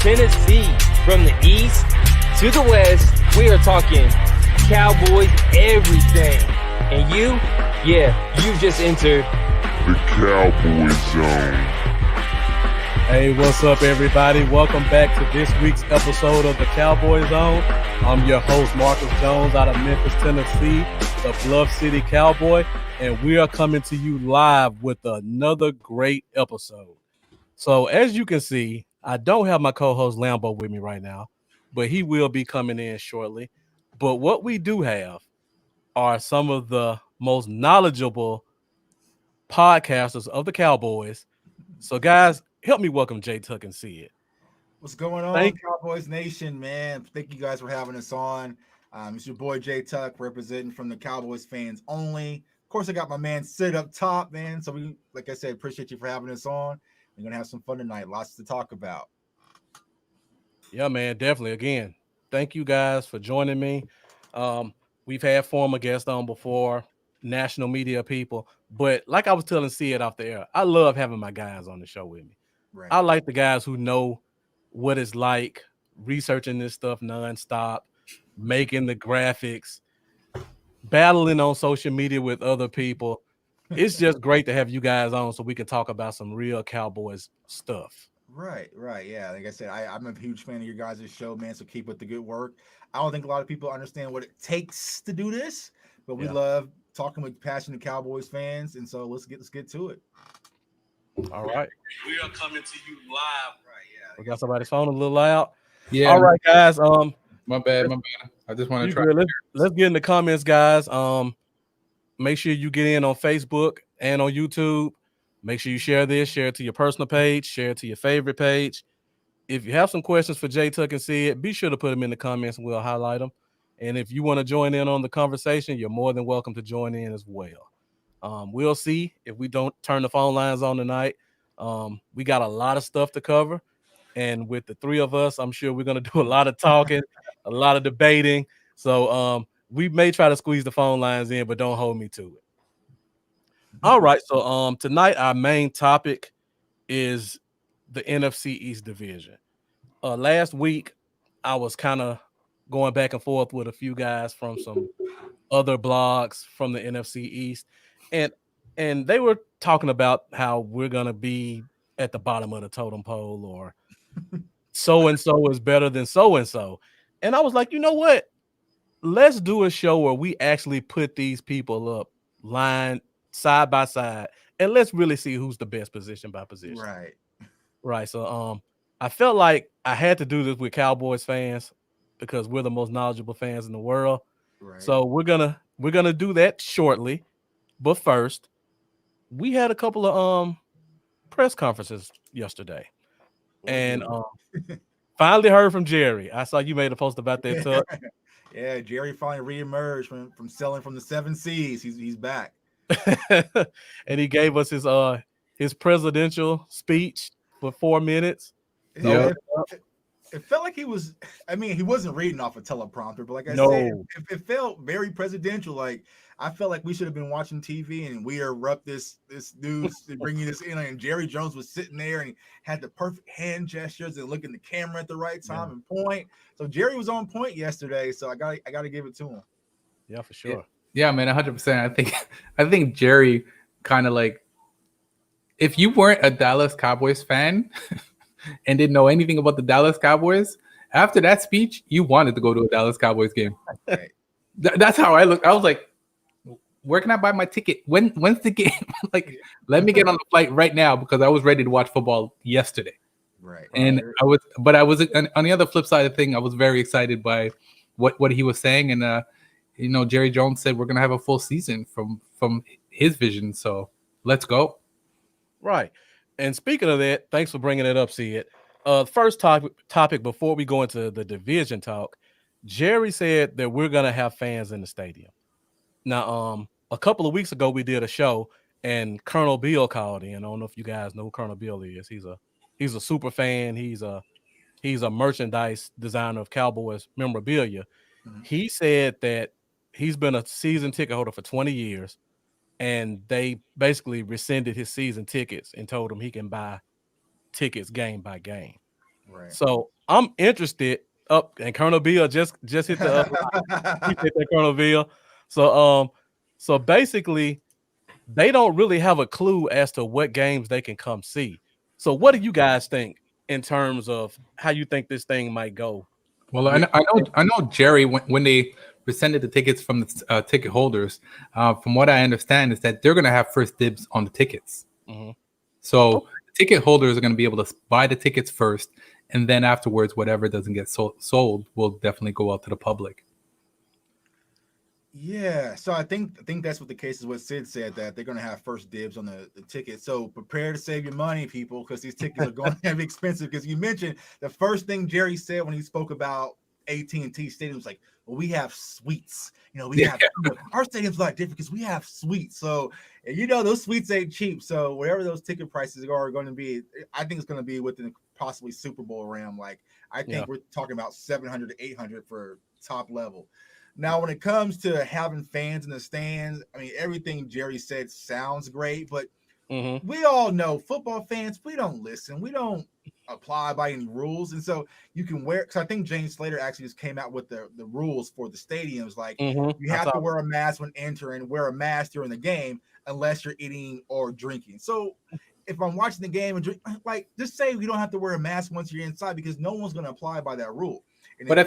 Tennessee. From the east to the west, we are talking Cowboys everything. And you've just entered the Cowboy Zone. Hey, what's up, everybody? Welcome back to this week's episode of the Cowboy Zone. I'm your host, Marcus Jones, out of Memphis, Tennessee, the Bluff City Cowboy, and we are coming to you live with another great episode. So, as you can see, I don't have my co-host Lambo with me right now, but he will be coming in shortly. But what we do have are some of the most knowledgeable podcasters of the Cowboys. So, guys, help me welcome Jay Tuck and see it. What's going on, Cowboys Nation, man? Thank you guys for having us on. It's your boy Jay Tuck, representing from the Cowboys Fans Only. Of course, I got my man Sid up top, man. So we, like I said, appreciate you for having us on. We're gonna have some fun tonight. Lots to talk about. Yeah, man, definitely. Again, thank you guys for joining me. We've had former guests on before, national media people, but like I was telling Sid off the air, I love having my guys on the show with me. Right. I like the guys who know what it's like researching this stuff nonstop, making the graphics, battling on social media with other people. It's just great to have you guys on so we can talk about some real Cowboys stuff. Right. Yeah, like I said, I'm a huge fan of your guys' show, man, so keep up the good work. I don't think a lot of people understand what it takes to do this, but we love talking with passionate Cowboys fans, and so let's get to it. All right. We are coming to you live. Right, yeah. We got somebody's phone a little loud. Yeah. All right, guys. My bad. I just want to try. Let's get in the comments, guys. Make sure you get in on Facebook and on YouTube. Make sure you share it to your personal page, share it to your favorite page. If you have some questions for Jay Tuck and Sid, be sure to put them in the comments and we'll highlight them. And if you want to join in on the conversation, you're more than welcome to join in as well. We'll see if we don't turn the phone lines on tonight. We got a lot of stuff to cover. And with the three of us, I'm sure we're going to do a lot of talking, a lot of debating. So we may try to squeeze the phone lines in, but don't hold me to it. All right. So tonight, our main topic is the NFC East Division. Last week, I was kind of going back and forth with a few guys from some other blogs from the NFC East. And they were talking about how we're going to be at the bottom of the totem pole, or so-and-so is better than so-and-so. And I was like, you know what? Let's do a show where we actually put these people up line side by side, and let's really see who's the best position by position. Right. So I felt like I had to do this with Cowboys fans because we're the most knowledgeable fans in the world. Right. So we're gonna do that shortly. But first, we had a couple of press conferences yesterday. And finally heard from Jerry. I saw you made a post about that, Tuck. Yeah, Jerry finally reemerged from selling from the 7 C's. He's back. And he gave us his presidential speech for 4 minutes. Yeah. It felt like he wasn't reading off a teleprompter, but like I said, it felt very presidential. Like I felt like we should have been watching TV and we erupt this news to bring you this in. And Jerry Jones was sitting there and he had the perfect hand gestures and looking the camera at the right time and point. So Jerry was on point yesterday. So I got to give it to him. Yeah, for sure. Yeah, man, 100%. I think Jerry kind of like, if you weren't a Dallas Cowboys fan and didn't know anything about the Dallas Cowboys, after that speech, you wanted to go to a Dallas Cowboys game. Right. That's how I looked. I was like, where can I buy my ticket? When's the game? Like, let me get on the flight right now because I was ready to watch football yesterday. Right. And I was on the other flip side of the thing, I was very excited by what he was saying. And, Jerry Jones said we're going to have a full season from his vision. So let's go. Right. And speaking of that, thanks for bringing it up, Sid. First topic before we go into the division talk, Jerry said that we're going to have fans in the stadium. Now, a couple of weeks ago, we did a show and Colonel Bill called in. I don't know if you guys know who Colonel Bill is. He's a super fan. He's a merchandise designer of Cowboys memorabilia. Mm-hmm. He said that he's been a season ticket holder for 20 years. And they basically rescinded his season tickets and told him he can buy tickets game by game. Right. So I'm interested. Up and Colonel Bill just hit the he hit that Colonel Bill. So basically, they don't really have a clue as to what games they can come see. So what do you guys think in terms of how you think this thing might go? Well, I know Jerry, when they presented the tickets from the ticket holders, from what I understand is that they're going to have first dibs on the tickets. Mhm. So ticket holders are going to be able to buy the tickets first, and then afterwards, whatever doesn't get sold will definitely go out to the public. Yeah, so I think that's what the case is. What Sid said, that they're going to have first dibs on the ticket. So prepare to save your money, people, because these tickets are going to be expensive. Because you mentioned the first thing Jerry said when he spoke about AT&T Stadium was like, "Well, we have suites. We have our stadium's a lot different because we have suites. So those suites ain't cheap. So whatever those ticket prices are going to be, I think it's going to be within possibly Super Bowl realm. Like I think we're talking about 700 to 800 for top level." Now, when it comes to having fans in the stands, I mean, everything Jerry said sounds great, but we all know football fans, we don't listen. We don't apply by any rules. And so you can wear, because I think James Slater actually just came out with the rules for the stadiums. Like you have to wear a mask when entering, wear a mask during the game, unless you're eating or drinking. So if I'm watching the game and drink, like just say you don't have to wear a mask once you're inside, because no one's going to apply by that rule. And but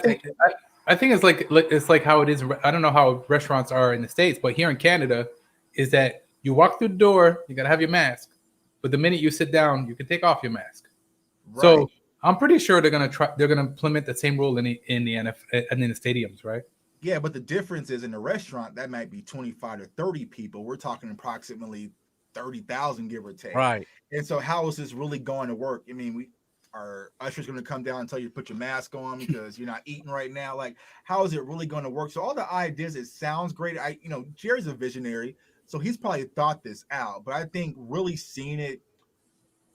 I think it's like how it is. I don't know how restaurants are in the States, but here in Canada, is that you walk through the door, you gotta have your mask, but the minute you sit down, you can take off your mask. Right. So I'm pretty sure they're gonna implement the same rule in the NFL and in the stadiums, right? Yeah, but the difference is in the restaurant that might be 25 to 30 people. We're talking approximately 30,000, give or take. Right. And so how is this really going to work? I mean, our usher's going to come down and tell you to put your mask on because you're not eating right now. Like, how is it really going to work? So all the ideas, it sounds great. Jerry's a visionary, so he's probably thought this out. But I think really seeing it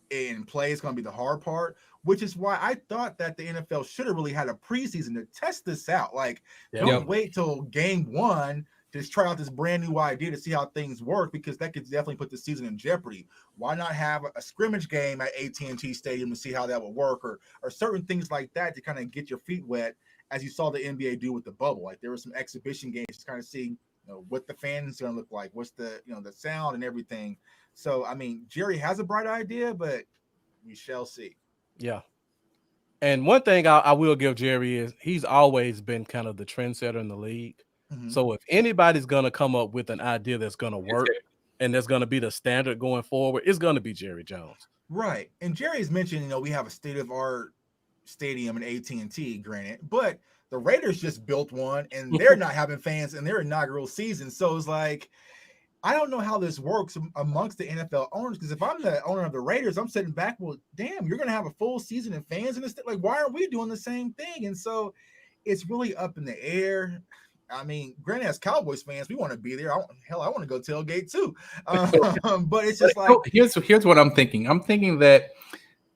in play is going to be the hard part, which is why I thought that the NFL should have really had a preseason to test this out. Like, don't wait till game one to try out this brand new idea to see how things work, because that could definitely put the season in jeopardy. Why not have a scrimmage game at AT&T Stadium to see how that would work, or certain things like that to kind of get your feet wet, as you saw the NBA do with the bubble. Like there were some exhibition games to kind of see what the fans going to look like, what's the the sound and everything. So I mean, Jerry has a bright idea, but we shall see. Yeah. And one thing I will give Jerry is he's always been kind of the trendsetter in the league. So if anybody's going to come up with an idea that's going to work and that's going to be the standard going forward, it's going to be Jerry Jones. Right. And Jerry's mentioned, we have a state-of-art stadium in AT&T, granted, but the Raiders just built one and they're not having fans in their inaugural season. So it's like, I don't know how this works amongst the NFL owners, because if I'm the owner of the Raiders, I'm sitting back, well, damn, you're going to have a full season and fans in this. Like, why aren't we doing the same thing? And so it's really up in the air. I mean, granted, as Cowboys fans, we want to be there. I want to go tailgate too. But it's just like, here's what I'm thinking. I'm thinking that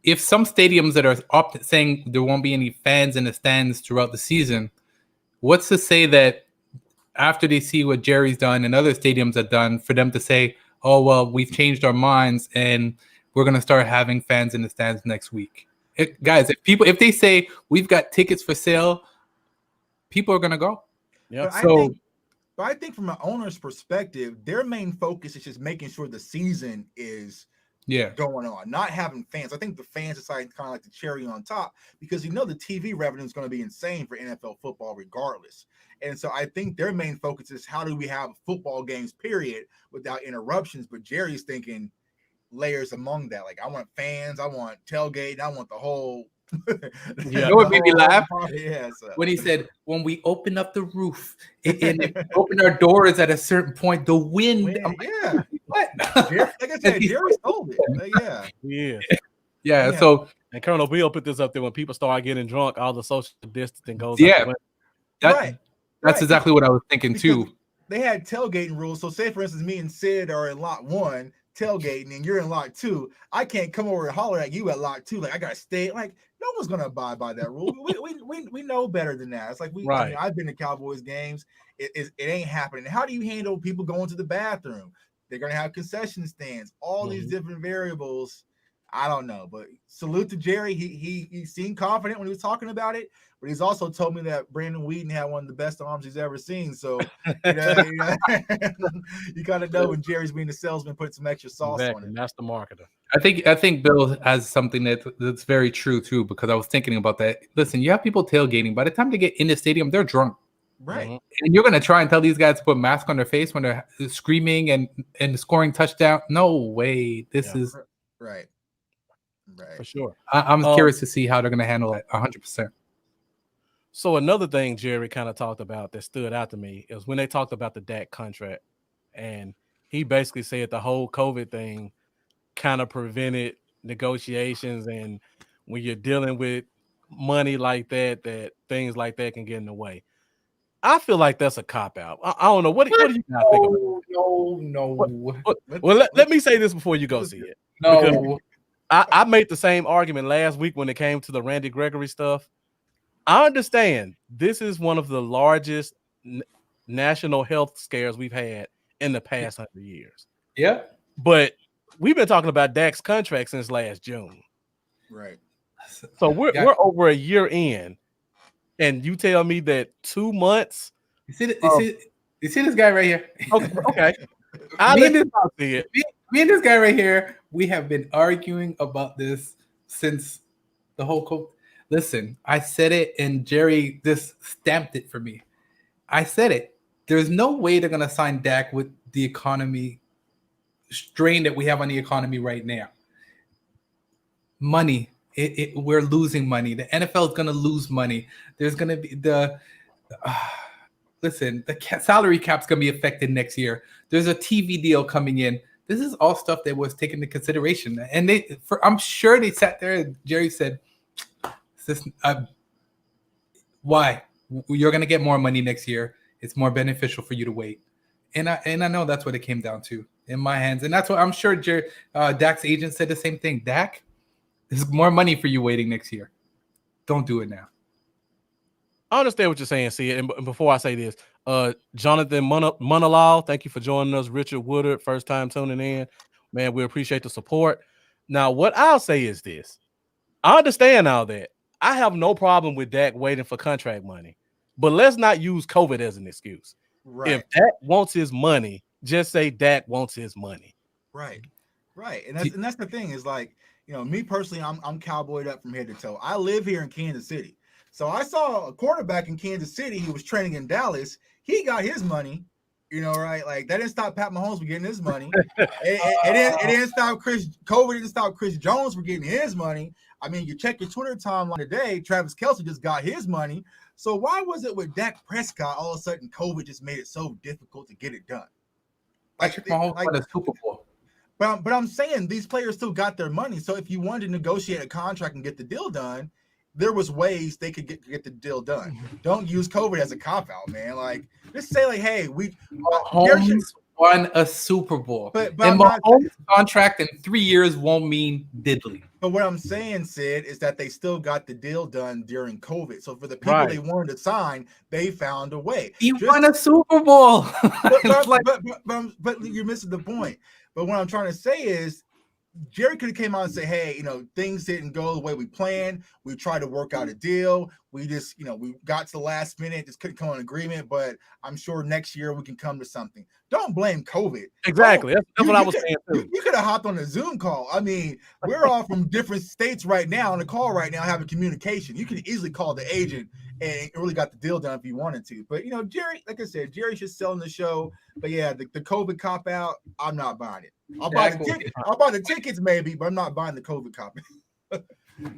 if some stadiums that are saying there won't be any fans in the stands throughout the season, what's to say that after they see what Jerry's done and other stadiums have done, for them to say, "Oh well, we've changed our minds and we're going to start having fans in the stands next week." Guys, if they say we've got tickets for sale, people are going to go. Yeah. But I think from an owner's perspective, their main focus is just making sure the season is going on, not having fans. I think the fans is kind of like the cherry on top, because the TV revenue is going to be insane for NFL football regardless. And so I think their main focus is how do we have football games, period, without interruptions. But Jerry's thinking layers among that. Like, I want fans, I want tailgate, I want the whole. You know what made me laugh? So. When he said, when we open up the roof and open our doors at a certain point, the wind. What? Jerry, like I said, Jerry told it. Yeah. So, and Colonel Bill put this up there: when people start getting drunk, all the social distancing goes out. That's exactly what I was thinking too. They had tailgating rules. So say, for instance, me and Sid are in lot 1 tailgating and you're in lot 2. I can't come over and holler at you at lot 2. Like, I gotta stay. Like, no one's gonna abide by that rule. we know better than that. It's like I mean, I've been to Cowboys games. It ain't happening. How do you handle people going to the bathroom? They're gonna have concession stands. All these different variables. I don't know, but salute to Jerry. He seemed confident when he was talking about it, but he's also told me that Brandon Whedon had one of the best arms he's ever seen. So you gotta know when Jerry's being the salesman, put some extra sauce on it. That's the marketer. I think Bill has something that's very true too, because I was thinking about that. Listen, you have people tailgating. By the time they get in the stadium, they're drunk. Right. And you're gonna try and tell these guys to put masks on their face when they're screaming and scoring touchdown. No way. This is right. For sure. I'm curious to see how they're gonna handle it 100%. So another thing Jerry kind of talked about that stood out to me is when they talked about the Dak contract, and he basically said the whole COVID thing kind of prevented negotiations, and when you're dealing with money like that, that things like that can get in the way. I feel like that's a cop out. I don't know. What do you guys think about it? Well, let me say this before you go see it. No. I made the same argument last week when it came to the Randy Gregory stuff. I understand this is one of the largest national health scares we've had in the past 100 years. Yeah. But we've been talking about Dak's contract since last June. Right. So we're over a year in, and you tell me that 2 months. You see this guy right here? Okay. Me and this guy right here, we have been arguing about this since the whole COVID. Listen, I said it, and Jerry just stamped it for me. I said it. There's no way they're going to sign Dak with the economy strain that we have on the economy right now. Money. We're losing money. The NFL is going to lose money. There's going to be the salary cap's going to be affected next year. There's a TV deal coming in. This is all stuff that was taken into consideration. And I'm sure they sat there and Jerry said, why? You're going to get more money next year. It's more beneficial for you to wait. And I know that's what it came down to in my hands. And that's what I'm sure Dak's agent said the same thing. Dak, there's more money for you waiting next year. Don't do it now. I understand what you're saying, Sid. And before I say this, Jonathan Munalal, thank you for joining us. Richard Woodard, first time tuning in. Man, we appreciate the support. Now, what I'll say is this. I understand all that. I have no problem with Dak waiting for contract money. But let's not use COVID as an excuse. Right. If Dak wants his money, just say Dak wants his money. Right. And that's the thing is like, me personally, I'm cowboyed up from head to toe. I live here in Kansas City. So I saw a quarterback in Kansas City. He was training in Dallas. He got his money, right? Like that didn't stop Pat Mahomes from getting his money. It didn't stop COVID didn't stop Chris Jones from getting his money. I mean, you check your Twitter timeline today, Travis Kelce just got his money. So why was it with Dak Prescott, all of a sudden COVID just made it so difficult to get it done? Patrick Mahomes won a Super Bowl. But I'm saying these players still got their money. So if you wanted to negotiate a contract and get the deal done, there was ways they could get the deal done. Don't use COVID as a cop-out, man. Like, just say, like, hey, Mahomes won a Super Bowl. But Mahomes' contract in 3 years won't mean diddly. But what I'm saying, Sid, is that they still got the deal done during COVID. So for the people they wanted to sign, they found a way. He won a Super Bowl. But you're missing the point. But what I'm trying to say is, Jerry could have came out and said, hey, things didn't go the way we planned. We tried to work out a deal. We just, we got to the last minute, just couldn't come to an agreement, but I'm sure next year we can come to something. Don't blame COVID. Exactly. That's what I was saying too. You could have hopped on a Zoom call. I mean, we're all from different states right now on the call right now having communication. You could easily call the agent and really got the deal done if you wanted to. But, Jerry, like I said, Jerry's just selling the show. But yeah, the COVID cop out, I'm not buying it. I'll buy the tickets maybe, but I'm not buying the COVID cop out.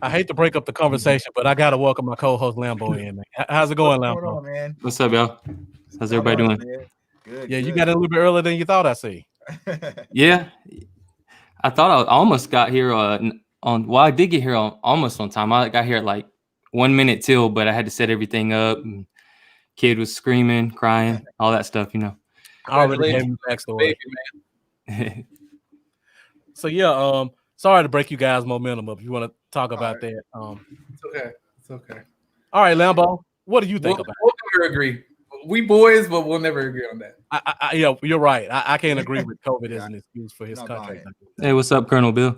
I hate to break up the conversation, but I got to welcome my co-host Lambo in, man. How's it going, Lambo? What's going on, man? What's up, y'all? How's everybody doing? Good. Yeah, you got in a little bit earlier than you thought, I see. Yeah. I thought I almost got here I did get here almost on time. I got here at like 1 minute till, but I had to set everything up. And kid was screaming, crying, all that stuff, I already gave you the backstory. Baby, man. So yeah, sorry to break you guys' momentum up. If you want to talk about that, It's okay. All right, Lambo, what do you think about it? We'll never agree. We boys, but we'll never agree on that. Yeah, you're right. I can't agree with COVID as an excuse for his contract. Hey, what's up, Colonel Bill?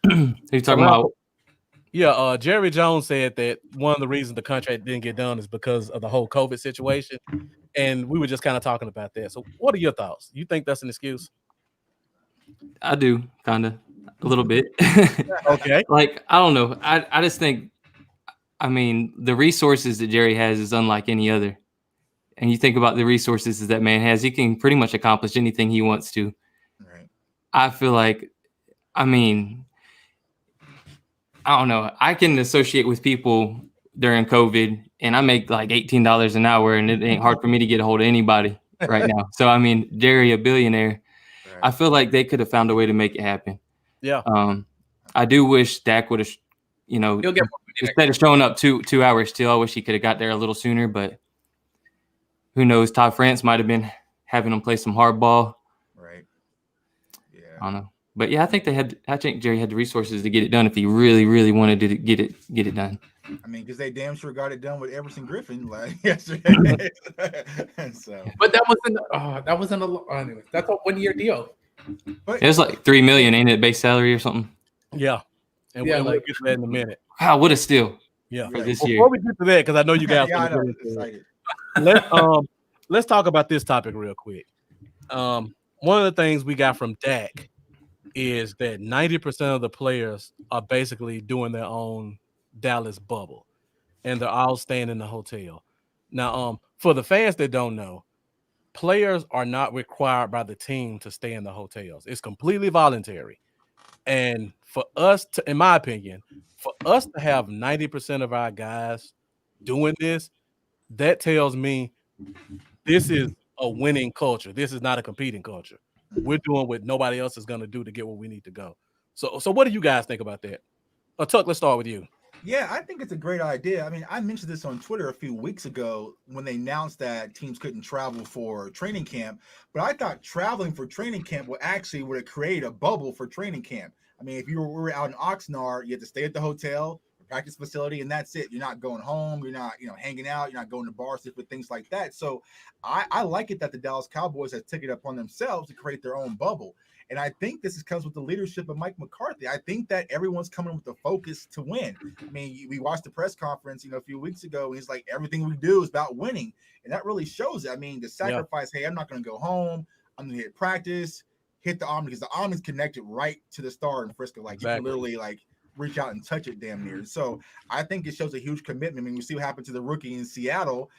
you talking about? Yeah, Jerry Jones said that one of the reasons the contract didn't get done is because of the whole COVID situation, and we were just kind of talking about that. So, what are your thoughts? You think that's an excuse? I do, kind of, a little bit. Okay. Like, I don't know. I just think, I mean, the resources that Jerry has is unlike any other. And you think about the resources that man has, he can pretty much accomplish anything he wants to. Right. I feel like, I mean, I don't know. I can associate with people during COVID, and I make like $18 an hour, and it ain't hard for me to get a hold of anybody right now. So, I mean, Jerry, a billionaire, Right. I feel like they could have found a way to make it happen. Yeah. I do wish Dak would have, you know, He'll get more money instead of showing up 2 hours still, I wish he could have got there a little sooner, but who knows? Todd France might have been having him play some hardball. Right. Yeah. I don't know. But yeah, I think Jerry had the resources to get it done if he really, really wanted to get it done. I mean, because they damn sure got it done with Everson Griffin like yesterday. So, But that wasn't anyway. That's a 1-year deal. but It was like $3 million, ain't it? Base salary or something. Yeah. And Yeah, we'll like- get to that in a minute. Wow, what a steal Yeah. for this Before year. we get to that, because I know you guys. yeah, I wanna know. get into it. Excited. Let's talk about this topic real quick. One of the things we got from Dak is that 90% of the players are basically doing their own Dallas bubble, and they're all staying in the hotel. Now, for the fans that don't know, players are not required by the team to stay in the hotels. It's completely voluntary. And for us to, in my opinion, for us to have 90% of our guys doing this, that tells me this is a winning culture. This is not a competing culture. We're doing what nobody else is going to do to get where we need to go. So what do you guys think about that? Tuck, let's start with you. Yeah, I think it's a great idea. I mean, I mentioned this on Twitter a few weeks ago when they announced that teams couldn't travel for training camp. But I thought traveling for training camp would have created a bubble for training camp. I mean, if we were out in Oxnard, you had to stay at the hotel, the practice facility, and that's it. You're not going home. You're not, hanging out. You're not going to bars, different things like that. So I like it that the Dallas Cowboys have taken it upon themselves to create their own bubble. And I think this comes with the leadership of Mike McCarthy. I think that everyone's coming with the focus to win. I mean, we watched the press conference, a few weeks ago, and he's like, everything we do is about winning. And that really shows it. I mean, the sacrifice, hey, I'm not going to go home. I'm going to hit practice, hit the Omni, because the Omni's connected right to the star in Frisco. Like, You can literally, reach out and touch it damn near. So I think it shows a huge commitment. I mean, we see what happened to the rookie in Seattle,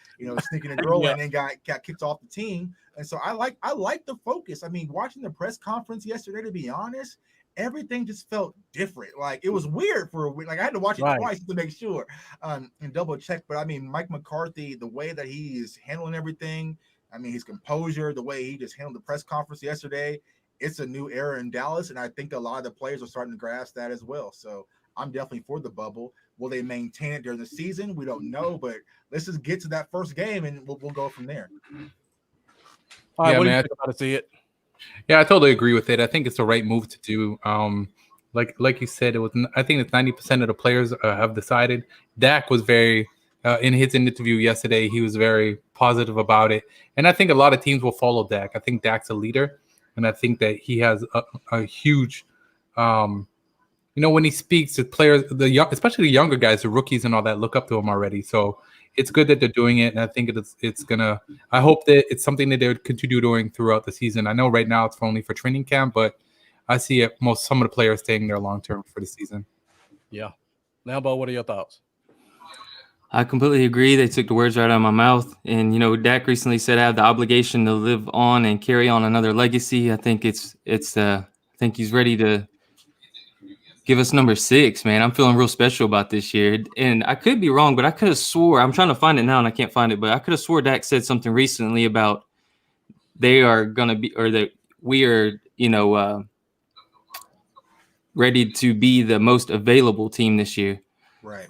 sneaking a girl in and got kicked off the team. And so I like the focus. I mean, watching the press conference yesterday, to be honest, everything just felt different. Like, it was weird for a week. Like, I had to watch it twice to make sure and double check. But I mean, Mike McCarthy, the way that he is handling everything, I mean, his composure, the way he just handled the press conference yesterday, it's a new era in Dallas, and I think a lot of the players are starting to grasp that as well. So I'm definitely for the bubble. Will they maintain it during the season? We don't know, but let's just get to that first game, and we'll go from there. All right, Yeah, what do you man. think about it? Yeah, I totally agree with it. I think it's the right move to do. Like you said, I think it's 90% of the players have decided. Dak was very in his interview yesterday. He was very positive about it, and I think a lot of teams will follow Dak. I think Dak's a leader. And I think that he has a huge, when he speaks to players, especially the younger guys, the rookies and all that, look up to him already. So it's good that they're doing it. And I think it's gonna. I hope that it's something that they would continue doing throughout the season. I know right now it's only for training camp, but I see some of the players staying there long term for the season. Yeah. Now, Bo, what are your thoughts? I completely agree. They took the words right out of my mouth. And, Dak recently said I have the obligation to live on and carry on another legacy. I think I think he's ready to give us number 6, man. I'm feeling real special about this year. And I could be wrong, but I could have swore, I'm trying to find it now and I can't find it, but I could have swore Dak said something recently about they are going to be, or that we are, ready to be the most available team this year. Right.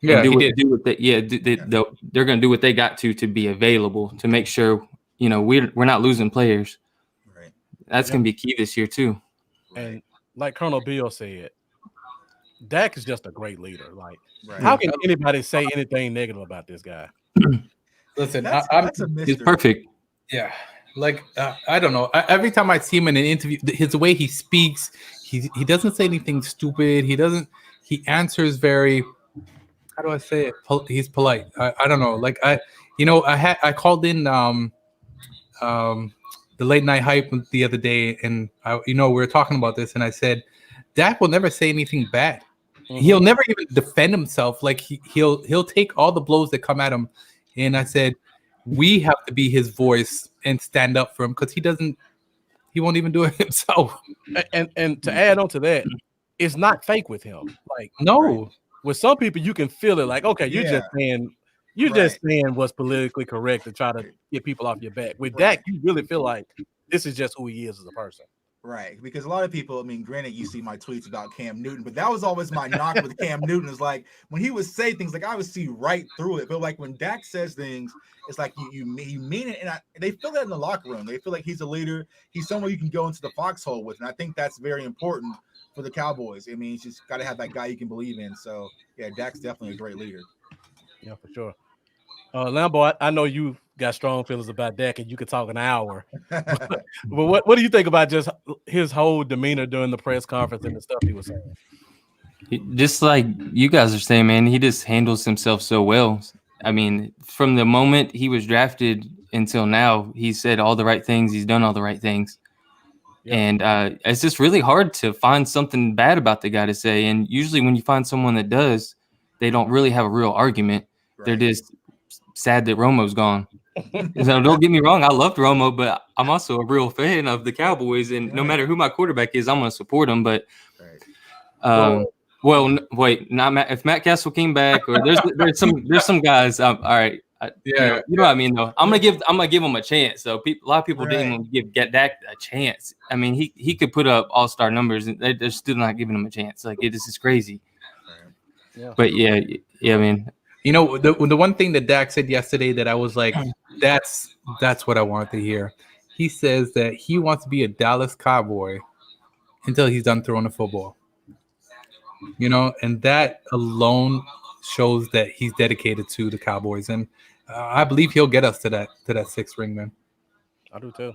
Yeah, they're going to do what they got to be available to make sure, we're not losing players. Right. That's going to be key this year too. And like Colonel Bill said, Dak is just a great leader. Like, Right. how can anybody say anything negative about this guy? Listen, That's a He's mystery. perfect. Yeah, Like I don't know. Every time I see him in an interview, his way he speaks, he doesn't say anything stupid. He doesn't. He answers very. How do I say it? He's polite. I don't know. Like I called in the late night hype the other day, and we were talking about this, and I said Dak will never say anything bad. Mm-hmm. He'll never even defend himself. Like he'll take all the blows that come at him, and I said we have to be his voice and stand up for him because he won't even do it himself. And to add on to that, it's not fake with him. Like no, with some people you can feel it. Like okay, you're just saying what's politically correct to try to get people off your back. With Dak, you really feel like this is just who he is as a person. Right, because a lot of people, I mean, granted, you see my tweets about Cam Newton, but that was always my knock with Cam Newton. Is like when he would say things, like I would see right through it. But like when Dak says things, it's like you mean it, and they feel that in the locker room. They feel like he's a leader. He's someone you can go into the foxhole with, and I think that's very important for the Cowboys. I mean, you just got to have that guy you can believe in. So yeah, Dak's definitely a great leader. Yeah, for sure. Lambo, I know you got strong feelings about Dak, and you could talk an hour. but what do you think about just his whole demeanor during the press conference and the stuff he was saying? Just like you guys are saying, man, he just handles himself so well. I mean, from the moment he was drafted until now, he said all the right things. He's done all the right things. Yeah. And it's just really hard to find something bad about the guy to say. And usually when you find someone that does, they don't really have a real argument. Right. They're just sad that Romo's gone. So don't get me wrong, I loved Romo, but I'm also a real fan of the Cowboys, and no matter who my quarterback is, I'm going to support him. But wait, not Matt. If Matt Castle came back, or there's some guys. All right, you know what I mean. Though I'm gonna give him a chance. So a lot of people didn't give Dak a chance. I mean, he could put up all-star numbers, and they're still not giving him a chance. Like this is crazy. Yeah. But yeah, I mean. You know, the one thing that Dak said yesterday that I was like, that's what I wanted to hear. He says that he wants to be a Dallas Cowboy until he's done throwing the football. You know, and that alone shows that he's dedicated to the Cowboys, and I believe he'll get us to that sixth ring, man. I do too.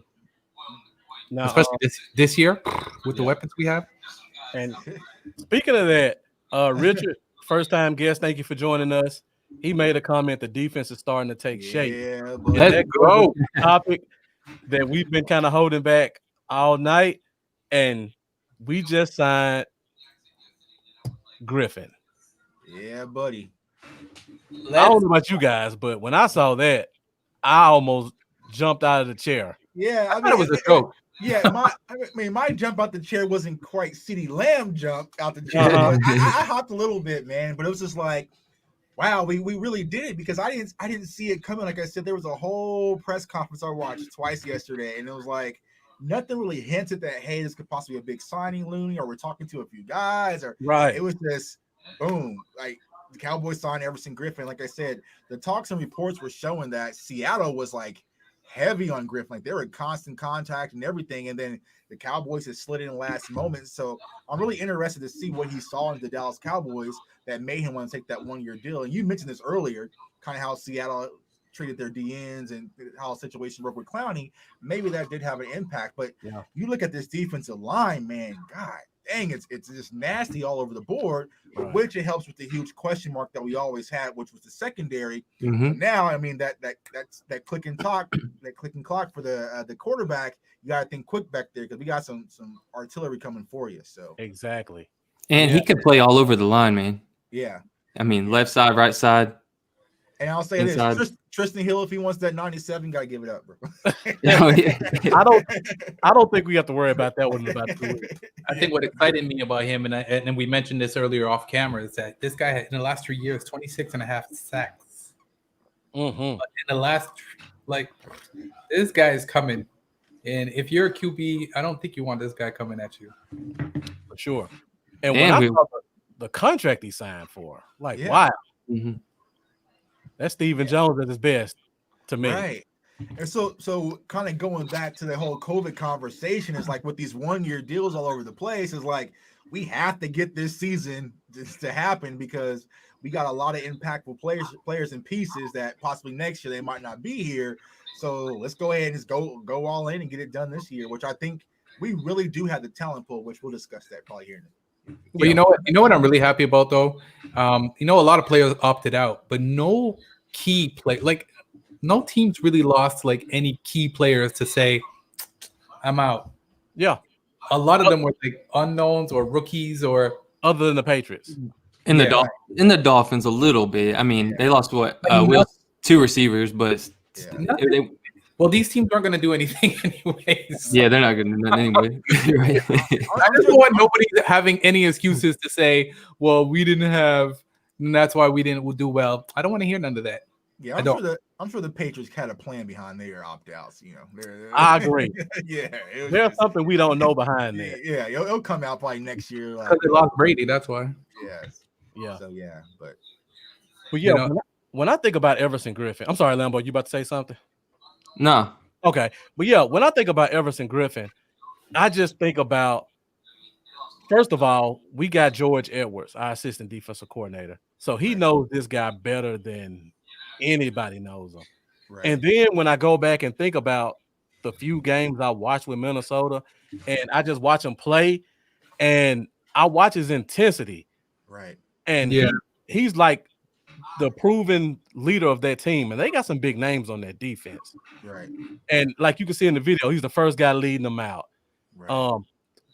Now, especially this year with the weapons we have. And speaking of that, Richard, first time guest, thank you for joining us. He made a comment. The defense is starting to take shape. Yeah, let's go. Topic that we've been kind of holding back all night, and we just signed Griffin. Yeah, buddy. I don't know about you guys, but when I saw that, I almost jumped out of the chair. Yeah, I thought it was a joke. Yeah, my jump out the chair wasn't quite CeeDee Lamb jump out the chair. I hopped a little bit, man, but it was just like, wow, we really did it, because I didn't see it coming. Like I said, there was a whole press conference I watched twice yesterday, and it was like nothing really hinted that, hey, this could possibly be a big signing, Looney, or we're talking to a few guys, or It was just boom, like the Cowboys signed Everson Griffin. Like I said, the talks and reports were showing that Seattle was like heavy on Griffin, like they were in constant contact and everything, and then the Cowboys had slid in last moment. So I'm really interested to see what he saw in the Dallas Cowboys that made him want to take that 1-year deal. And you mentioned this earlier, kind of how Seattle treated their DNs and how a situation worked with Clowney. Maybe that did have an impact, but you look at this defensive line, man, God dang, it's just nasty all over the board, which it helps with the huge question mark that we always had, which was the secondary. Mm-hmm. Now, I mean, that's that click and clock for the quarterback. You got to think quick back there, because we got some artillery coming for you. So exactly. And he could play all over the line, man. Yeah. I mean, left side, right side. And I'll say inside. This: Tristan Hill, if he wants that 97, gotta give it up, bro. I don't think we have to worry about that one in about 2 weeks. I think what excited me about him, and we mentioned this earlier off camera, is that this guy had, in the last 3 years, 26.5 sacks. Mm-hmm. But in the last, this guy is coming. And if you're a QB, I don't think you want this guy coming at you. For sure. And when I saw the contract he signed for, wow. Mm-hmm. That's Stephen Jones at his best to me. Right. And so kind of going back to the whole COVID conversation, is like with these 1-year deals all over the place, is like, we have to get this season to happen because we got a lot of impactful players and pieces that possibly next year they might not be here. So let's go ahead and just go all in and get it done this year, which I think we really do have the talent pool, which we'll discuss that probably here. But you know what I'm really happy about though? A lot of players opted out, but no key play, like no teams really lost like any key players to say, I'm out. Yeah. A lot of them were like unknowns or rookies or other than the Patriots. In the Dolphins a little bit. I mean, they lost two receivers, but these teams aren't going to do anything anyways. Yeah, they're not going to do that anyway. Right. I just don't want nobody having any excuses to say, well, we didn't have, and that's why we didn't do well. I don't want to hear none of that. Yeah, I'm sure the Patriots had a plan behind their opt-outs. I agree. There's something we don't know behind that. Yeah, it'll come out probably next year. Because they lost Brady, that's why. Yes. Yeah. So but yeah, when I think about Everson Griffin, I'm sorry, Lambo, you about to say something? No. Okay, but yeah, when I think about Everson Griffin, I just think about, first of all, we got George Edwards, our assistant defensive coordinator, so he knows this guy better than anybody knows him. Right. And then when I go back and think about the few games I watched with Minnesota, and I just watch him play, and I watch his intensity. Right. And he's like the proven leader of that team, and they got some big names on that defense. Right. And like you can see in the video, he's the first guy leading them out. Right.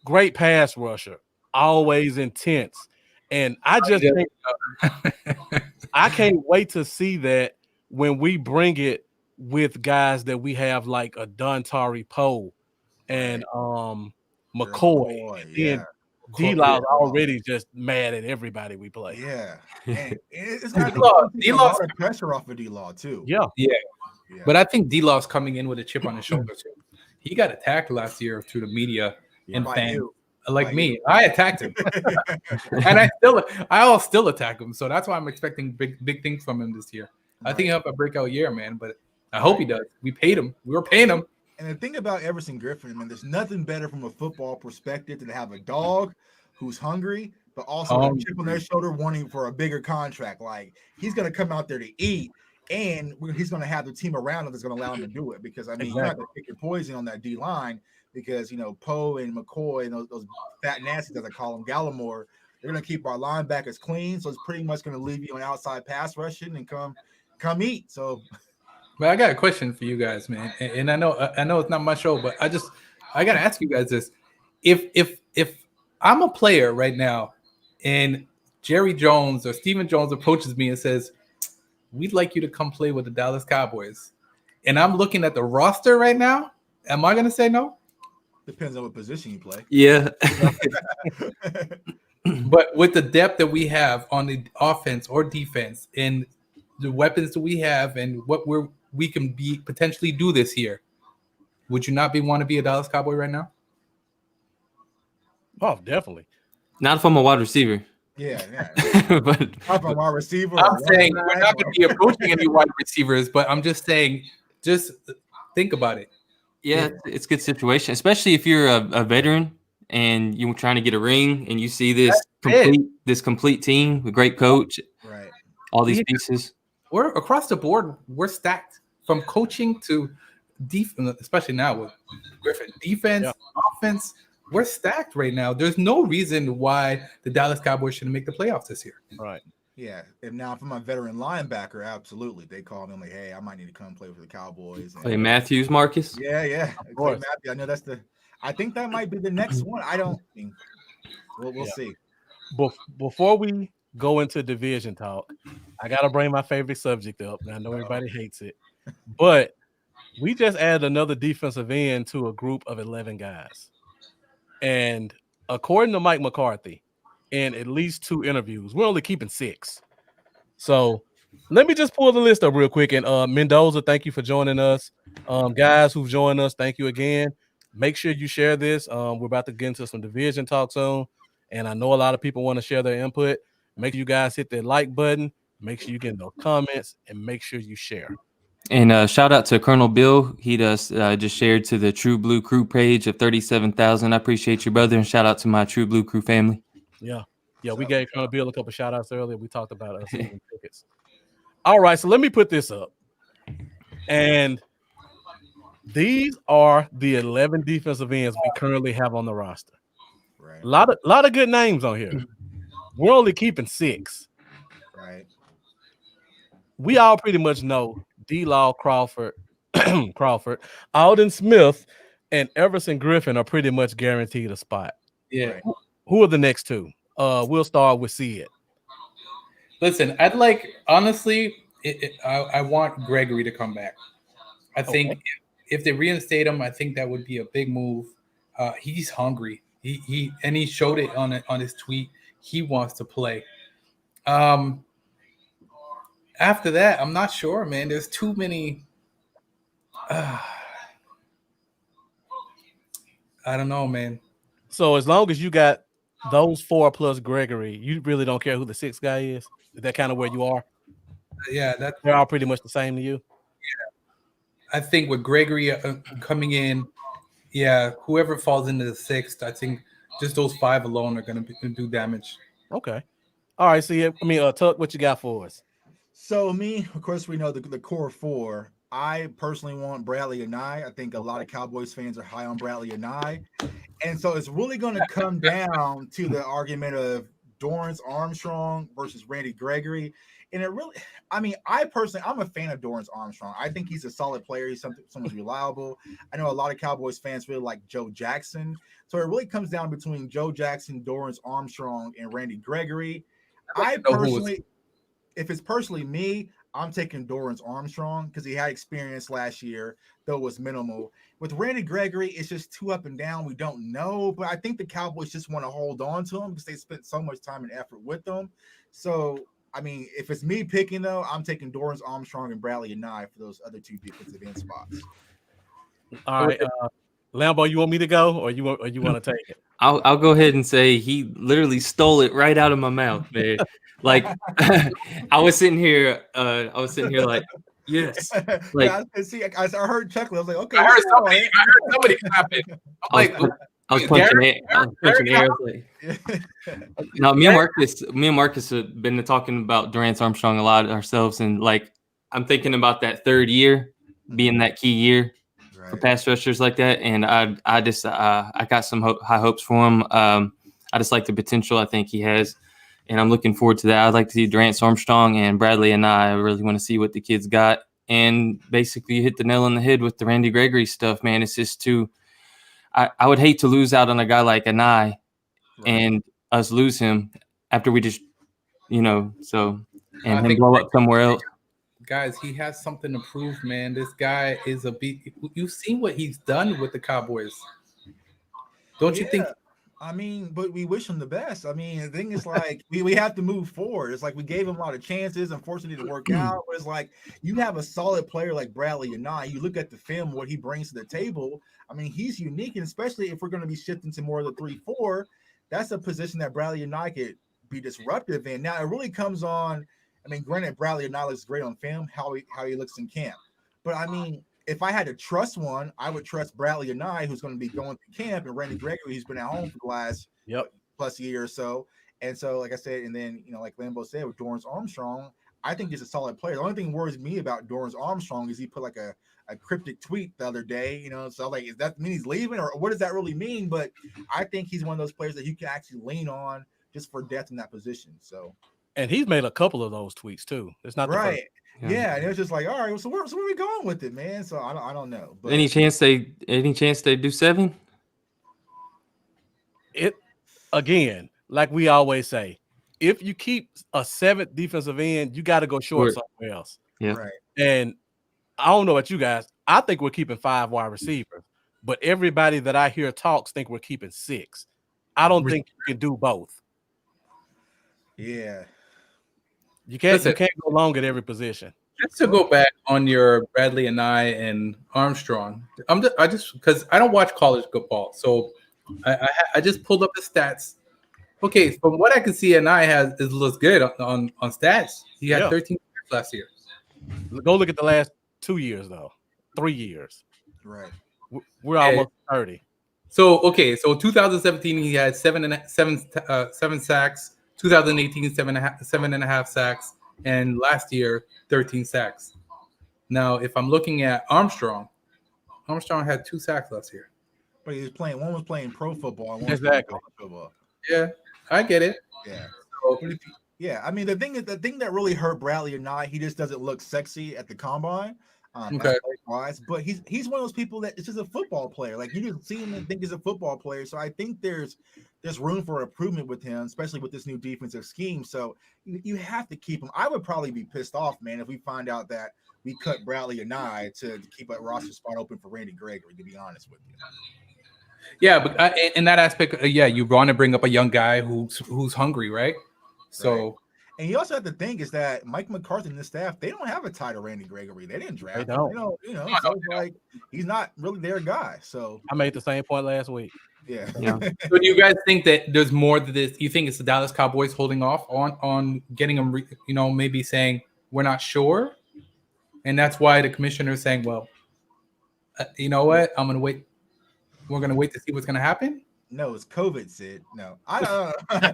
Great pass rusher, always intense. And I just think I can't wait to see that when we bring it with guys that we have like a Dontari Poe and McCoy. And D-Law's already just mad at everybody we play. Yeah. And it's got a lot of pressure off of D-Law too. Yeah. But I think D-Law's coming in with a chip on his shoulder too. He got attacked last year through the media and fans. Like me, I attacked him, and I'll still attack him. So that's why I'm expecting big things from him this year. I think he'll have a breakout year, man. But I hope he does. We paid him. We were paying him. And the thing about Everson Griffin, man, there's nothing better from a football perspective than to have a dog who's hungry, but also a chip on their shoulder, wanting for a bigger contract. Like he's gonna come out there to eat, and he's gonna have the team around him that's gonna allow him to do it. Because you're not gonna pick your poison on that D line. Because Poe and McCoy and those fat nasties, as I call them, Gallimore, they're gonna keep our linebackers clean. So it's pretty much gonna leave you on outside pass rushing and come eat. So, but I got a question for you guys, man. And I know it's not my show, but I gotta ask you guys this: if I'm a player right now, and Jerry Jones or Stephen Jones approaches me and says, "We'd like you to come play with the Dallas Cowboys," and I'm looking at the roster right now, am I gonna say no? Depends on what position you play. Yeah. But with the depth that we have on the offense or defense and the weapons that we have and what we can be potentially do this year, would you not want to be a Dallas Cowboy right now? Oh, definitely. Not if I'm a wide receiver. Yeah. But I'm a wide receiver. I'm saying we're not going to be approaching any wide receivers, but I'm just saying, just think about it. Yeah, it's a good situation, especially if you're a veteran and you're trying to get a ring and you see this complete team, a great coach, right? All these pieces. We're across the board. We're stacked from coaching to defense, especially now with Griffin. Defense, offense, we're stacked right now. There's no reason why the Dallas Cowboys shouldn't make the playoffs this year. Right. Yeah, if I'm a veteran linebacker, absolutely. They call me like, hey, I might need to come play for the Cowboys. And, Play Matthews, Marcus. Yeah. Of course. I know I think that might be the next one. I don't think we'll see. Before we go into division talk, I gotta bring my favorite subject up. I know everybody hates it, but we just added another defensive end to a group of 11 guys. And according to Mike McCarthy, in at least 2 interviews, we're only keeping 6. So let me just pull the list up real quick. And Mendoza, thank you for joining us. Guys who've joined us, thank you again. Make sure you share this. We're about to get into some division talk soon. And I know a lot of people want to share their input. Make sure you guys hit that like button. Make sure you get those comments and make sure you share. And shout out to Colonel Bill. He just shared to the True Blue Crew page of 37,000. I appreciate you, brother. And shout out to my True Blue Crew family. Yeah. Yeah, we So, gave Colonel Bill a couple shout outs earlier. We talked about season tickets. All right, so let me put this up. And these are the 11 defensive ends we currently have on the roster. right, A lot of good names on here. We're only keeping 6. right. We all pretty much know D-Law, Crawford, Alden Smith, and Everson Griffin are pretty much guaranteed a spot. Yeah. Right. Who are the next two? We'll start with Sid. Listen, honestly, I want Gregory to come back. I think if they reinstate him, I think that would be a big move. He's hungry. He showed it on his tweet. He wants to play. After that, I'm not sure, man. There's too many. I don't know, man. So as long as you got those 4 plus Gregory, you really don't care who the 6th guy is? Is that kind of where you are? Yeah, they're all pretty much the same to you? Yeah. I think with Gregory coming in, yeah, whoever falls into the 6th, I think just those 5 alone are going to do damage. Okay. All right, Tuck, what you got for us? So me, of course, we know the core 4. I personally want Bradley and I think a lot of Cowboys fans are high on Bradley and I. And so it's really going to come down to the argument of Dorrance Armstrong versus Randy Gregory. And it really, I'm a fan of Dorrance Armstrong. I think he's a solid player. He's someone's reliable. I know a lot of Cowboys fans really like Joe Jackson. So it really comes down between Joe Jackson, Dorrance Armstrong, and Randy Gregory. If it's personally me, I'm taking Dorrance Armstrong because he had experience last year, though it was minimal. With Randy Gregory, it's just too up and down. We don't know, but I think the Cowboys just want to hold on to him because they spent so much time and effort with him. So, if it's me picking, though, I'm taking Dorrance Armstrong and Bradley and Nye for those other 2 defensive end spots. All right, Lambo, you want me to go, or you want to take it? I'll go ahead and say he literally stole it right out of my mouth, man. Like I was sitting here like, yes. Like I heard chuckling. I was like, okay. I heard somebody clapping. I was punching air. No, me and Marcus have been talking about Dorrance Armstrong a lot ourselves, and like I'm thinking about that 3rd year being that key year for pass rushers like that, and I got some high hopes for him. I just like the potential I think he has, and I'm looking forward to that. I'd like to see Dorrance Armstrong and Bradley and I really want to see what the kids got, and basically you hit the nail on the head with the Randy Gregory stuff, man. It's just too. I would hate to lose out on a guy like Anai and us lose him after we just, him blow up somewhere else. Guys, he has something to prove, man. This guy is a beat. You've seen what he's done with the Cowboys. Don't you think? But we wish him the best. The thing is, like, we have to move forward. It's like we gave him a lot of chances. Unfortunately, it didn't work out. But it's like you have a solid player like Bradley and I. You look at the film, what he brings to the table. He's unique, and especially if we're going to be shifting to more of the 3-4, that's a position that Bradley and I could be disruptive in. Now, it really comes on. Granted, Bradley and I looks great on film, how he looks in camp. But if I had to trust one, I would trust Bradley and I, who's going to be going to camp, and Randy Gregory, who's been at home for the last plus year or so. And so, like I said, and then like Lambo said with Dorrance Armstrong, I think he's a solid player. The only thing that worries me about Dorrance Armstrong is he put like a cryptic tweet the other day, so I'm like, does that mean he's leaving, or what does that really mean? But I think he's one of those players that you can actually lean on just for depth in that position. So, and he's made a couple of those tweets too. It's not right. Yeah, and it was just like, all right, so where are we going with it, man? So I don't know. But any chance they do 7? It again, like we always say, if you keep a 7th defensive end, you got to go short somewhere else. Yeah. Right. And I don't know about you guys. I think we're keeping 5 wide receivers, but everybody that I hear talks think we're keeping 6. I don't think you can do both. Yeah. You can't go long at every position. Just to go back on your Bradley and I and Armstrong, I just because I don't watch college football, so I just pulled up the stats. Okay, from what I can see, and I looks good on stats. He had 13 last year. Go look at the last 2 years, though. 3 years. Right. We're almost 30. So 2017 he had seven sacks. 2018 seven and a half sacks, and last year 13 sacks. Now, if I'm looking at Armstrong had 2 sacks last year. But he was playing. One was playing pro football. And one was Exactly. playing college football. Yeah, I get it. Yeah. So, But yeah, I mean the thing that really hurt Bradley or not, he just doesn't look sexy at the combine. Okay. Wise, but he's one of those people that is just a football player. Like, you just see him and think he's a football player. So I think there's room for improvement with him, especially with this new defensive scheme. So you have to keep him. I would probably be pissed off, man, if we find out that we cut Bradley and I to keep a roster spot open for Randy Gregory, to be honest with you. yeah, but in that aspect, you want to bring up a young guy who's hungry, right? So. Right. And you also have to think is that Mike McCarthy and the staff, they don't have a tie to Randy Gregory. They didn't draft him. don't. So it's like he's not really their guy. So I made the same point last week. yeah. Yeah. So do you guys think that there's more to this? You think it's the Dallas Cowboys holding off on getting him, maybe saying we're not sure? And that's why the commissioner is saying, well, you know what? I'm going to wait. We're going to wait to see what's going to happen. No, it's COVID, Sid. No, I don't know.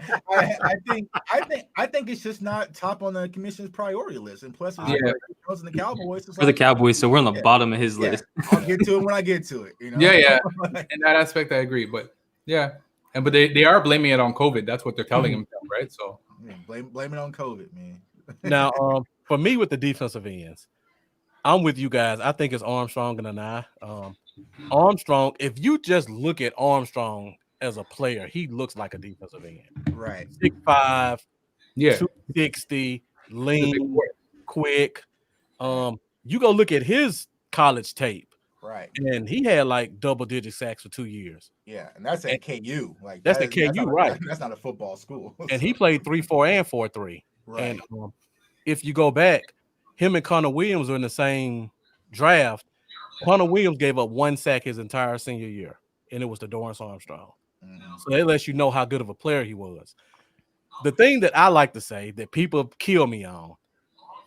I think it's just not top on the commission's priority list. And plus, it's and the Cowboys. For the Cowboys, so we're on the bottom of his list. I'll get to it when I get to it. Yeah. In that aspect, I agree. But yeah, but they are blaming it on COVID. That's what they're telling him, right? So blame it on COVID, man. Now, for me with the defensive ends, I'm with you guys. I think it's Armstrong and I. Armstrong, if you just look at Armstrong as a player, he looks like a defensive end. Right. 6'5", yeah, 260, lean, quick. You go look at his college tape. Right. And he had like double-digit sacks for 2 years. Yeah, and that's at KU. Like that's at KU, right? That's not a football school. And he played 3-4 and 4-3. Right. And if you go back, him and Connor Williams were in the same draft. Connor Williams gave up 1 sack his entire senior year, and it was to Dorrance Armstrong. Mm-hmm. So that lets you know how good of a player he was. The thing that I like to say that people kill me on,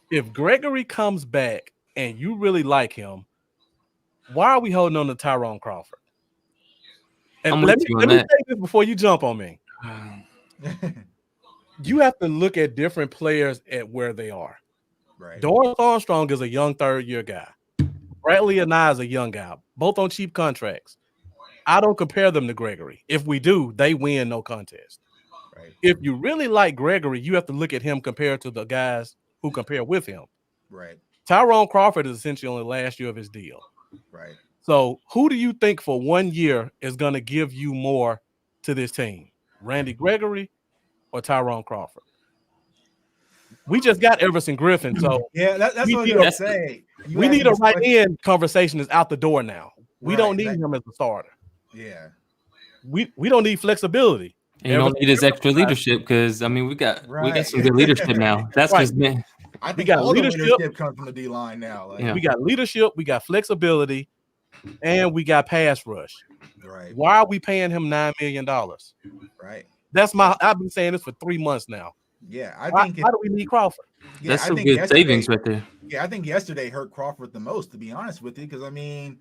if Gregory comes back and you really like him, why are we holding on to Tyrone Crawford? And let me say this before you jump on me. You have to look at different players at where they are. Right. Dorrance Armstrong is a young third-year guy. Bradley and I is a young guy, both on cheap contracts. I don't compare them to Gregory. If we do, they win no contest. Right. If you really like Gregory, you have to look at him compared to the guys who compare with him. Right. Tyrone Crawford is essentially on the last year of his deal. Right. So who do you think for 1 year is going to give you more to this team? Randy Gregory or Tyrone Crawford? We just got Everson Griffin, so yeah, that's what I was going to say. We need a right end conversation is out the door now. We don't need him as a starter. Yeah. We don't need flexibility. And you don't need his extra leadership because we got some good leadership now. That's just me. I think we got all leadership comes from the D line now. We got leadership, we got flexibility, and we got pass rush. Right. Why are we paying him $9 million? Right. I've been saying this for 3 months now. Yeah, I think. Why do we need Crawford? Yeah, that's some good savings right there. Yeah, I think yesterday hurt Crawford the most, to be honest with you, because we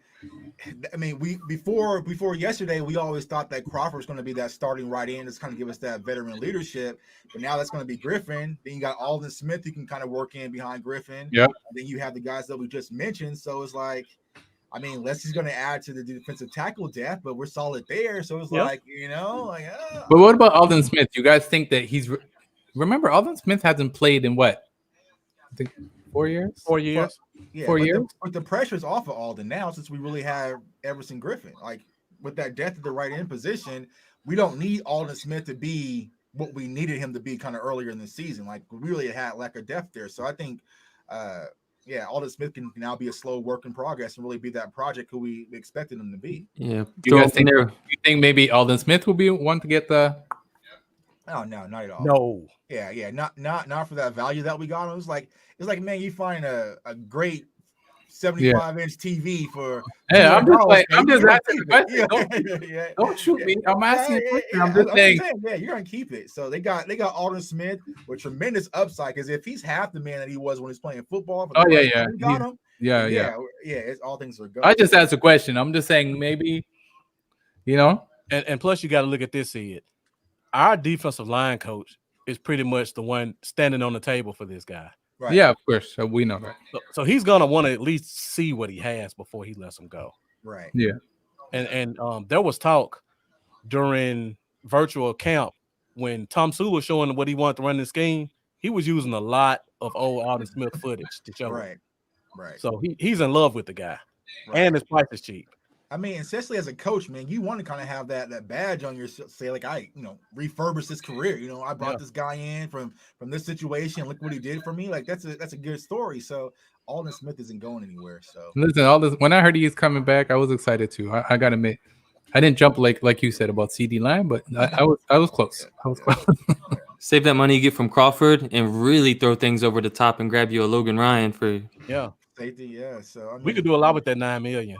before yesterday we always thought that Crawford was going to be that starting right end that's kind of give us that veteran leadership, but now that's going to be Griffin. Then you got Alden Smith who can kind of work in behind Griffin. Yeah. Then you have the guys that we just mentioned. So it's like, unless he's going to add to the defensive tackle depth, but we're solid there. So it's But what about Alden Smith? You guys think that remember, Alden Smith hasn't played in what? I think 4 years? 4 years. Yeah, 4 years. But the pressure's off of Alden now since we really have Everson Griffin. Like with that depth at the right end position, we don't need Alden Smith to be what we needed him to be kind of earlier in the season. Like we really had lack of depth there. So I think Alden Smith can now be a slow work in progress and really be that project who we expected him to be. Yeah. Do you think maybe Alden Smith will be one to get the? Oh no, not at all. No. Yeah, not for that value that we got. It was like man, you find a great 75-inch TV for. Hey, I'm just asking a question. Don't shoot me. I'm asking a question. I'm just saying. Yeah, you're gonna keep it. So they got Alden Smith with tremendous upside because if he's half the man that he was when he's playing football, Yeah. It's all things are good. I just asked a question. I'm just saying maybe You know? And plus, you got to look at this, Sid. Our defensive line coach is pretty much the one standing on the table for this guy. Right. Yeah, of course. So we know that. So he's gonna want to at least see what he has before he lets him go. Right. Yeah. And there was talk during virtual camp when Tom Sewell was showing what he wanted to run the scheme. He was using a lot of old Alden Smith footage to show. Right. Right. So he's in love with the guy, Right. and his price is cheap. I mean, especially as a coach, man, you want to kind of have that badge on your say, like, I refurbished his career. I brought this guy in from this situation. Look what he did for me. Like that's a good story. So Alden Smith isn't going anywhere. So listen, all this when I heard he's coming back, I was excited too. I gotta admit, I didn't jump like you said about CD Lamb, but I was close. I was close. Save that money you get from Crawford and really throw things over the top and grab you a Logan Ryan for safety. Yeah. So I mean, we could do a lot with that $9 million.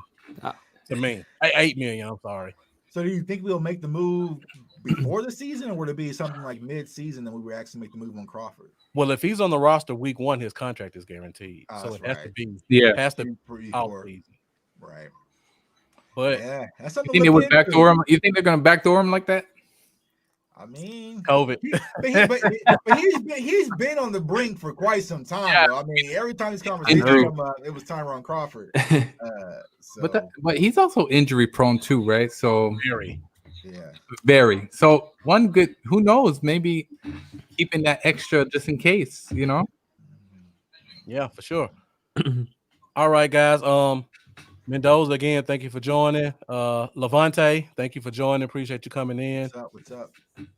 To me, $8 million. I'm sorry. So do you think we'll make the move before the season, or would it be something like mid-season that we would actually make the move on Crawford? Well, if he's on the roster week 1, his contract is guaranteed. So it has to be has to be out season. Right. But yeah, that's You something. think they would backdoor him? You think they're gonna backdoor him like that? I mean, COVID. but he's been on the brink for quite some time. Yeah. Though. I mean, every time this conversation come up, it was Tyrone Crawford. But he's also injury prone too, right? So very. So one good. Who knows? Maybe keeping that extra just in case. Yeah, for sure. All right, guys. Mendoza again, thank you for joining. Levante, thank you for joining. Appreciate you coming in. What's up?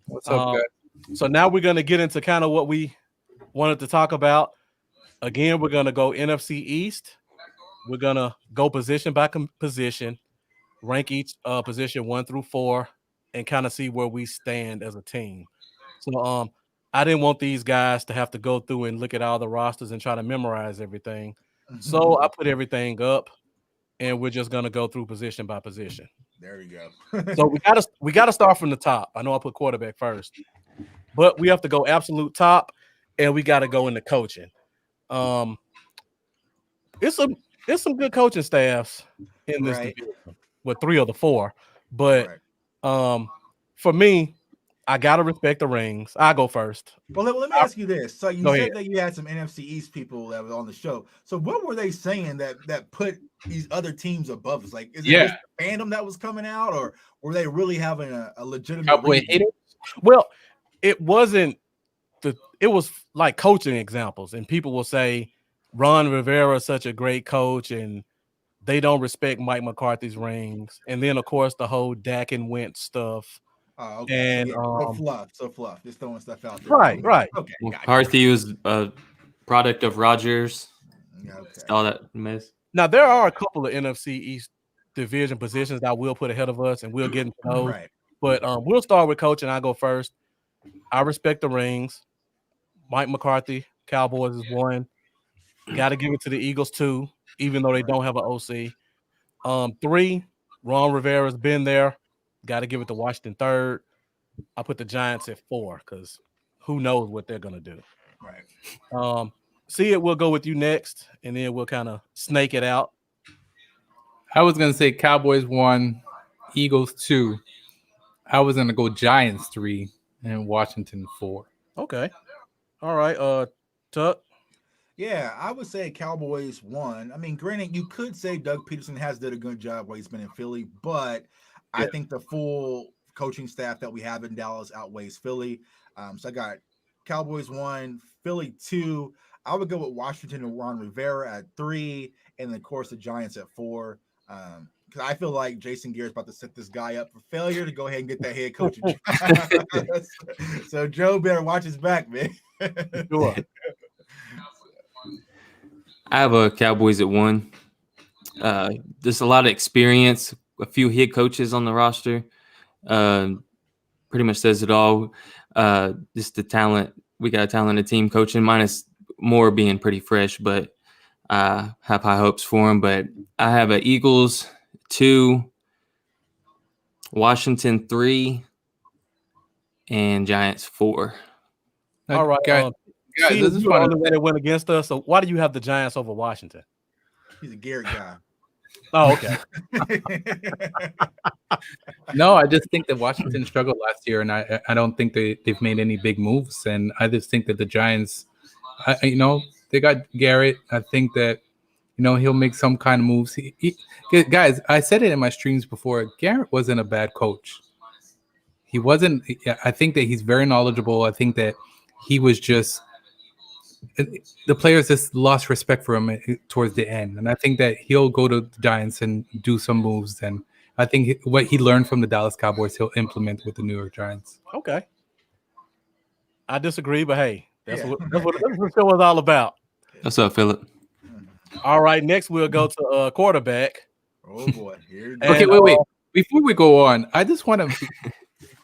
What's up, guys? So now we're gonna get into kind of what we wanted to talk about. Again, we're gonna go NFC East. We're gonna go position by position, rank each position 1 through 4, and kind of see where we stand as a team. So I didn't want these guys to have to go through and look at all the rosters and try to memorize everything. So I put everything up. And we're just gonna go through position by position. There we go. So we gotta start from the top. I know I put quarterback first, but we have to go absolute top, and we gotta go into coaching. It's some good coaching staffs in this division, with 3 of the 4. But for me, I gotta respect the rings. I go first. Well, let me ask you this. So you said that you had some NFC East people that were on the show. So what were they saying that put these other teams above us? Like, is it just fandom that was coming out, or were they really having a legitimate Cowboy haters? Well, it wasn't. It was like coaching examples, and people will say Ron Rivera is such a great coach, and they don't respect Mike McCarthy's rings. And then, of course, the whole Dak and Wentz stuff. Oh, okay. And so fluff, just throwing stuff out there. Right. Okay. McCarthy was a product of Rodgers. All that mess. Now there are a couple of NFC East Division positions that I will put ahead of us, and we'll get into those. Right. But we'll start with coaching. I go first. I respect the rings. Mike McCarthy, Cowboys is 1. Got to give it to the Eagles 2, even though they don't have an OC. 3, Ron Rivera's been there. Got to give it to Washington 3rd. I put the Giants at 4 because who knows what they're gonna do. Right. See it. We'll go with you next, and then we'll kind of snake it out. I was gonna say Cowboys 1, Eagles 2. I was gonna go Giants 3 and Washington 4. Okay. All right. Tuck. Yeah, I would say Cowboys 1. I mean, granted, you could say Doug Peterson has did a good job while he's been in Philly, but I think the full coaching staff that we have in Dallas outweighs Philly. So I got Cowboys 1, Philly 2. I would go with Washington and Ron Rivera at 3, and then, of course, the Giants at 4. Because I feel like Jason Garrett's about to set this guy up for failure to go ahead and get that head coaching job. So Joe better watch his back, man. Sure. I have a Cowboys at 1. There's a lot of experience, a few head coaches on the roster. Pretty much says it all. Just the talent. We got a talented team coaching, minus Moore being pretty fresh, but I have high hopes for him. But I have an Eagles 2, Washington 3, and Giants 4. All right. Guys, this is the only way they went against us. So why do you have the Giants over Washington? He's a Garrett guy. Oh, okay. No, I just think that Washington struggled last year, and I don't think they've made any big moves. And I just think that the Giants, they got Garrett. I think that he'll make some kind of moves. Guys, I said it in my streams before. Garrett wasn't a bad coach. He wasn't. I think that he's very knowledgeable. I think that he was just the players just lost respect for him towards the end, and I think that he'll go to the Giants and do some moves. And I think what he learned from the Dallas Cowboys, he'll implement with the New York Giants. Okay. I disagree, but hey, that's what the show is all about. What's up, Philip? All right, next we'll go to quarterback. Oh boy, here. Okay, wait. Before we go on, I just want to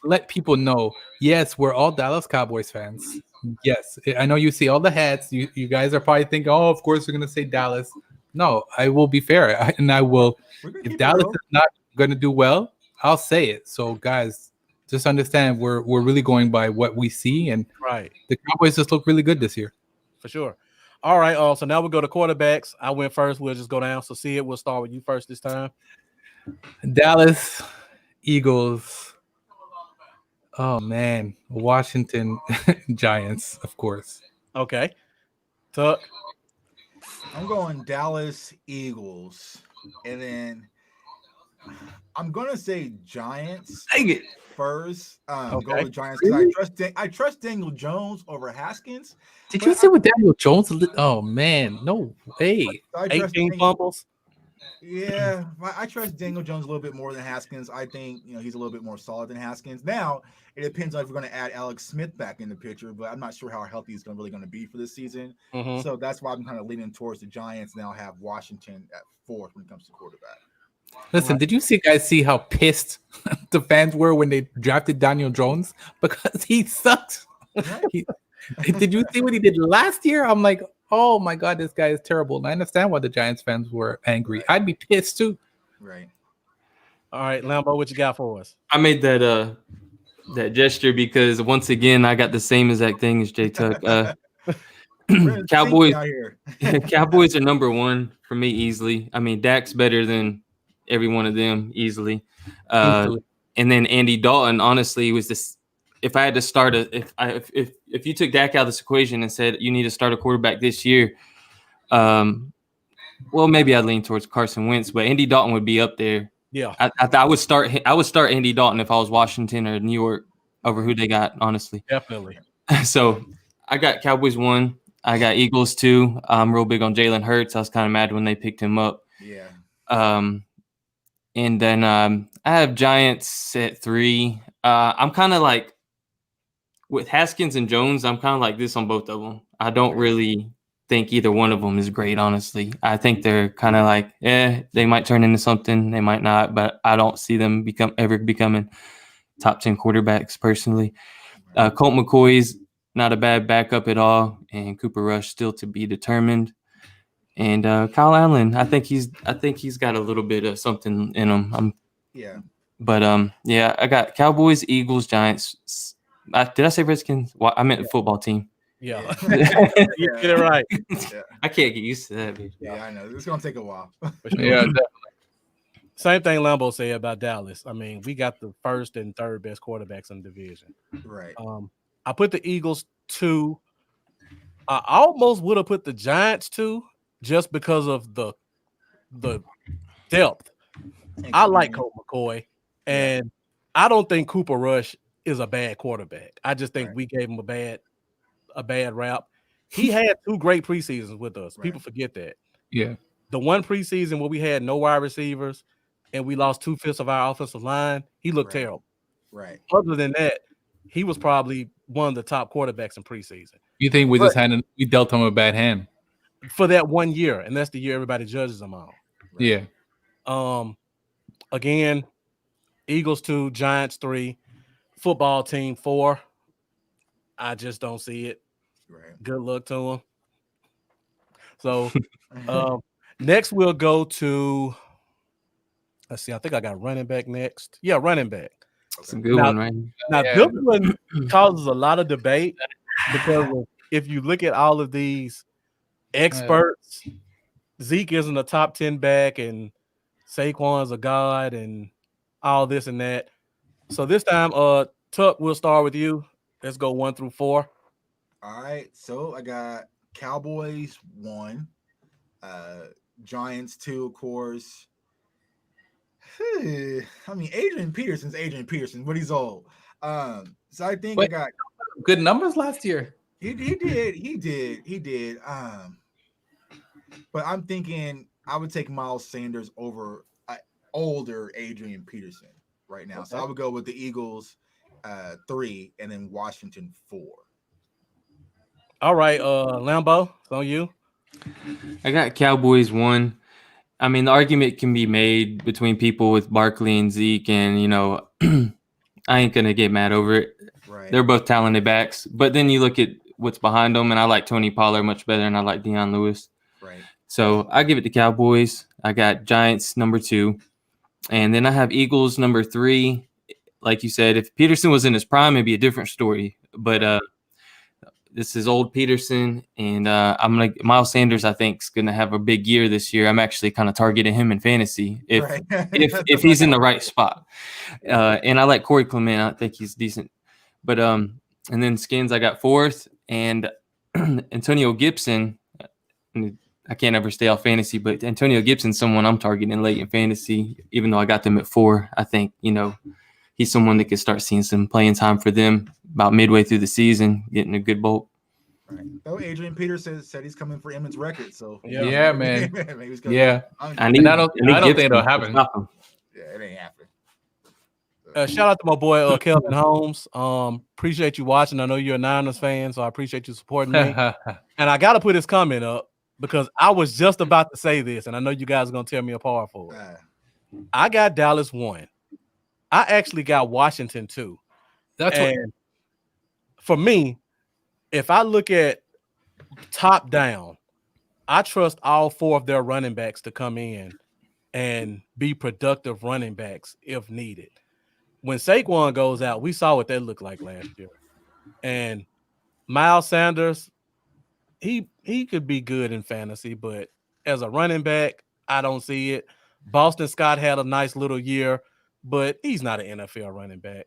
let people know. Yes, we're all Dallas Cowboys fans. Yes, I know you see all the hats. You guys are probably thinking, "Oh, of course we're gonna say Dallas." No, I will be fair, I will. If Dallas is not gonna do well, I'll say it. So, guys, just understand we're really going by what we see, and the Cowboys just look really good this year, for sure. All right, so now we'll go to quarterbacks. I went first. We'll just go down. So, see it. We'll start with you first this time. Dallas, Eagles. Oh man, Washington Giants, of course. Okay, Tuck. I'm going Dallas Eagles, and then I'm gonna say Giants. Dang it. First. Go with Giants Really? because I trust Daniel Jones over Haskins. Did you say with Daniel Jones? Oh man, no way. I trust 18 fumbles. Yeah, I trust Daniel Jones a little bit more than Haskins. I think he's a little bit more solid than Haskins. Now it depends on if we're going to add Alex Smith back in the picture, but I'm not sure how healthy he's really going to be for this season. Mm-hmm. So that's why I'm kind of leaning towards the Giants. Now have Washington at fourth when it comes to quarterback. Listen, did you guys see how pissed the fans were when they drafted Daniel Jones because he sucked? Right. Did you see what he did last year? I'm like, oh my god, this guy is terrible. And I understand why the Giants fans were angry. Right. I'd be pissed too. Right. All right, Lambo, what you got for us? I made that gesture because once again I got the same exact thing as J Tuck. Cowboys Cowboys are number one for me easily. I mean, Dak's better than every one of them easily. And then Andy Dalton, honestly, was this. If I had to start if you took Dak out of this equation and said you need to start a quarterback this year, well, maybe I'd lean towards Carson Wentz, but Andy Dalton would be up there. Yeah, I would start Andy Dalton if I was Washington or New York over who they got, honestly. definitely. So I got Cowboys 1. I got Eagles 2. I'm real big on Jalen Hurts. I was kind of mad when they picked him up. Yeah. And then I have Giants at 3. I'm kind of like with Haskins and Jones. I'm kind of like this on both of them. I don't really think either one of them is great, honestly. I think they're kind of like, they might turn into something, they might not, but I don't see them ever becoming top 10 quarterbacks personally. Colt McCoy's not a bad backup at all, and Cooper Rush still to be determined. And Kyle Allen, I think he's got a little bit of something in him. I got Cowboys, Eagles, Giants. Did I say Redskins? Well, I meant the football team. Yeah. You get it right. Yeah. I can't get used to that. Bitch. Yeah, I know. It's going to take a while. Yeah, definitely. Same thing Lambo said about Dallas. I mean, we got the first and third best quarterbacks in the division. Right. I put the Eagles 2. I almost would have put the Giants 2 just because of the depth. I like Colt McCoy, and I don't think Cooper Rush is a bad quarterback. I just think we gave him a bad rap. He had 2 great preseasons with us. People forget that. Yeah. The one preseason where we had no wide receivers and we lost 2/5 of our offensive line, he looked terrible. Right. Other than that, he was probably one of the top quarterbacks in preseason. You think we dealt him a bad hand for that 1 year, and that's the year everybody judges him on. Right? Yeah. Again, Eagles 2, Giants 3, football team 4. I just don't see it. Right. Good luck to him. So next we'll go to, let's see, I think I got running back next. Yeah, running back. It's a good one, right? Now, this one causes a lot of debate because if you look at all of these experts, Zeke isn't a top 10 back, and Saquon's a god and all this and that. So this time, Tuck, we'll start with you. Let's go 1 through 4. All right, so I got Cowboys 1, Giants 2, of course. I mean, Adrian Peterson, but he's old. So I think I got good numbers last year. He did. But I'm thinking I would take Miles Sanders over older Adrian Peterson right now. Okay. So I would go with the Eagles 3 and then Washington 4. All right, Lambo, it's on you. I got Cowboys 1. I mean, the argument can be made between people with Barkley and Zeke, and, you know, I ain't going to get mad over it. Right. They're both talented backs. But then you look at what's behind them, and I like Tony Pollard much better, and I like Deion Lewis. Right. So I give it to Cowboys. I got Giants number 2. And then I have Eagles number 3. Like you said, if Peterson was in his prime, it'd be a different story. But this is old Peterson, and Miles Sanders, I think, is gonna have a big year this year. I'm actually kind of targeting him in fantasy if he's in the right spot. And I like Corey Clement. I think he's decent. But and then Skins, I got 4th, and Antonio Gibson. I can't ever stay off fantasy, but Antonio Gibson's someone I'm targeting late in fantasy, even though I got them at 4. I think, you know, he's someone that could start seeing some playing time for them about midway through the season, getting a good bulk. Right. Though Adrian Peterson said he's coming for Emmett's record, so yeah, man. Yeah, I don't think it'll happen. Yeah, it ain't happening. Shout out to my boy Kelvin Holmes. Appreciate you watching. I know you're a Niners fan, so I appreciate you supporting me. And I got to put this comment up because I was just about to say this, and I know you guys are gonna tear me apart for it. I got Dallas 1. I actually got Washington 2. For me, if I look at top down, I trust all 4 of their running backs to come in and be productive running backs if needed. When Saquon goes out, we saw what that looked like last year. And Miles Sanders, he could be good in fantasy, but as a running back, I don't see it. Boston Scott had a nice little year, but he's not an NFL running back.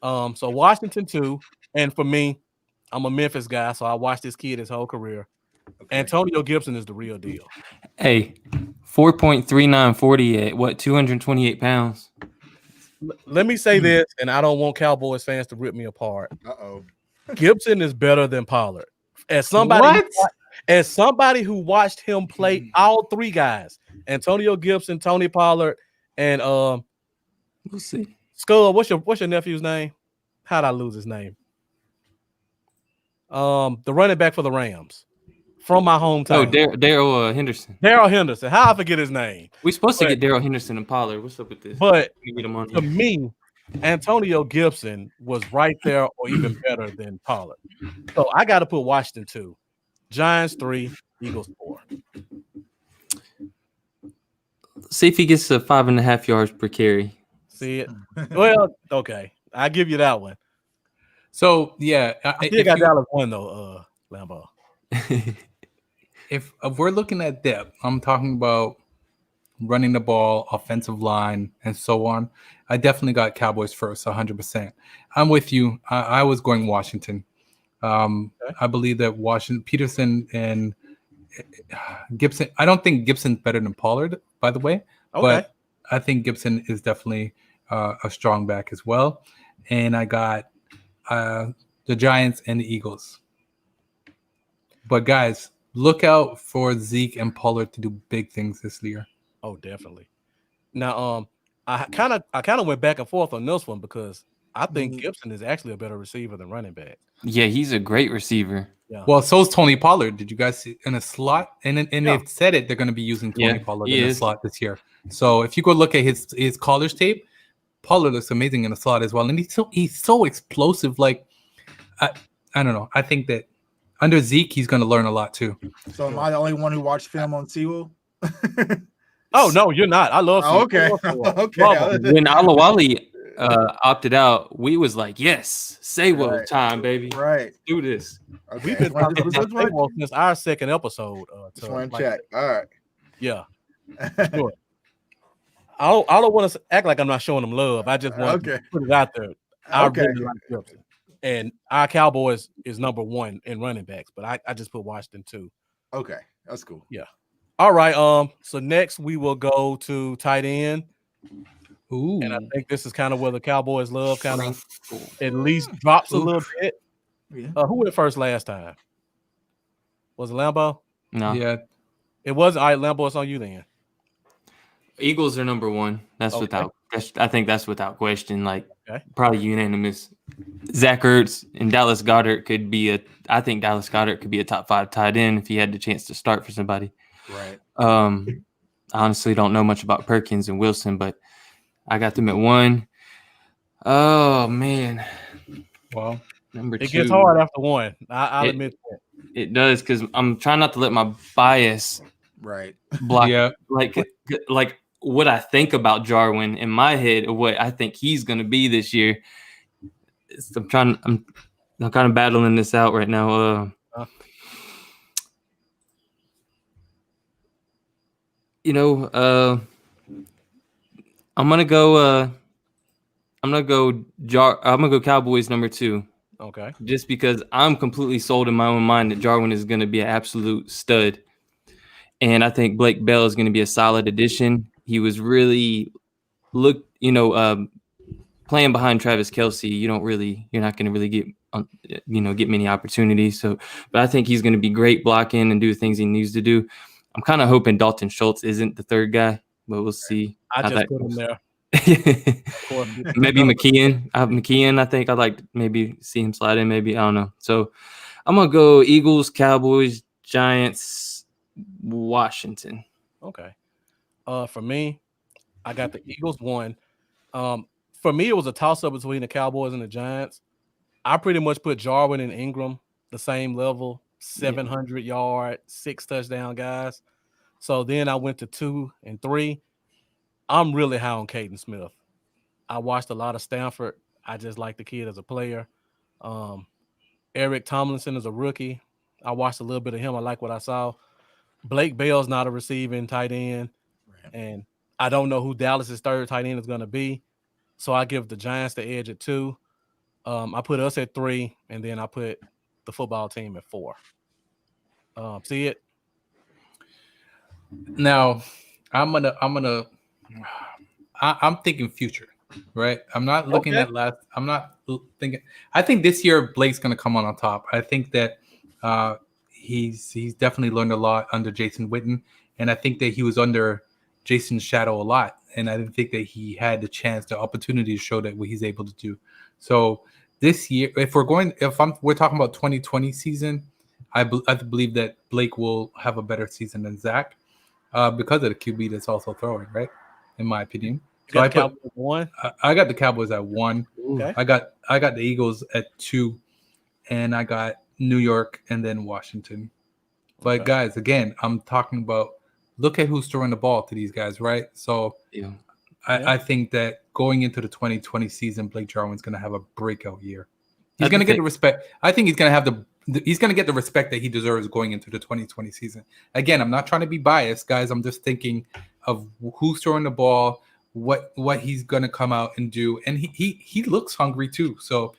So Washington 2, and for me, I'm a Memphis guy, so I watched this kid his whole career. Okay. Antonio Gibson is the real deal. Hey, 4.3940 at what, 228 pounds? Let me say this, and I don't want Cowboys fans to rip me apart. Gibson is better than Pollard. As somebody who watched him play all 3 guys, Antonio Gibson, Tony Pollard, and we'll see. Skull, what's your nephew's name? How'd I lose his name? The running back for the Rams from my hometown. Oh, Darrell Henderson. Darrell Henderson. How I forget his name? We're supposed to get Darrell Henderson and Pollard. What's up with this? But to me, Antonio Gibson was right there or even better than Pollard. So I got to put Washington 2, Giants 3, Eagles 4. See if he gets 5.5 yards per carry. See it? Well, okay. I give you that one. So yeah, I think I got Dallas 1 though, Lambo. If we're looking at depth, I'm talking about running the ball, offensive line, and so on. I definitely got Cowboys first, 100%. I'm with you. I was going Washington. I believe that Washington, Peterson, and Gibson. I don't think Gibson's better than Pollard, by the way. Okay. But I think Gibson is definitely a strong back as well. And I got the Giants and the Eagles. But guys, look out for Zeke and Pollard to do big things this year. Oh, definitely. Now, I kind of went back and forth on this one because I think Gibson is actually a better receiver than running back. Yeah, he's a great receiver. Yeah. Well, so is Tony Pollard. Did you guys see in a slot? And they've said it, they're going to be using Tony Pollard in a slot this year. So if you go look at his college tape, Pollard looks amazing in the slot as well. And he's so explosive. Like, I don't know. I think that under Zeke, he's going to learn a lot too. So am I the only one who watched film on Siwo? Oh, no, you're not. I love Siwo. Okay. Okay. When Alawali opted out, we was like, yes, say what time, baby. Right. Let's do this. Okay. We've been talking about since our second episode. Just want to check. All right. Yeah. Sure. I don't want to act like I'm not showing them love. I just want to put it out there. I really like Gibson. And our Cowboys is number 1 in running backs, but I just put Washington 2. Okay, that's cool. Yeah. All right. So next we will go to tight end. Ooh. And I think this is kind of where the Cowboys love kind of at least drops a little bit. Yeah. Who went first last time? Was it Lambo? No. Yeah. It wasn't. All right, Lambo, it's on you then. Eagles are number 1. That's I think that's without question. Like probably unanimous. Zach Ertz and Dallas Goedert could be I think Dallas Goedert could be a top 5 tight end if he had the chance to start for somebody. Right. I honestly don't know much about Perkins and Wilson, but I got them at 1. Oh man. Well, number 2. It gets hard after 1. I'll admit that. It does because I'm trying not to let my bias block. Yeah. Like what I think about Jarwin in my head or what I think he's going to be this year. I'm kind of battling this out right now. I'm gonna go Cowboys number 2. Okay. Just because I'm completely sold in my own mind that Jarwin is going to be an absolute stud. And I think Blake Bell is going to be a solid addition. He was really playing behind Travis Kelce. You're not going to really get many opportunities. So, but I think he's going to be great blocking and do things he needs to do. I'm kind of hoping Dalton Schultz isn't the third guy, but we'll see. I just put him there. Maybe McKeon. I think I'd like to maybe see him slide in. Maybe I don't know. So I'm gonna go Eagles, Cowboys, Giants, Washington. Okay. For me, I got the Eagles 1. For me, it was a toss-up between the Cowboys and the Giants. I pretty much put Jarwin and Ingram the same level, 700 yard, 6 touchdown guys. So then I went to 2 and 3. I'm really high on Caden Smith. I watched a lot of Stanford. I just like the kid as a player. Eric Tomlinson is a rookie. I watched a little bit of him. I like what I saw. Blake Bell's not a receiving tight end. And I don't know who Dallas's third tight end is going to be. So I give the Giants the edge at 2. I put us at 3, and then I put the football team at 4. See it? Now, I'm thinking future, right? I'm not looking at last. I'm not thinking. I think this year Blake's going to come on top. I think that he's definitely learned a lot under Jason Witten, and I think that he was under Jason's shadow a lot, and I didn't think that he had the chance, the opportunity to show that what he's able to do. So this year, we're talking about 2020 season, I believe that Blake will have a better season than Zach because of the QB that's also throwing, right? In my opinion. So I put 1. I got the Cowboys at 1. Okay. I got the Eagles at 2, and I got New York and then Washington. But guys, again, I'm talking about look at who's throwing the ball to these guys, right? So I think that going into the 2020 season, Blake Jarwin's going to have a breakout year. He's going to get the respect. I think he's going to have he's going to get the respect that he deserves going into the 2020 season. Again, I'm not trying to be biased, guys. I'm just thinking of who's throwing the ball, what he's going to come out and do, and he looks hungry too. So,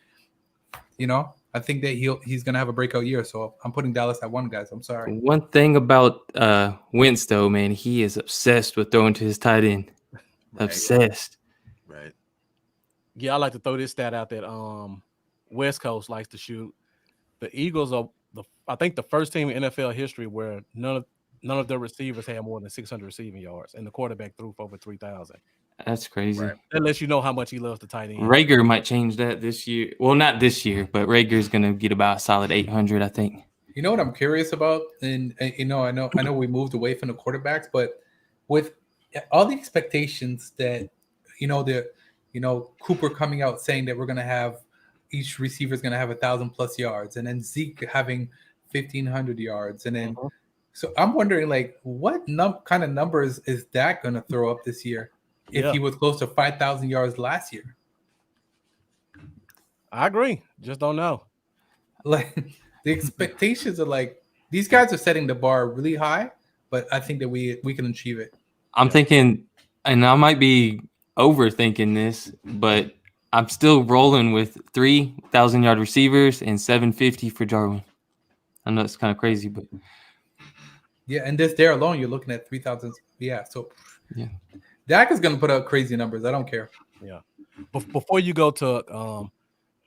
I think that he's going to have a breakout year. So I'm putting Dallas at 1, guys. I'm sorry. One thing about Wentz, though, man, he is obsessed with throwing to his tight end. Right. Obsessed. Right. Yeah, I like to throw this stat out that West Coast likes to shoot. The Eagles are I think the first team in NFL history where none of their receivers had more than 600 receiving yards, and the quarterback threw for over 3,000. That's crazy. Right. That lets you know how much he loves the tight end. Rager might change that this year. Well, not this year, but Rager's going to get about a solid 800, I think. You know what I'm curious about? And I know we moved away from the quarterbacks, but with all the expectations that, Cooper coming out saying that we're going to have each receiver is going to have 1,000+ yards, and then Zeke having 1,500 yards. And then, so I'm wondering, what kind of numbers is Dak going to throw up this year if he was close to 5,000 yards last year? I agree. Just don't know. The expectations are these guys are setting the bar really high, but I think that we can achieve it. I'm thinking and I might be overthinking this, but I'm still rolling with 3,000-yard receivers and 750 for Jarwin. I know it's kind of crazy, but Yeah, and this there alone, you're looking at 3,000. Yeah, so yeah. Dak is going to put up crazy numbers. I don't care. Yeah. Before you go to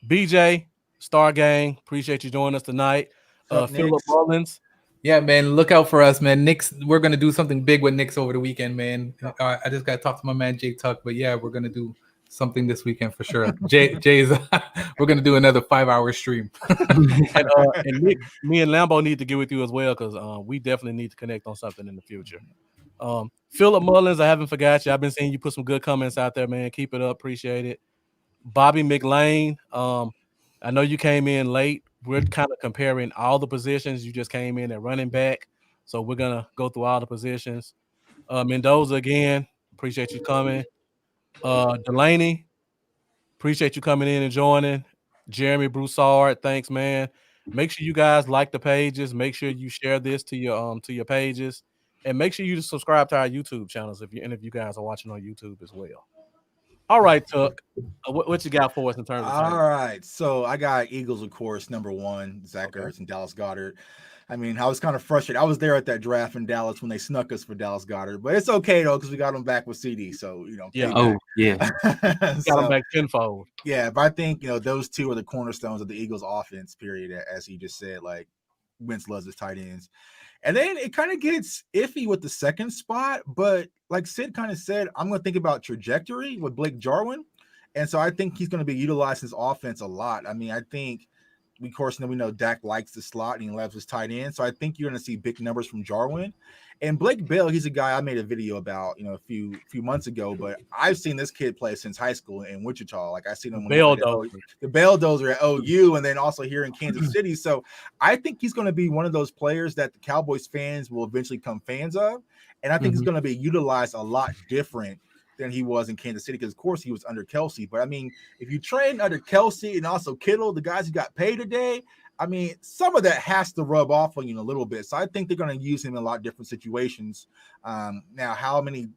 BJ, Star Gang, appreciate you joining us tonight. Philip Mullins. Yeah, man, look out for us, man. Knicks, we're going to do something big with Knicks over the weekend, man. I just got to talk to my man, Jake Tuck, but yeah, we're going to do something this weekend for sure. Jay's, we're going to do another 5-hour stream. and Nick, me and Lambo need to get with you as well because we definitely need to connect on something in the future. Philip Mullins, I haven't forgot you. I've been seeing you put some good comments out there, man. Keep it up. Appreciate it. Bobby McLean, I know you came in late. We're kind of comparing all the positions. You just came in at running back. So we're going to go through all the positions. Mendoza, again, appreciate you coming. Delaney, appreciate you coming in and joining. Jeremy Broussard, thanks, man. Make sure you guys like the pages. Make sure you share this to your pages. And make sure you subscribe to our YouTube channels if you guys are watching on YouTube as well. All right, Tuck. What you got for us in terms of All right. So I got Eagles, of course, number 1, Zach Ertz and Dallas Goedert. I mean, I was kind of frustrated. I was there at that draft in Dallas when they snuck us for Dallas Goedert, but it's okay though because we got him back with CD. So yeah. Oh yeah, got him back tenfold. Yeah, but I think those two are the cornerstones of the Eagles' offense. Period, as he just said. Like Wentz loves his tight ends. And then it kind of gets iffy with the second spot, but like Sid kind of said, I'm going to think about trajectory with Blake Jarwin. And so I think he's going to be utilizing his offense a lot. I mean, I think, of course, we know Dak likes the slot and he loves his tight end. So I think you're going to see big numbers from Jarwin. And Blake Bell, he's a guy I made a video about, a few months ago, but I've seen this kid play since high school in Wichita. Like I seen him the Bell Dozer at OU and then also here in Kansas City. So I think he's going to be one of those players that the Cowboys fans will eventually become fans of. And I think he's going to be utilized a lot different than he was in Kansas City because, of course, he was under Kelsey. But, I mean, if you train under Kelsey and also Kittle, the guys who got paid today, I mean, some of that has to rub off on you a little bit. So I think they're going to use him in a lot of different situations. Now, how many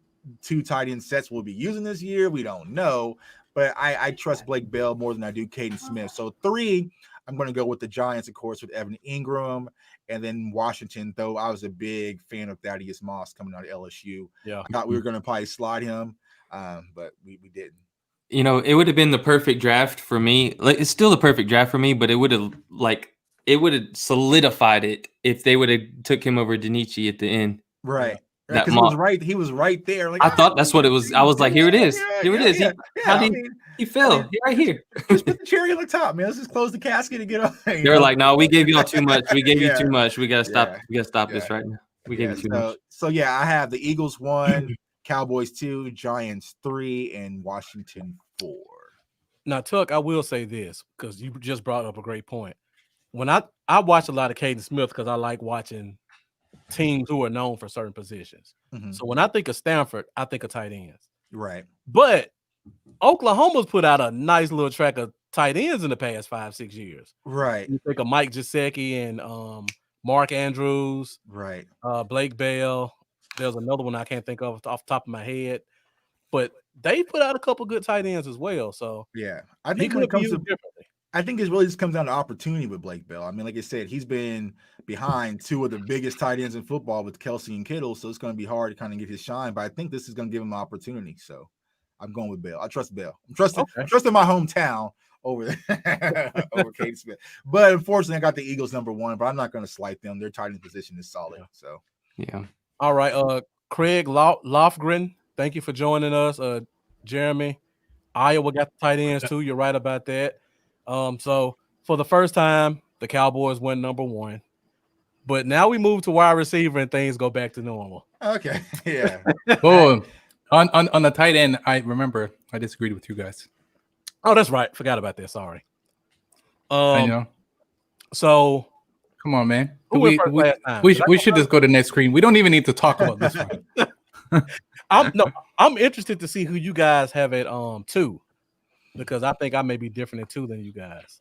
2 tight end sets we'll be using this year, we don't know. But I trust Blake Bell more than I do Caden Smith. So 3, I'm going to go with the Giants, of course, with Evan Ingram. And then Washington, though I was a big fan of Thaddeus Moss coming out of LSU. Yeah, I thought we were going to probably slide him, but we didn't. It would have been the perfect draft for me. Like it's still the perfect draft for me, but it would have solidified it if they would have took him over Denichi at the end. Right. Because he was right there. Like I thought that's what it was. I was like, here it is. Here it is. He fell right here. Just put the cherry on the top, man. Let's just close the casket and get on. They were like, no, we gave y'all too much. We gave you too much. We gotta stop. We gotta stop this right now. We gave you too much. So yeah, I have the Eagles 1, Cowboys 2, Giants 3, and Washington 4. Now, Tuck, I will say this because you just brought up a great point. When I watch a lot of Caden Smith because I like watching teams who are known for certain positions. So when I think of Stanford, I think of tight ends. Right. But Oklahoma's put out a nice little track of tight ends in the past 5-6 years. Right. You think of Mike Gesicki and Mark Andrews. Right. Blake Bell. There's another one I can't think of off the top of my head. But they put out a couple good tight ends as well. So yeah, I think when it comes to differently. I think it really just comes down to opportunity with Blake Bell. I mean, like I said, he's been behind 2 of the biggest tight ends in football with Kelsey and Kittle, so it's going to be hard to kind of get his shine. But I think this is going to give him an opportunity. So I'm going with Bell. I trust Bell. I'm trusting my hometown over Caden Smith. But unfortunately, I got the Eagles number 1, but I'm not going to slight them. Their tight end position is solid. So yeah. All right, Craig Lofgren, thank you for joining us. Jeremy, Iowa got the tight ends too. You're right about that. So for the first time, the Cowboys went number 1. But now we move to wide receiver and things go back to normal. Okay. Yeah. Oh, on the tight end, I remember I disagreed with you guys. Oh, that's right. Forgot about that. Sorry. I know. So come on, man. We should just go to the next screen. We don't even need to talk about this one. I'm interested to see who you guys have at 2. Because I think I may be different at 2 than you guys.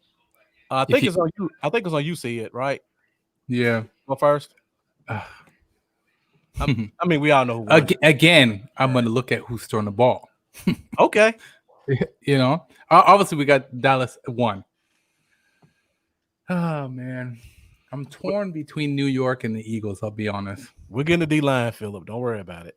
I think it's on you. I think it's on you, see it, right? Yeah. Go first. I mean, we all know who won. Again, I'm going to look at who's throwing the ball. Okay. You know, obviously we got Dallas 1. Oh man, I'm torn between New York and the Eagles. I'll be honest. We're getting the D-line, Philip. Don't worry about it.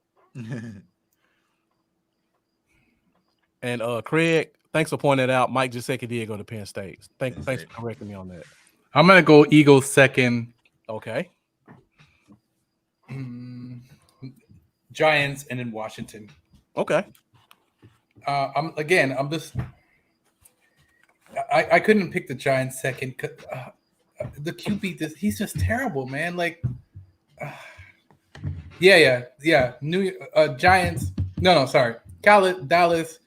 And Craig, thanks for pointing that out. Mike just said he did go to Penn State. Thanks for correcting me on that. I'm gonna go Eagles 2nd. Okay. Giants and then Washington. Okay. I'm just. I couldn't pick the Giants 2nd. The QB, he's just terrible, man. Like, yeah. Giants. No, sorry. Dallas,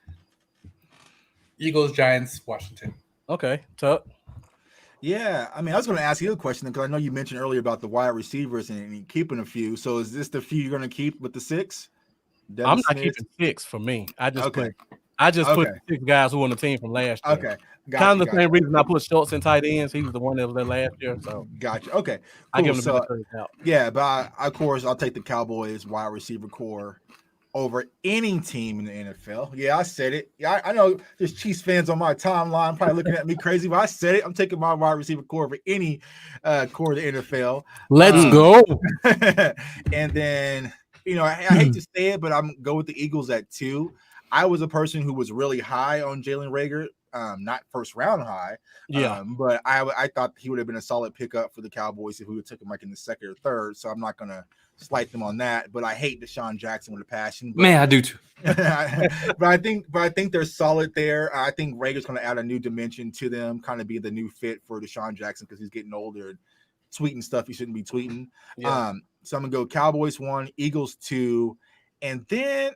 Eagles, Giants, Washington. Okay, Tuck. Yeah, I mean, I was going to ask you a question because I know you mentioned earlier about the wide receivers and keeping a few. So is this the few you're going to keep with the 6? I'm not keeping 6 for me. I just put 6 guys who were on the team from last year. Okay. Kind of the same reason I put Schultz in tight ends. He was the one that was there last year. So gotcha. Okay. Cool. I give him the benefit out. Yeah, but of course I'll take the Cowboys wide receiver core over any team in the NFL. Yeah, I said it. Yeah, I know there's Chiefs fans on my timeline probably looking at me crazy, but I said it. I'm taking my wide receiver core over any core of the NFL. Let's go. And then, I hate to say it, but I'm go with the Eagles at 2. I was a person who was really high on Jalen Reagor, not first round high. Yeah. But I thought he would have been a solid pickup for the Cowboys if we would have took him like in the 2nd or 3rd. So I'm not gonna slight them on that. But I hate Deshaun Jackson with a passion. But, Man, I do too. but I think they're solid there. I think Rager's gonna add a new dimension to them, kind of be the new fit for Deshaun Jackson because he's getting older and tweeting stuff he shouldn't be tweeting. Yeah. So I'm gonna go Cowboys 1, Eagles 2, and then.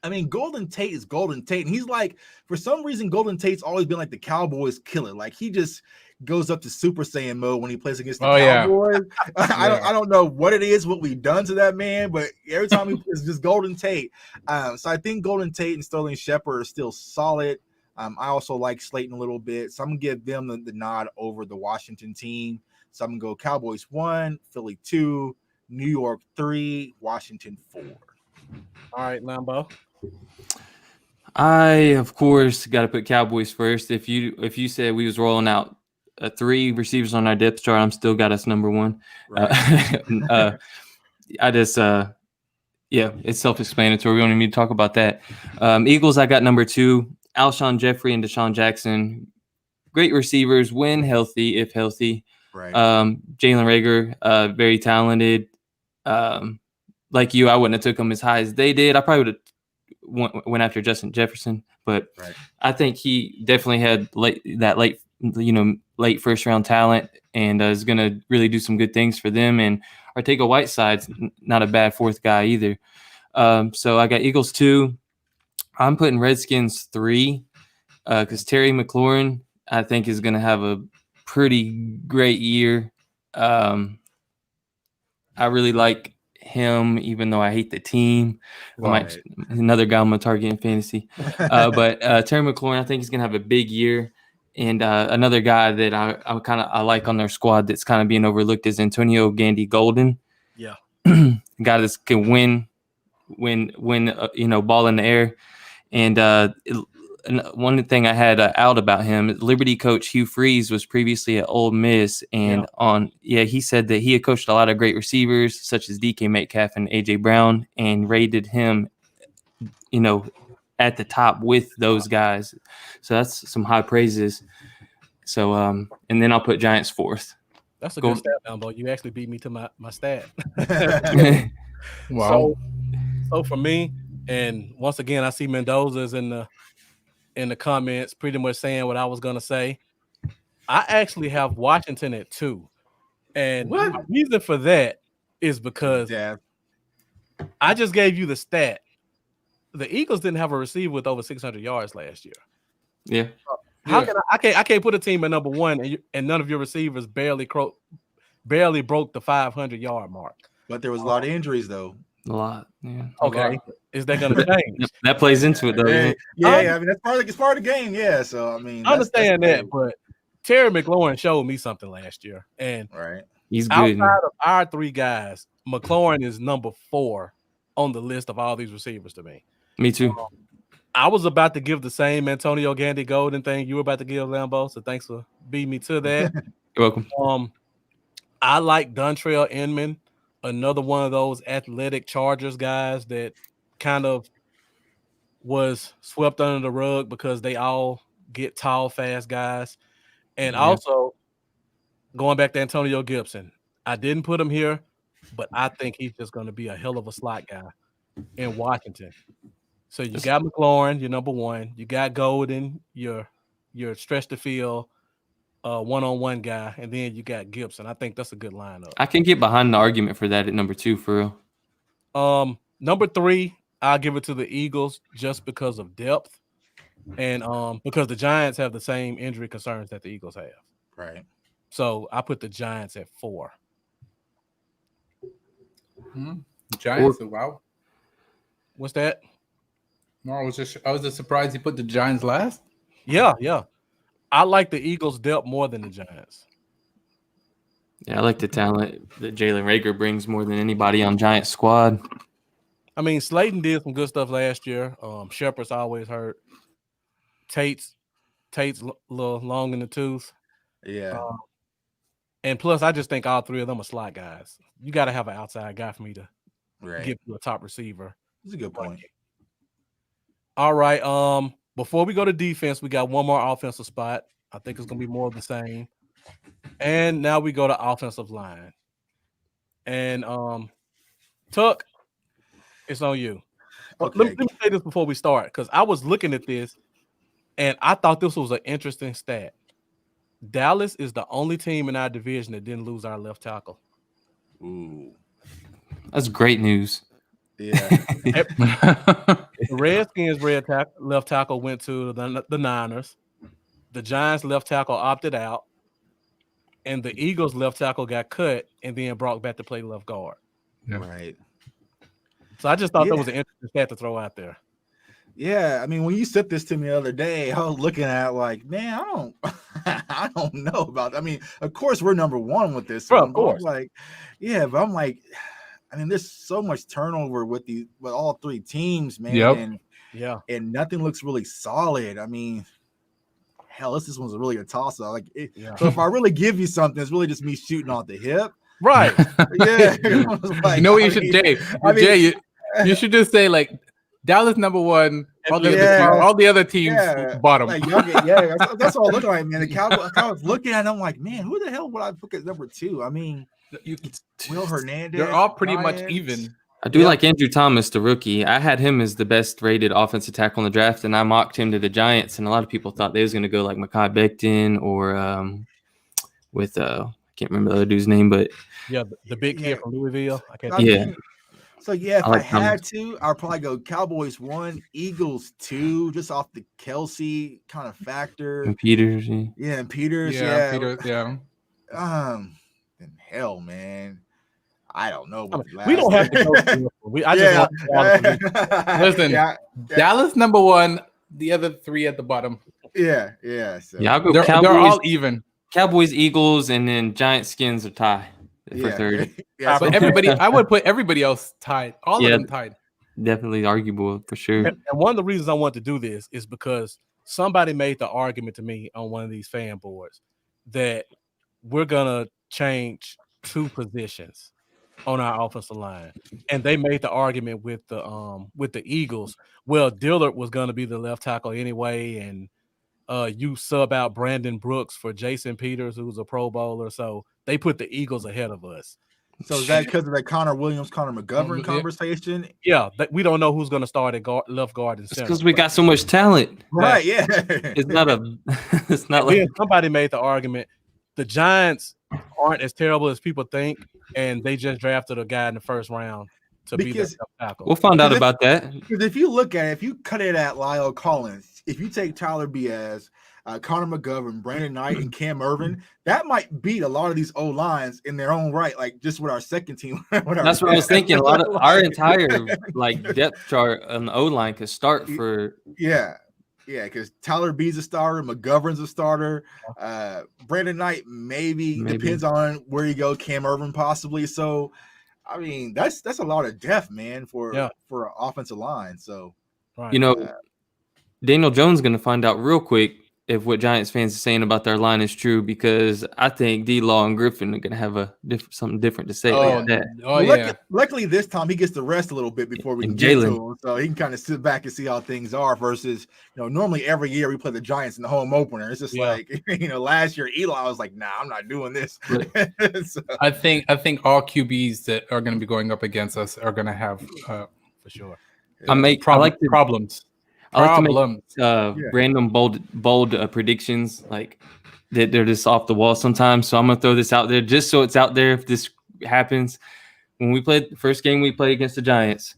I mean, Golden Tate is Golden Tate. And he's like, for some reason, Golden Tate's always been like the Cowboys killer. Like he just goes up to Super Saiyan mode when he plays against the Cowboys. Yeah. I don't know what it is, what we've done to that man, but every time it's just Golden Tate. So I think Golden Tate and Sterling Shepard are still solid. I also like Slayton a little bit. So I'm going to give them the nod over the Washington team. So I'm going to go Cowboys 1, Philly 2, New York 3, Washington 4. All right, Lambo. I, of course, got to put Cowboys first. If you said we was rolling out 3 receivers on our depth chart, I'm still got us number 1. Right. It's self-explanatory. We don't even need to talk about that. Eagles, I got number 2. Alshon Jeffrey and Deshaun Jackson, great receivers when healthy, if healthy. Right. Jalen Reagor, very talented. Like you, I wouldn't have took them as high as they did. I probably would have went after Justin Jefferson, but right. I think he definitely had late first round talent and is going to really do some good things for them. And Artega Whiteside's not a bad 4th guy either. So I got Eagles 2. I'm putting Redskins 3 because Terry McLaurin, I think, is going to have a pretty great year. I really like him, even though I hate the team. Right. Another guy I'm going to target in fantasy. But Terry McLaurin, I think he's going to have a big year. And another guy that I like on their squad that's kind of being overlooked is Antonio Gandy Golden. Yeah. Guy that can win, ball in the air. And one thing I had out about him, Liberty coach Hugh Freeze was previously at Ole Miss, and he said that he had coached a lot of great receivers such as DK Metcalf and AJ Brown, and rated him, at the top with those guys. So that's some high praises. So and then I'll put Giants 4th. That's a good stat, Lambo. You actually beat me to my stat. Wow. So for me, and once again, I see Mendoza's in the comments pretty much saying what I was going to say. I actually have Washington at 2. And the reason for that is because I just gave you the stat. The Eagles didn't have a receiver with over 600 yards last year. Yeah. How can I can't put a team at number 1 and none of your receivers barely broke the 500-yard mark. But there was a lot of injuries, though. A lot. Yeah. Okay. Is that going to change? That plays into it, though. Yeah. I mean, it's part of the game. Yeah. So I mean, I understand that, but Terry McLaurin showed me something last year, and right. He's good. Outside of our 3 guys, McLaurin is number 4 on the list of all these receivers to me. Me too. I was about to give the same Antonio Gandy Golden thing you were about to give Lambo, so thanks for beating me to that. You're welcome. I like Dontrell Inman, another one of those athletic Chargers guys that kind of was swept under the rug because they all get tall, fast guys. And also, going back to Antonio Gibson, I didn't put him here, but I think he's just going to be a hell of a slot guy in Washington. So you got McLaurin, your number 1. You got Golden, your stretch the field, one-on-one guy, and then you got Gibson. I think that's a good lineup. I can get behind the argument for that at number 2 for real. Number 3, I'll give it to the Eagles just because of depth, and because the Giants have the same injury concerns that the Eagles have. Right. So I put the Giants at 4. Giants. Wow. What's that? No, I was just surprised he put the Giants last. Yeah. I like the Eagles' depth more than the Giants. Yeah, I like the talent that Jalen Reagor brings more than anybody on Giants squad. I mean, Slayton did some good stuff last year. Shepard's always hurt. Tate's a little long in the tooth. Yeah. And plus, I just think all 3 of them are slot guys. You got to have an outside guy for me to give you a top receiver. That's a good point. All right. Before we go to defense, we got one more offensive spot. I think it's going to be more of the same. And now we go to offensive line. And Tuck, it's on you. Okay. Let me say this before we start, because I was looking at this, and I thought this was an interesting stat. Dallas is the only team in our division that didn't lose our left tackle. Ooh. That's great news. Yeah. The Redskins' left tackle went to the Niners. The Giants' left tackle opted out. And the Eagles' left tackle got cut and then brought back to play left guard. Yeah. Right. So I just thought that was an interesting stat to throw out there. Yeah, I mean, when you said this to me the other day, I was looking at it like, man, I don't know about. I mean, of course, we're number 1 with this. Bro, of course. Like, yeah, but I'm like, I mean, there's so much turnover with all 3 teams, man. Yep. And nothing looks really solid. I mean, hell, this one's really a toss-up. Like, so if I really give you something, it's really just me shooting off the hip. Right. Yeah. Like, you know what you should, Jay? You should just say, like, Dallas number 1, all the other teams bottom. Like, that's all I look like, man. The Cowboys looking at them like, man, who the hell would I put at number 2? I mean, Will Hernandez. They're all pretty much even. I do like Andrew Thomas, the rookie. I had him as the best rated offensive tackle in the draft, and I mocked him to the Giants. And a lot of people thought they was going to go like Mekhi Becton or with I can't remember the other dude's name, but the big kid from Louisville. I can't. So if I had to, I'd probably go Cowboys 1, Eagles 2, just off the Kelsey kind of factor. And Peters, and Peters, Peters, then hell, man, I don't know. We don't have to go. Listen, Dallas number 1, the other 3 at the bottom. Yeah. So. I'll go they're all even. Cowboys, Eagles, and then Giants, Skins are tied for 30. But I would put everybody else tied. All of them tied. Definitely arguable for sure. And one of the reasons I want to do this is because somebody made the argument to me on one of these fan boards that we're gonna change 2 positions on our offensive line, and they made the argument with the Eagles. Well, Dillard was gonna be the left tackle anyway, and you sub out Brandon Brooks for Jason Peters, who's a Pro Bowler, so they put the Eagles ahead of us. So is that because of that Connor Williams, Connor McGovern conversation? Yeah, we don't know who's going to start at left guard and center. Because we got so much talent, right? Yeah, it's not like somebody made the argument. The Giants aren't as terrible as people think, and they just drafted a guy in the first round to be the left tackle. We'll find out about that. Because if you look at it, if you cut it at Lyle Collins, if you take Tyler Biaz, Connor McGovern, Brandon Knight, and Cam Irvin, that might beat a lot of these O-lines in their own right, like just with our second team. That's what I was thinking. A lot of our entire depth chart on the O-line could start for Yeah, because Tyler B's a starter, McGovern's a starter. Brandon Knight maybe depends on where you go. Cam Irvin possibly. So, I mean, that's a lot of depth, man, for an offensive line. So, you know, Daniel Jones is going to find out real quick if what Giants fans are saying about their line is true, because I think D-Law and Griffin are going to have something different to say about that. Luckily, this time he gets to rest a little bit before we can get to him, so he can kind of sit back and see how things are. Versus, normally every year we play the Giants in the home opener. It's just like, last year Eli was like, "Nah, I'm not doing this." So. I think all QBs that are going to be going up against us are going to have for sure. Problems. I like to make random bold predictions, like that they're just off the wall sometimes. So I'm gonna throw this out there just so it's out there if this happens. When we played the first game we played against the Giants,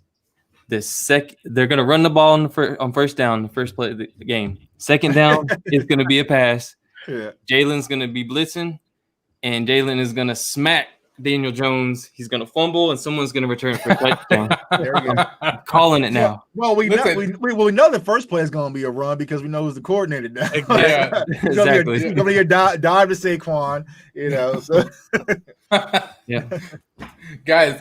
they're gonna run the ball on first down, the first play of the game. Second down is gonna be a pass. Yeah. Jalen's gonna be blitzing, and Jalen is gonna smack Daniel Jones. He's gonna fumble, and someone's gonna return for a touchdown. There we go. I'm calling it now. Well, we know the first play is gonna be a run because we know who's the coordinator now. Yeah, exactly. It's gonna be a dive to Saquon. So. Yeah, guys,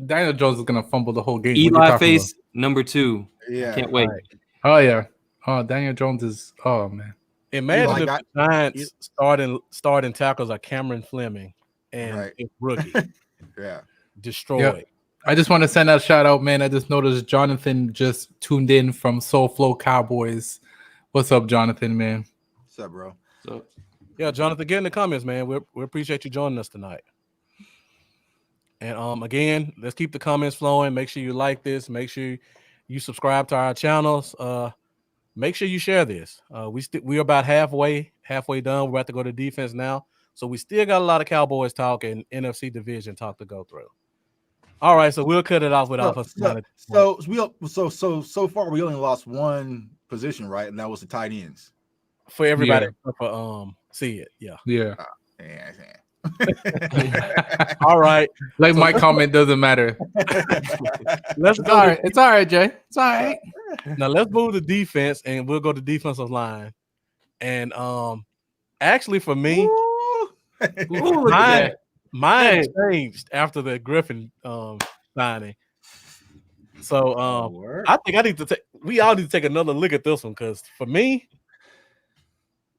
Daniel Jones is gonna fumble the whole game. Eli face number 2. Yeah, can't wait. Right. Oh yeah. Oh, Daniel Jones is. Oh man. Imagine if the Giants starting tackles are Cameron Fleming. And it's rookie. Destroyed. Yeah. I just want to send out a shout out, man. I just noticed Jonathan just tuned in from Soul Flow Cowboys. What's up, Jonathan, man? What's up, bro? So, yeah, Jonathan, get in the comments, man. We appreciate you joining us tonight. And again, let's keep the comments flowing. Make sure you like this. Make sure you subscribe to our channels. Make sure you share this. We're about halfway done. We're about to go to defense now. So we still got a lot of Cowboys talk and NFC Division talk to go through. All right, so we'll cut it off with So far we only lost one position, right? And that was the tight ends. For everybody for see it. Yeah. All right. Like my comment doesn't matter. It's all right, Jay. It's all right. Now let's move to defense and we'll go to defensive line. And actually for me, mine changed after the Griffin signing. So I think we all need to take another look at this one, because for me,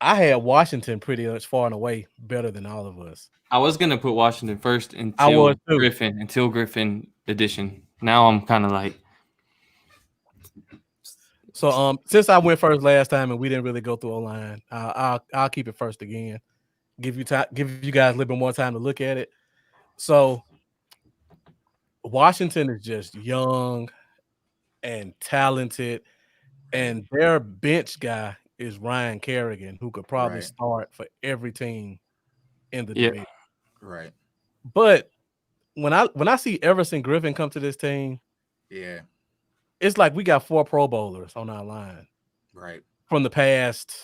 I had Washington pretty much far and away better than all of us. I was gonna put Washington first until Griffin edition. Now I'm kind of like. So since I went first last time and we didn't really go through O-line, I'll keep it first again. Give you guys a little bit more time to look at it. So Washington is just young and talented, and their bench guy is Ryan Kerrigan, who could probably start for every team in the division. Right. But when I see Everson Griffin come to this team, it's like we got 4 Pro Bowlers on our line. Right. From the past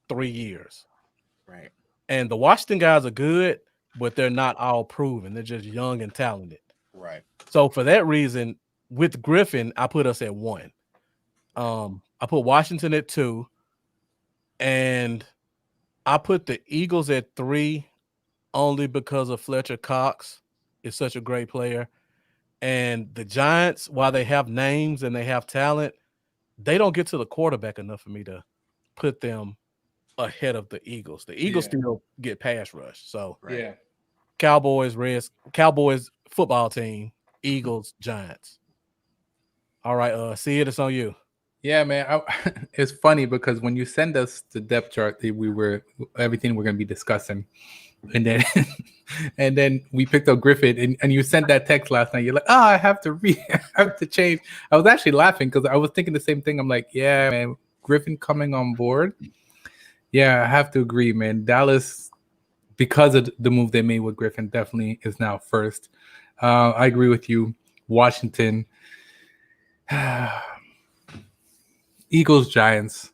3 years. Right. And the Washington guys are good, but they're not all proven. They're just young and talented. Right. So for that reason, with Griffin, I put us at 1. I put Washington at 2. And I put the Eagles at 3 only because of Fletcher Cox is such a great player. And the Giants, while they have names and they have talent, they don't get to the quarterback enough for me to put them ahead of the Eagles. The Eagles still get pass rush. So Cowboys football team, Eagles, Giants. All right, see it. It's on you. Yeah, man. It's funny because when you send us the depth chart, everything we're going to be discussing, and then we picked up Griffin, and you sent that text last night. You're like, I have to change. I was actually laughing because I was thinking the same thing. I'm like, yeah, man, Griffin coming on board. Yeah, I have to agree, man. Dallas, because of the move they made with Griffin, definitely is now first. I agree with you. Washington. Eagles, Giants,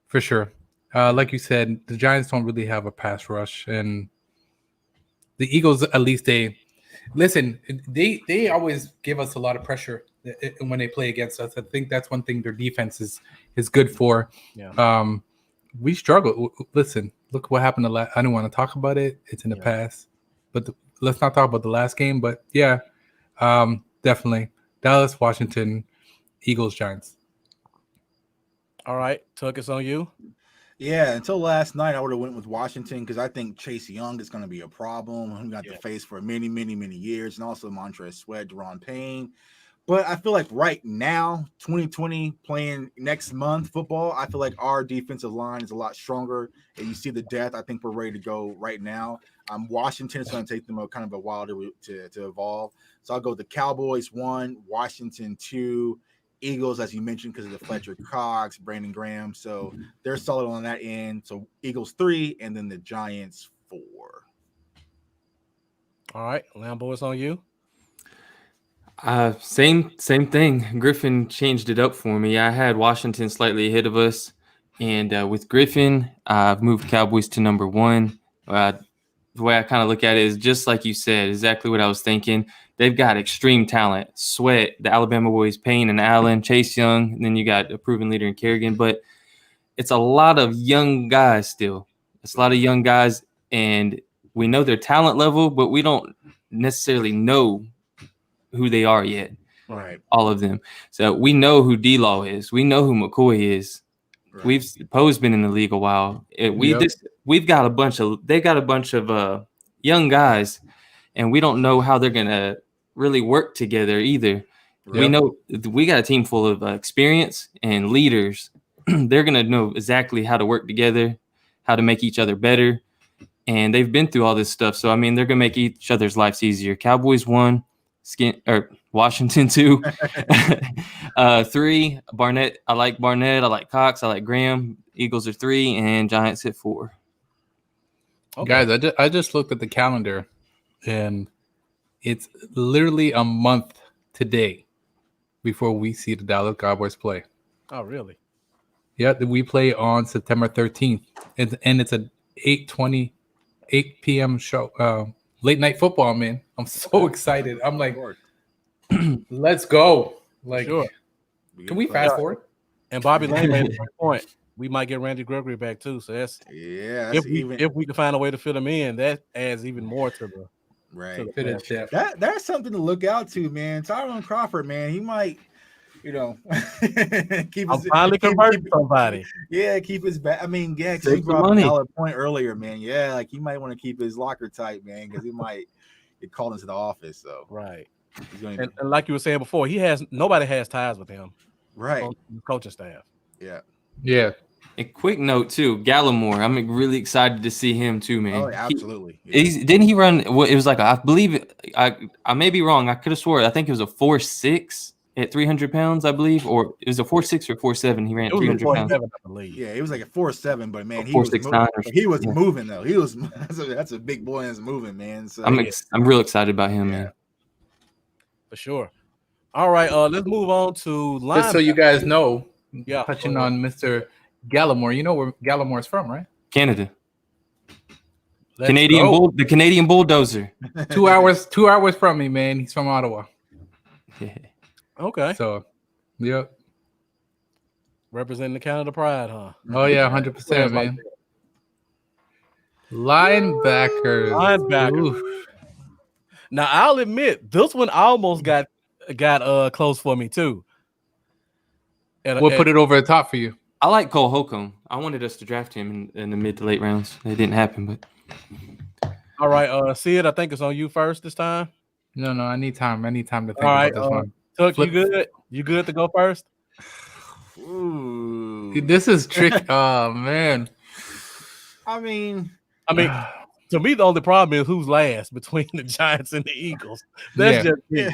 for sure. Like you said, the Giants don't really have a pass rush, and the Eagles, at least they Listen, they always give us a lot of pressure when they play against us. I think that's one thing their defense is good for. Yeah. We struggle. Listen, look what happened to I don't want to talk about it. It's in the past, but let's not talk about the last game. But yeah, definitely Dallas, Washington, Eagles, Giants. All right, Tuck, it's on you. Yeah, until last night, I would have went with Washington because I think Chase Young is going to be a problem. Who got the face for many, many, many years, and also Montrezl Sweat, Deron Payne. But I feel like right now, 2020, playing next month football, I feel like our defensive line is a lot stronger. And you see the depth. I think we're ready to go right now. Washington is going to take them kind of a while to evolve. So I'll go with the Cowboys 1, Washington 2, Eagles, as you mentioned, because of the Fletcher Cox, Brandon Graham. So they're solid on that end. So Eagles 3, and then the Giants 4. All right, Lambo, it's on you. Same thing. Griffin changed it up for me. I had Washington slightly ahead of us, and with Griffin, I've moved Cowboys to number 1. The way I kind of look at it is just like you said, exactly what I was thinking. They've got extreme talent. Sweat, the Alabama boys, Payne and Allen, Chase Young, and then you got a proven leader in Kerrigan. But it's a lot of young guys still. It's a lot of young guys, and we know their talent level, but we don't necessarily know who they are yet. Right. All of them. So we know who D-Law is. We know who McCoy is. Right. Poe's been in the league a while. They got a bunch of young guys, and we don't know how they're gonna really work together either. Right. We know we got a team full of experience and leaders. They're gonna know exactly how to work together, how to make each other better, and they've been through all this stuff. So I mean, they're gonna make each other's lives easier. Cowboys 1, Washington 2, 3. Barnett. I like Barnett. I like Cox. I like Graham. Eagles are 3, and Giants at 4. Okay. Guys, I just looked at the calendar, and it's literally a month today before we see the Dallas Cowboys play. Oh, really? Yeah, we play on September 13th, and it's a 8 p.m. show. Late night football, man. I'm so excited. I'm like, let's go. Like, sure. Can we fast forward? And Bobby Lane made a great point. We might get Randy Gregory back too. So that's if we can find a way to fit him in, that adds even more to the that's something to look out to, man. Tyrone Crawford, man, he might, keep his finally convert somebody. Yeah, keep his back. I mean, yeah, because he brought up a valid point earlier, man. Yeah, like he might want to keep his locker tight, man, because he might get called into the office. So right. And like you were saying before, nobody has ties with him. Right. On the coaching staff. Yeah. Yeah. A quick note too, Gallimore. I'm really excited to see him too, man. Oh, absolutely. Didn't he run? Well, it was like I believe I may be wrong. I could have swore. I think it was a 4.6 at 300 pounds, I believe, or it was a 4.6 or 4.7. He ran at 300 pounds. I believe. Yeah, it was like a 4.7, but man, he was moving though. He was that's a big boy that's moving, man. So I'm real excited about him, man. For sure. All right, let's move on to linebacker. Just so you guys know, touching on Mr. Gallimore, you know where Gallimore's from, right? Canada. The Canadian bulldozer. 2 hours from me, man. He's from Ottawa. Okay. So, yep. Representing the Canada pride, huh? Oh yeah, 100%, man. Linebackers. Oof. Now I'll admit this one almost got close for me too. We'll put it over the top for you. I like Cole Holcomb. I wanted us to draft him in the mid to late rounds. It didn't happen, but all right. Sid, I think it's on you first this time. No, I need time. I need time to think about this one. Tuck, you good? You good to go first? Ooh. This is tricky. Oh man. I mean, to me, the only problem is who's last between the Giants and the Eagles. That's just me.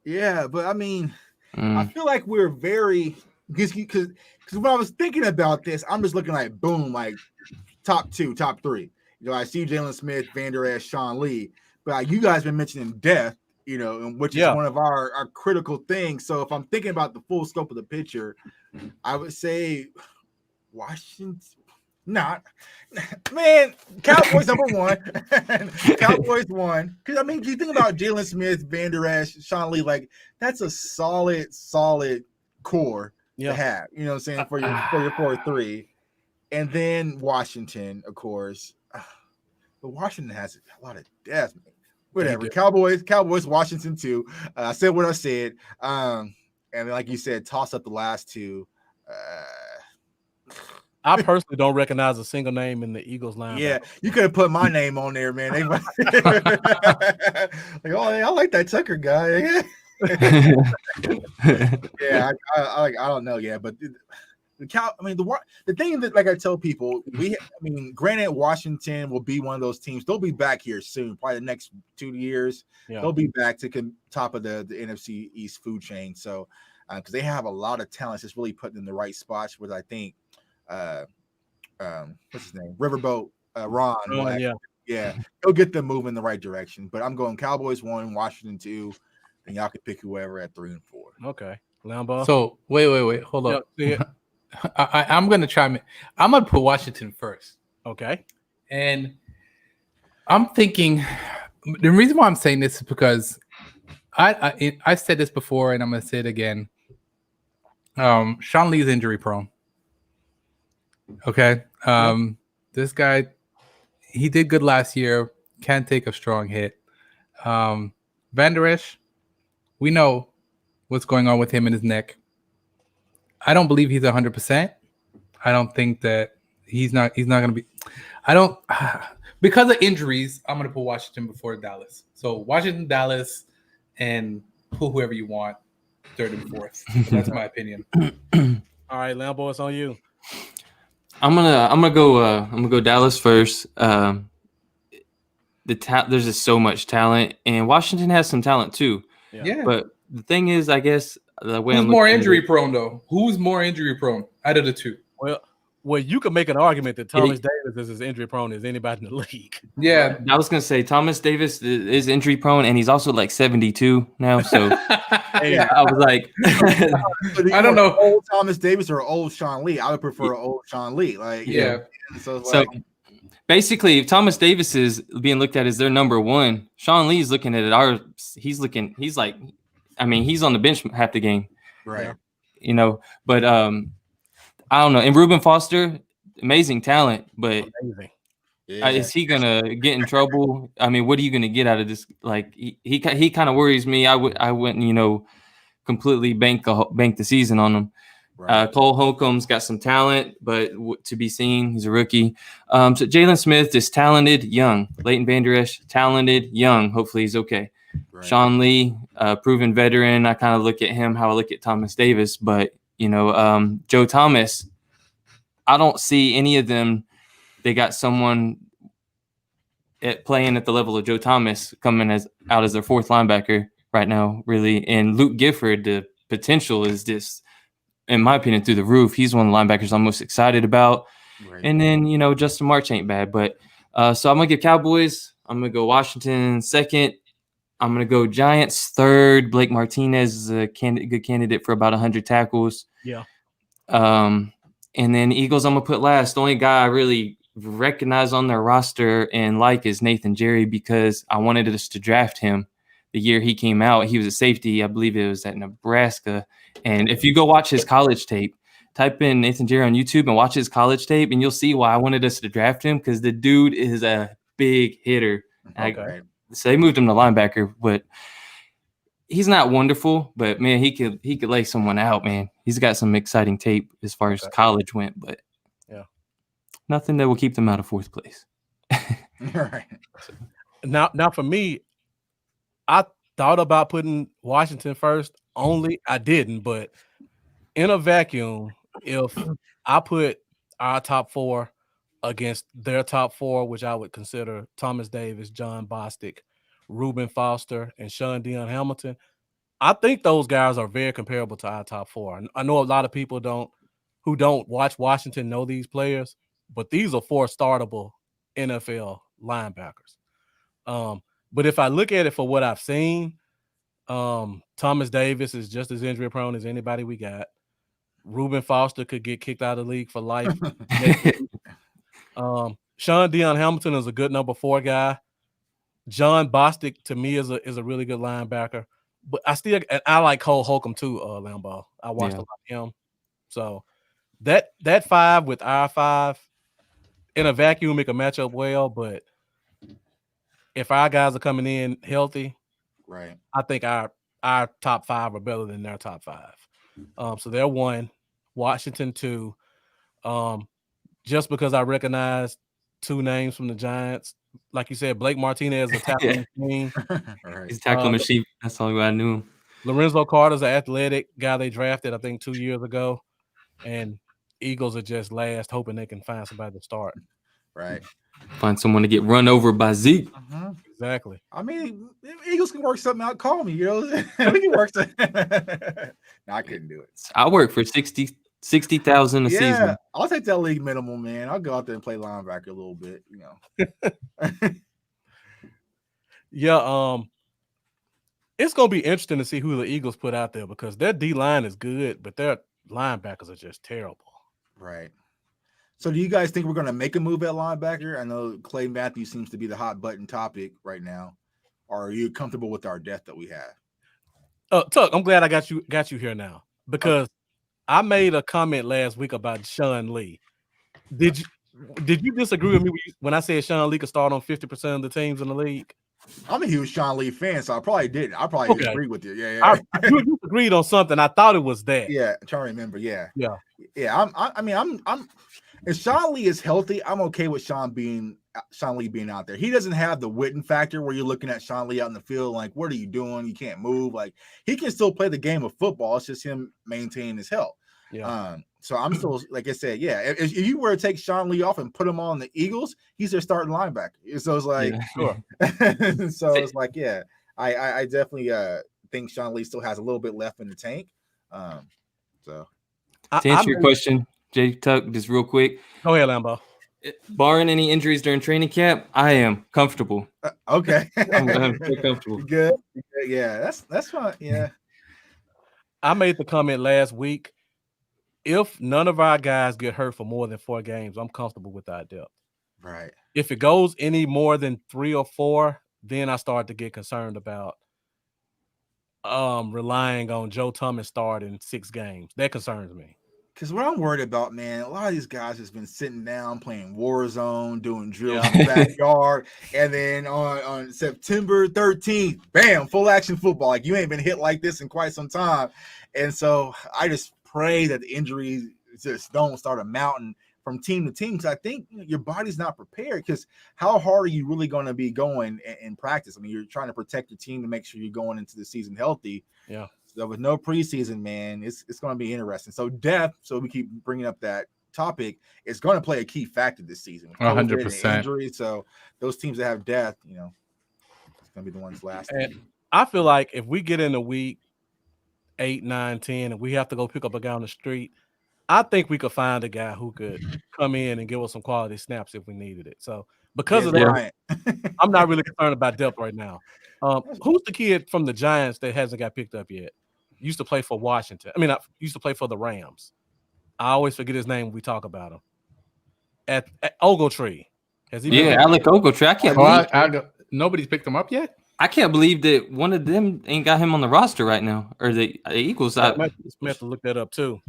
Yeah, but I mean, I feel like we're very because when I was thinking about this, I'm just looking like boom, like top 2, top 3. I see Jalen Smith, Van Der Esch, Sean Lee, but you guys been mentioning depth, which is one of our critical things. So if I'm thinking about the full scope of the picture, I would say Washington. Not, man. Cowboys number one. Cowboys won. Because I mean, if you think about Jalen Smith, Van Der Esch, Sean Lee, like that's a solid core to have. You know what I'm saying for your 4-3, and then Washington, of course. But Washington has a lot of depth, man. Whatever. Cowboys, Washington too. I said what I said. And like you said, toss up the last two. I personally don't recognize a single name in the Eagles line. Yeah, you could have put my name on there, man. Like, oh, I like that Tucker guy. Yeah, I don't know, but the thing that, like I tell people, granted, Washington will be one of those teams. They'll be back here soon, probably the next 2 years. Yeah. They'll be back to top of the NFC East food chain. So, because they have a lot of talents, it's really putting in the right spots. With I think, what's his name, Riverboat Ron. Yeah, he'll get them moving in the right direction. But I'm going Cowboys 1, Washington 2, and y'all can pick whoever at 3 and 4. Okay, Lambo. So wait, hold up. I'm gonna chime in. I'm gonna put Washington first. Okay, and I'm thinking the reason why I'm saying this is because I said this before, and I'm gonna say it again. Sean Lee's injury prone. Okay, this guy, he did good last year. Can't take a strong hit. Van Der Esch, we know what's going on with him in his neck. I don't believe he's 100%. I don't think that he's not going to be. I don't because of injuries. I'm going to put Washington before Dallas. So Washington, Dallas, and pull whoever you want, 3rd and 4th. So that's my opinion. All right, Lambo, it's on you. I'm gonna go Dallas first. There's just so much talent, and Washington has some talent too. Yeah. But the thing is, I guess the way who's more injury prone though? Who's more injury prone out of the two? Well, you could make an argument that Thomas Davis is as injury prone as anybody in the league. Yeah, I was gonna say Thomas Davis is injury prone, and he's also like 72 now. So I was like, I don't know, old Thomas Davis or old Sean Lee. I would prefer old Sean Lee. Like, so basically, if Thomas Davis is being looked at as their number one, Sean Lee's looking at it. He's like, I mean, he's on the bench half the game, right? You know, but I don't know. And Reuben Foster, amazing talent, but is he gonna get in trouble? I mean, what are you gonna get out of this? Like, he kind of worries me. I wouldn't, completely bank the season on him. Right. Cole Holcomb's got some talent, but to be seen, he's a rookie. So Jalen Smith is talented, young. Leighton Van Der Esch, talented, young. Hopefully he's okay. Right. Sean Lee, proven veteran. I kind of look at him how I look at Thomas Davis, but Joe Thomas, I don't see any of them. They got someone playing at the level of Joe Thomas coming out as their 4th linebacker right now, really. And Luke Gifford, the potential is just, in my opinion, through the roof. He's one of the linebackers I'm most excited about. Right. And then, Justin March ain't bad. But so I'm going to give Cowboys. I'm going to go Washington 2nd. I'm going to go Giants 3rd. Blake Martinez is a good candidate for about 100 tackles. Yeah. And then Eagles I'm going to put last. The only guy I really recognize on their roster and like is Nathan Jerry, because I wanted us to draft him the year he came out. He was a safety. I believe it was at Nebraska. And if you go watch his college tape, type in Nathan Jerry on YouTube and watch his college tape, and you'll see why I wanted us to draft him, because the dude is a big hitter. Okay. So they moved him to linebacker, but he's not wonderful. But man, he could lay someone out. Man, he's got some exciting tape as far as college went, but nothing that will keep them out of 4th place. Right. Now for me, I thought about putting Washington first. Only I didn't, but in a vacuum, if I put our top 4 against their top 4, which I would consider Thomas Davis, John Bostic, Reuben Foster, and Sean Dion Hamilton, I think those guys are very comparable to our top 4. I know a lot of people who don't watch Washington know these players, but these are 4 startable NFL linebackers. But if I look at it for what I've seen, Thomas Davis is just as injury prone as anybody we got. Reuben Foster could get kicked out of the league for life. Sean Deion Hamilton is a good number 4 guy. John Bostic to me is a really good linebacker. But I like Cole Holcomb too, Lambeau. I watched a lot of him. So that 5 with our 5 in a vacuum, it can match up well. But if our guys are coming in healthy, right, I think our top 5 are better than their top 5. So they're 1, Washington 2. Just because I recognize 2 names from the Giants, like you said, Blake Martinez is a tackling machine. right. He's a tackling machine. That's the only way I knew him. Lorenzo Carter's an athletic guy they drafted, I think, 2 years ago. And Eagles are just last, hoping they can find somebody to start. Right. Find someone to get run over by Zeke. Exactly. I mean, Eagles can work something out. Call me, we can work something. No, I couldn't do it. I work for 60,000 a season. I'll take that league minimum, man. I'll go out there and play linebacker a little bit, Yeah, it's gonna be interesting to see who the Eagles put out there because their D line is good, but their linebackers are just terrible. Right. So, do you guys think we're going to make a move at linebacker? I know Clay Matthews seems to be the hot button topic right now. Or are you comfortable with our depth that we have? Tuck, I'm glad I got you here now because I made a comment last week about Sean Lee. Did you disagree with me when I said Sean Lee could start on 50% of the teams in the league? I'm a huge Sean Lee fan, so I probably didn't. I probably agree with you. Yeah. You agreed on something. I thought it was that. Yeah, I'm trying to remember. Yeah. Yeah. I'm. If Sean Lee is healthy, I'm okay with Sean Lee being out there. He doesn't have the Witten factor where you're looking at Sean Lee out in the field like, what are you doing? You can't move. Like he can still play the game of football. It's just him maintaining his health. Yeah. So I'm still, like I said, if you were to take Sean Lee off and put him on the Eagles, he's their starting linebacker. So it's like, so it's like, I definitely think Sean Lee still has a little bit left in the tank. So to answer your question, Jay Tuck, just real quick. Go ahead, Lambeau. Barring any injuries during training camp, I am comfortable. Okay. I'm comfortable. Good. Yeah, that's fine. Yeah. I made the comment last week. If none of our guys get hurt for more than 4 games, I'm comfortable with our depth. Right. If it goes any more than 3 or 4, then I start to get concerned about relying on Joe Thomas starting 6 games. That concerns me. Because what I'm worried about, man, a lot of these guys has been sitting down playing Warzone, doing drills in the backyard, and then on September 13th, bam, full action football. Like you ain't been hit like this in quite some time. And so I just pray that the injuries just don't start mounting from team to team. Because I think your body's not prepared. Because how hard are you really going to be going in practice? I mean, you're trying to protect your team to make sure you're going into the season healthy. Yeah. So with no preseason, man, it's going to be interesting. So depth, so we keep bringing up that topic, is going to play a key factor this season. 100%. Injury, so those teams that have depth, it's going to be the ones last. And I feel like if we get in the week 8, 9, 10, and we have to go pick up a guy on the street, I think we could find a guy who could come in and give us some quality snaps if we needed it. So because of that, I'm not really concerned about depth right now. Who's the kid from the Giants that hasn't got picked up yet? Used to play for Washington. I mean, used to play for the Rams. I always forget his name when we talk about him. At Ogletree. Has he been Alec Ogletree. I can't believe nobody's picked him up yet. I can't believe that one of them ain't got him on the roster right now, or the Eagles. I might have to look that up too.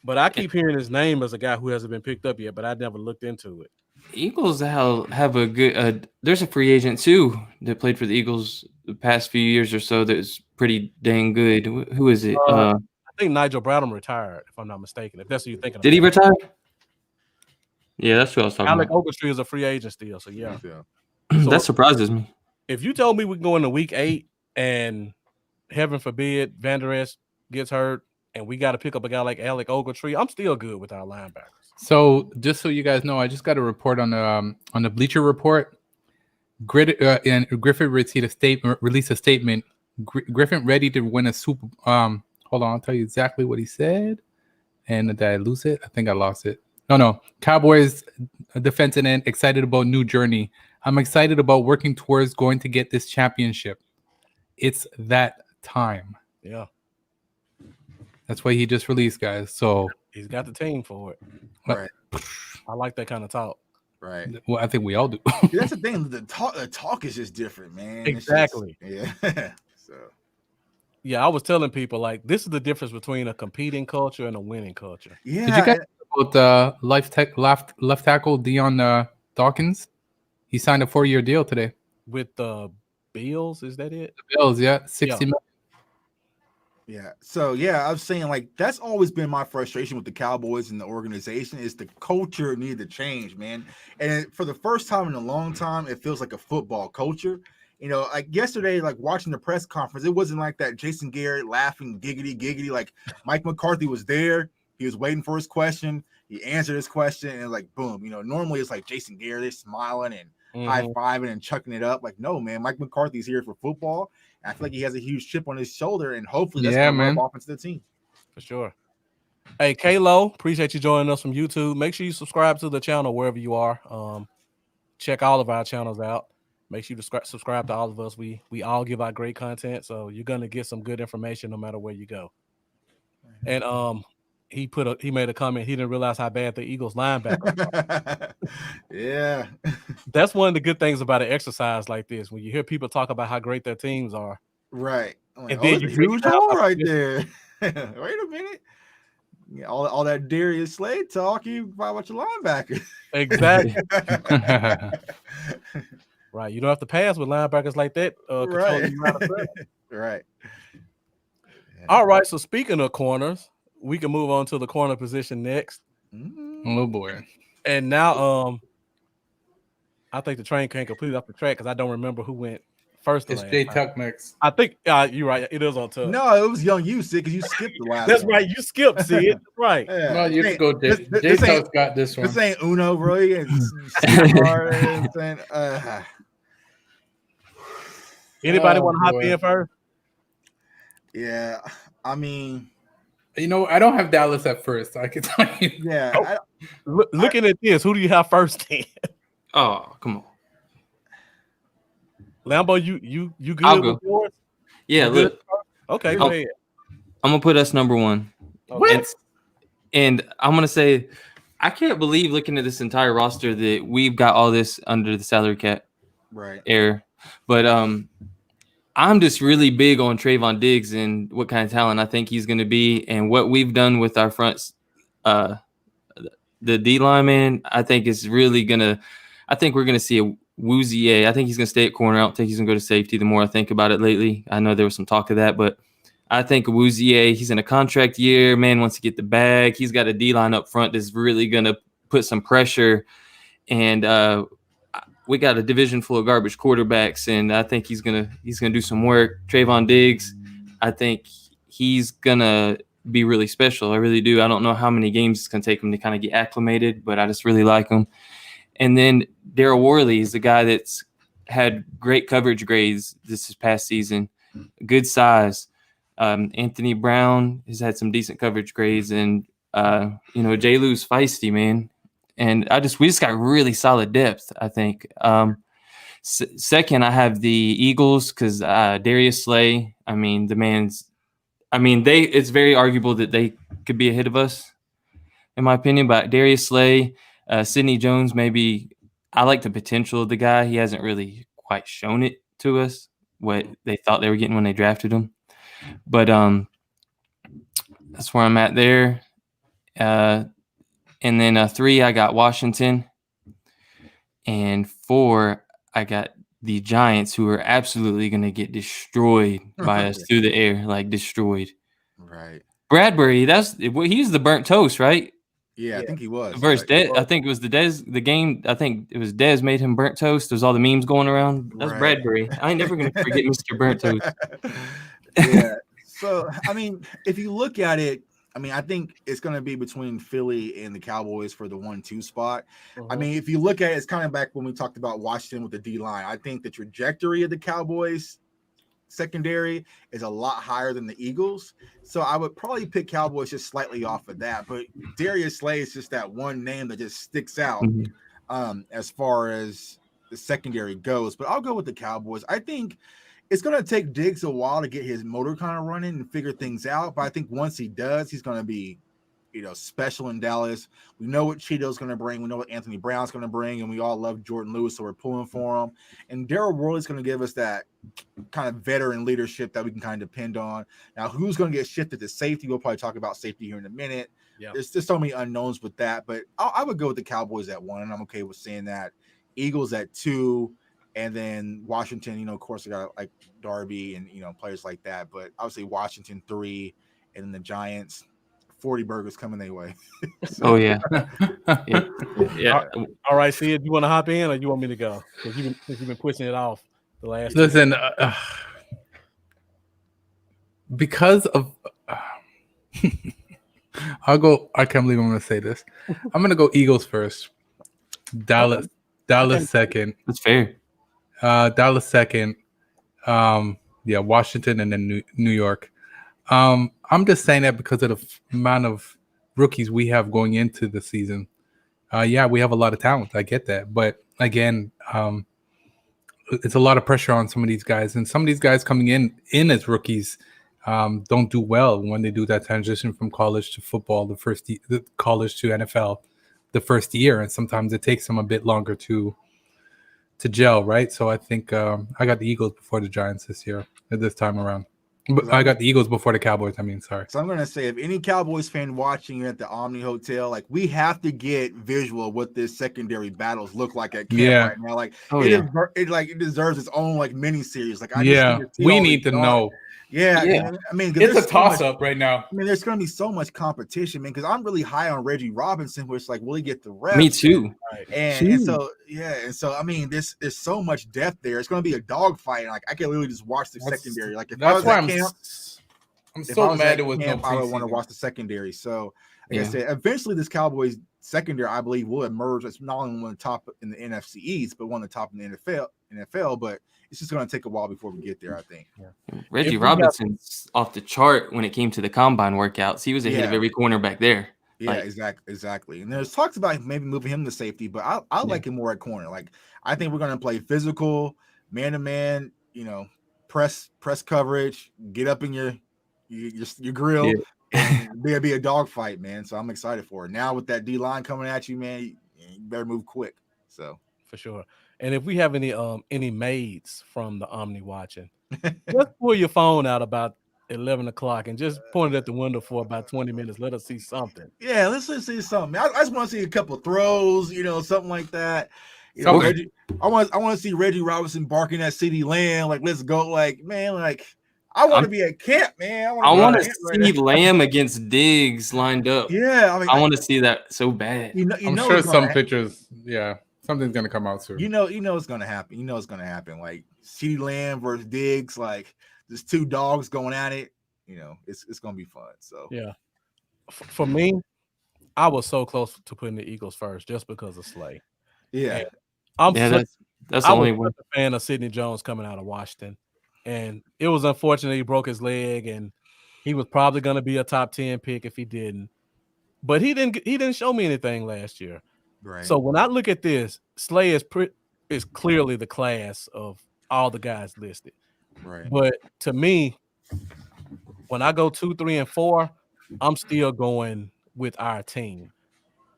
But I keep hearing his name as a guy who hasn't been picked up yet, but I never looked into it. Eagles have a good. There's a free agent too that played for the Eagles the past few years or so. That's pretty dang good. Who is it? I think Nigel Bradham retired, if I'm not mistaken. If that's what you're thinking. Did he retire? Yeah, that's what I was talking Alec about. Ogletree is a free agent still, so yeah. So that surprises me. If you told me we can go into week 8 and heaven forbid Van Der Esch gets hurt and we got to pick up a guy like Alec Ogletree, I'm still good with our linebackers. So just so you guys know, I just got a report on the Bleacher Report. And Griffin released a statement. Griffin ready to win a Super. Hold on, I'll tell you exactly what he said. And did I lose it? I think I lost it. No. Cowboys defensive end excited about new journey. I'm excited about working towards going to get this championship. It's that time. Yeah. That's why he just released, guys. So he's got the team for it. Right. I like that kind of talk. Right. Well, I think we all do. That's the thing. The talk is just different, man. Exactly. Yeah. So. Yeah, I was telling people like this is the difference between a competing culture and a winning culture. Yeah. Did you guys know about left tackle Dion Dawkins? He signed a 4-year deal today With the Bills, is that it? The Bills. Yeah, 60 million. Yeah. So yeah, I was saying like that's always been my frustration with the Cowboys and the organization is the culture needed to change, man. And for the first time in a long time, it feels like a football culture. You know, like yesterday, like watching the press conference, it wasn't like that Jason Garrett laughing giggity. Like Mike McCarthy was there. He was waiting for his question. He answered his question and like boom. You know, normally it's like Jason Garrett is smiling and high-fiving and chucking it up. Like, no, man, Mike McCarthy's here for football. I feel like he has a huge chip on his shoulder, and hopefully that's going to rub off into the team. For sure. Hey, Kalo, appreciate you joining us from YouTube. Make sure you subscribe to the channel wherever you are. Check all of our channels out. Make sure you subscribe to all of us. We all give out great content, so you're going to get some good information no matter where you go. And he made a comment. He didn't realize how bad the Eagles linebacker. Yeah. That's one of the good things about an exercise like this. When you hear people talk about how great their teams are. Right. Like, and then you huge hole right there. Wait a minute. Yeah, all that Darius Slade talk, you about your linebacker. Exactly. Right. You don't have to pass with linebackers like that. Right. Right. Yeah. All right. So speaking of corners, we can move on to the corner position next. Oh boy. And now I think the train came completely off the track because I don't remember who went first. It's Jay Tuck next. I think you're right. It is on Tuck. No, it was Young You, Sid, because you skipped the last That's one. right. You skipped, Sid. Right. Yeah. No, you can go Jay. Jay Tuck's got this one. This ain't Uno, bro. Anybody want to hop in first? Yeah. I mean, you know, I don't have Dallas at first. I can tell you. Yeah. Looking at this, who do you have first then? Oh, come on. Lambo, you good I'll with yours? Yeah, look. Okay, go ahead. I'm gonna put us number one. Okay. And I'm gonna say, I can't believe looking at this entire roster that we've got all this under the salary cap error. But I'm just really big on Trayvon Diggs and what kind of talent I think he's gonna be, and what we've done with our fronts. The D lineman, I think is really gonna. I think we're gonna see a Woozier. I think he's gonna stay at corner. I don't think he's gonna go to safety. The more I think about it lately, I know there was some talk of that, but I think Woozier, he's in a contract year. Man wants to get the bag. He's got a D line up front that's really gonna put some pressure, and we got a division full of garbage quarterbacks, and I think he's gonna do some work. Trayvon Diggs, I think he's gonna be really special. I really do. I don't know how many games it's gonna take him to kind of get acclimated, but I just really like him. And then Darryl Worley is the guy that's had great coverage grades this past season, good size. Anthony Brown has had some decent coverage grades, and Jay Lou's feisty, man. And we just got really solid depth, I think. Second, I have the Eagles because Darius Slay. It's very arguable that they could be ahead of us, in my opinion. But Darius Slay, Sidney Jones, maybe. I like the potential of the guy. He hasn't really quite shown it to us what they thought they were getting when they drafted him. But that's where I'm at there. And then 3, I got Washington. And 4, I got the Giants, who are absolutely going to get destroyed by us through the air, like destroyed. Right. Bradbury, he's the burnt toast, right? Yeah, I think he was. Versus I think it was the game. I think it was Dez made him burnt toast. There's all the memes going around. That's Bradbury. I ain't never going to forget Mr. Burnt Toast. Yeah. So, I mean, if you look at it, I think it's going to be between Philly and the Cowboys for the 1-2 spot. I mean, if you look at it, it's kind of back when we talked about Washington with the D-line. I think the trajectory of the Cowboys secondary is a lot higher than the Eagles. So I would probably pick Cowboys just slightly off of that. But Darius Slay is just that one name that just sticks out as far as the secondary goes. But I'll go with the Cowboys. I think it's going to take Diggs a while to get his motor kind of running and figure things out. But I think once he does, he's going to be, special in Dallas. We know what Cheeto's going to bring. We know what Anthony Brown's going to bring, and we all love Jordan Lewis, so we're pulling for him. And Daryl Worley's going to give us that kind of veteran leadership that we can kind of depend on. Now, who's going to get shifted to safety? We'll probably talk about safety here in a minute. Yeah. There's just so many unknowns with that, but I would go with the Cowboys at 1, and I'm okay with saying that. Eagles at 2, and then Washington, of course, I got like Darby and, players like that, but I would say Washington 3, and then the Giants, 40 burgers coming their way. Oh, yeah. Yeah. All right, Sid, you want to hop in or you want me to go? Because you've been pushing it off the last. Listen, because of I can't believe I'm going to say this. I'm going to go Eagles first. Dallas second. That's fair. Dallas second. Washington and then New York. I'm just saying that because of the amount of rookies we have going into the season. We have a lot of talent. I get that. But again, it's a lot of pressure on some of these guys. And some of these guys coming in as rookies don't do well when they do that transition from college to football, the college to NFL, the first year. And sometimes it takes them a bit longer to gel, right? So I think I got the Eagles before the Giants this time around. But I got the Eagles before the Cowboys. Sorry. So I'm going to say, if any Cowboys fan watching at the Omni Hotel, like, we have to get visual what this secondary battles look like at camp right now. Like, it deserves its own like mini series. Like, we need to know. Yeah. I mean, it's a toss up right now. I mean, there's going to be so much competition, man. Because I'm really high on Reggie Robinson, where it's like, will he get the reps? Me too. And so I mean, there's so much depth there. It's going to be a dogfight. And like, I can literally just watch the secondary. Like, if I was at camp, I'm so mad it was camp, I would want to watch the secondary. So, like I said, eventually this Cowboys secondary, I believe, will emerge as not only one of the top in the NFC East, but one of the top in the NFL. But it's just going to take a while before we get there, I think. Yeah. Reggie Robinson's off the chart when it came to the combine workouts. He was ahead of every corner back there. Yeah, exactly. And there's talks about maybe moving him to safety, but I like him more at corner. Like, I think we're going to play physical, man-to-man, press coverage, get up in your grill, and be a dogfight, man. So I'm excited for it. Now with that D-line coming at you, man, you better move quick. So for sure. And if we have any maids from the Omni watching, just pull your phone out about 11 o'clock and just point it at the window for about 20 minutes. Let us see something. Yeah, let's see something. I just want to see a couple throws, something like that. Reggie, I want to see Reggie Robinson barking at CeeDee Lamb. Like, let's go. Like, man, like, I want to be at camp, man. I want to see Lamb against Diggs lined up. Yeah, I want to see that so bad. I'm sure some pictures. Yeah. Something's gonna come out soon. It's gonna happen. It's gonna happen. Like, CeeDee Lamb versus Diggs, like, there's two dogs going at it. It's gonna be fun. So yeah, for me, I was so close to putting the Eagles first just because of Slay. Yeah, that's the only one. A fan of Sidney Jones coming out of Washington, and it was unfortunate he broke his leg, and he was probably gonna be a top 10 pick if he didn't. But he didn't show me anything last year. Right. So when I look at this, Slay is clearly the class of all the guys listed. Right. But to me, when I go 2, 3, and 4, I'm still going with our team.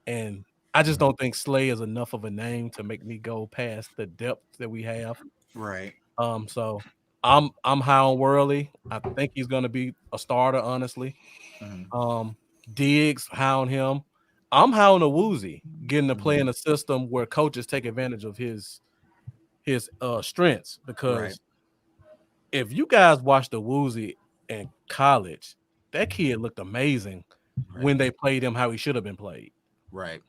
And I just don't think Slay is enough of a name to make me go past the depth that we have. Right. So I'm high on Worley. I think he's gonna be a starter, honestly. Mm-hmm. Diggs, high on him. I'm high on Woozy, getting to play in a system where coaches take advantage of his strengths. Because if you guys watched the Woozy in college, that kid looked amazing when they played him how he should have been played. Right.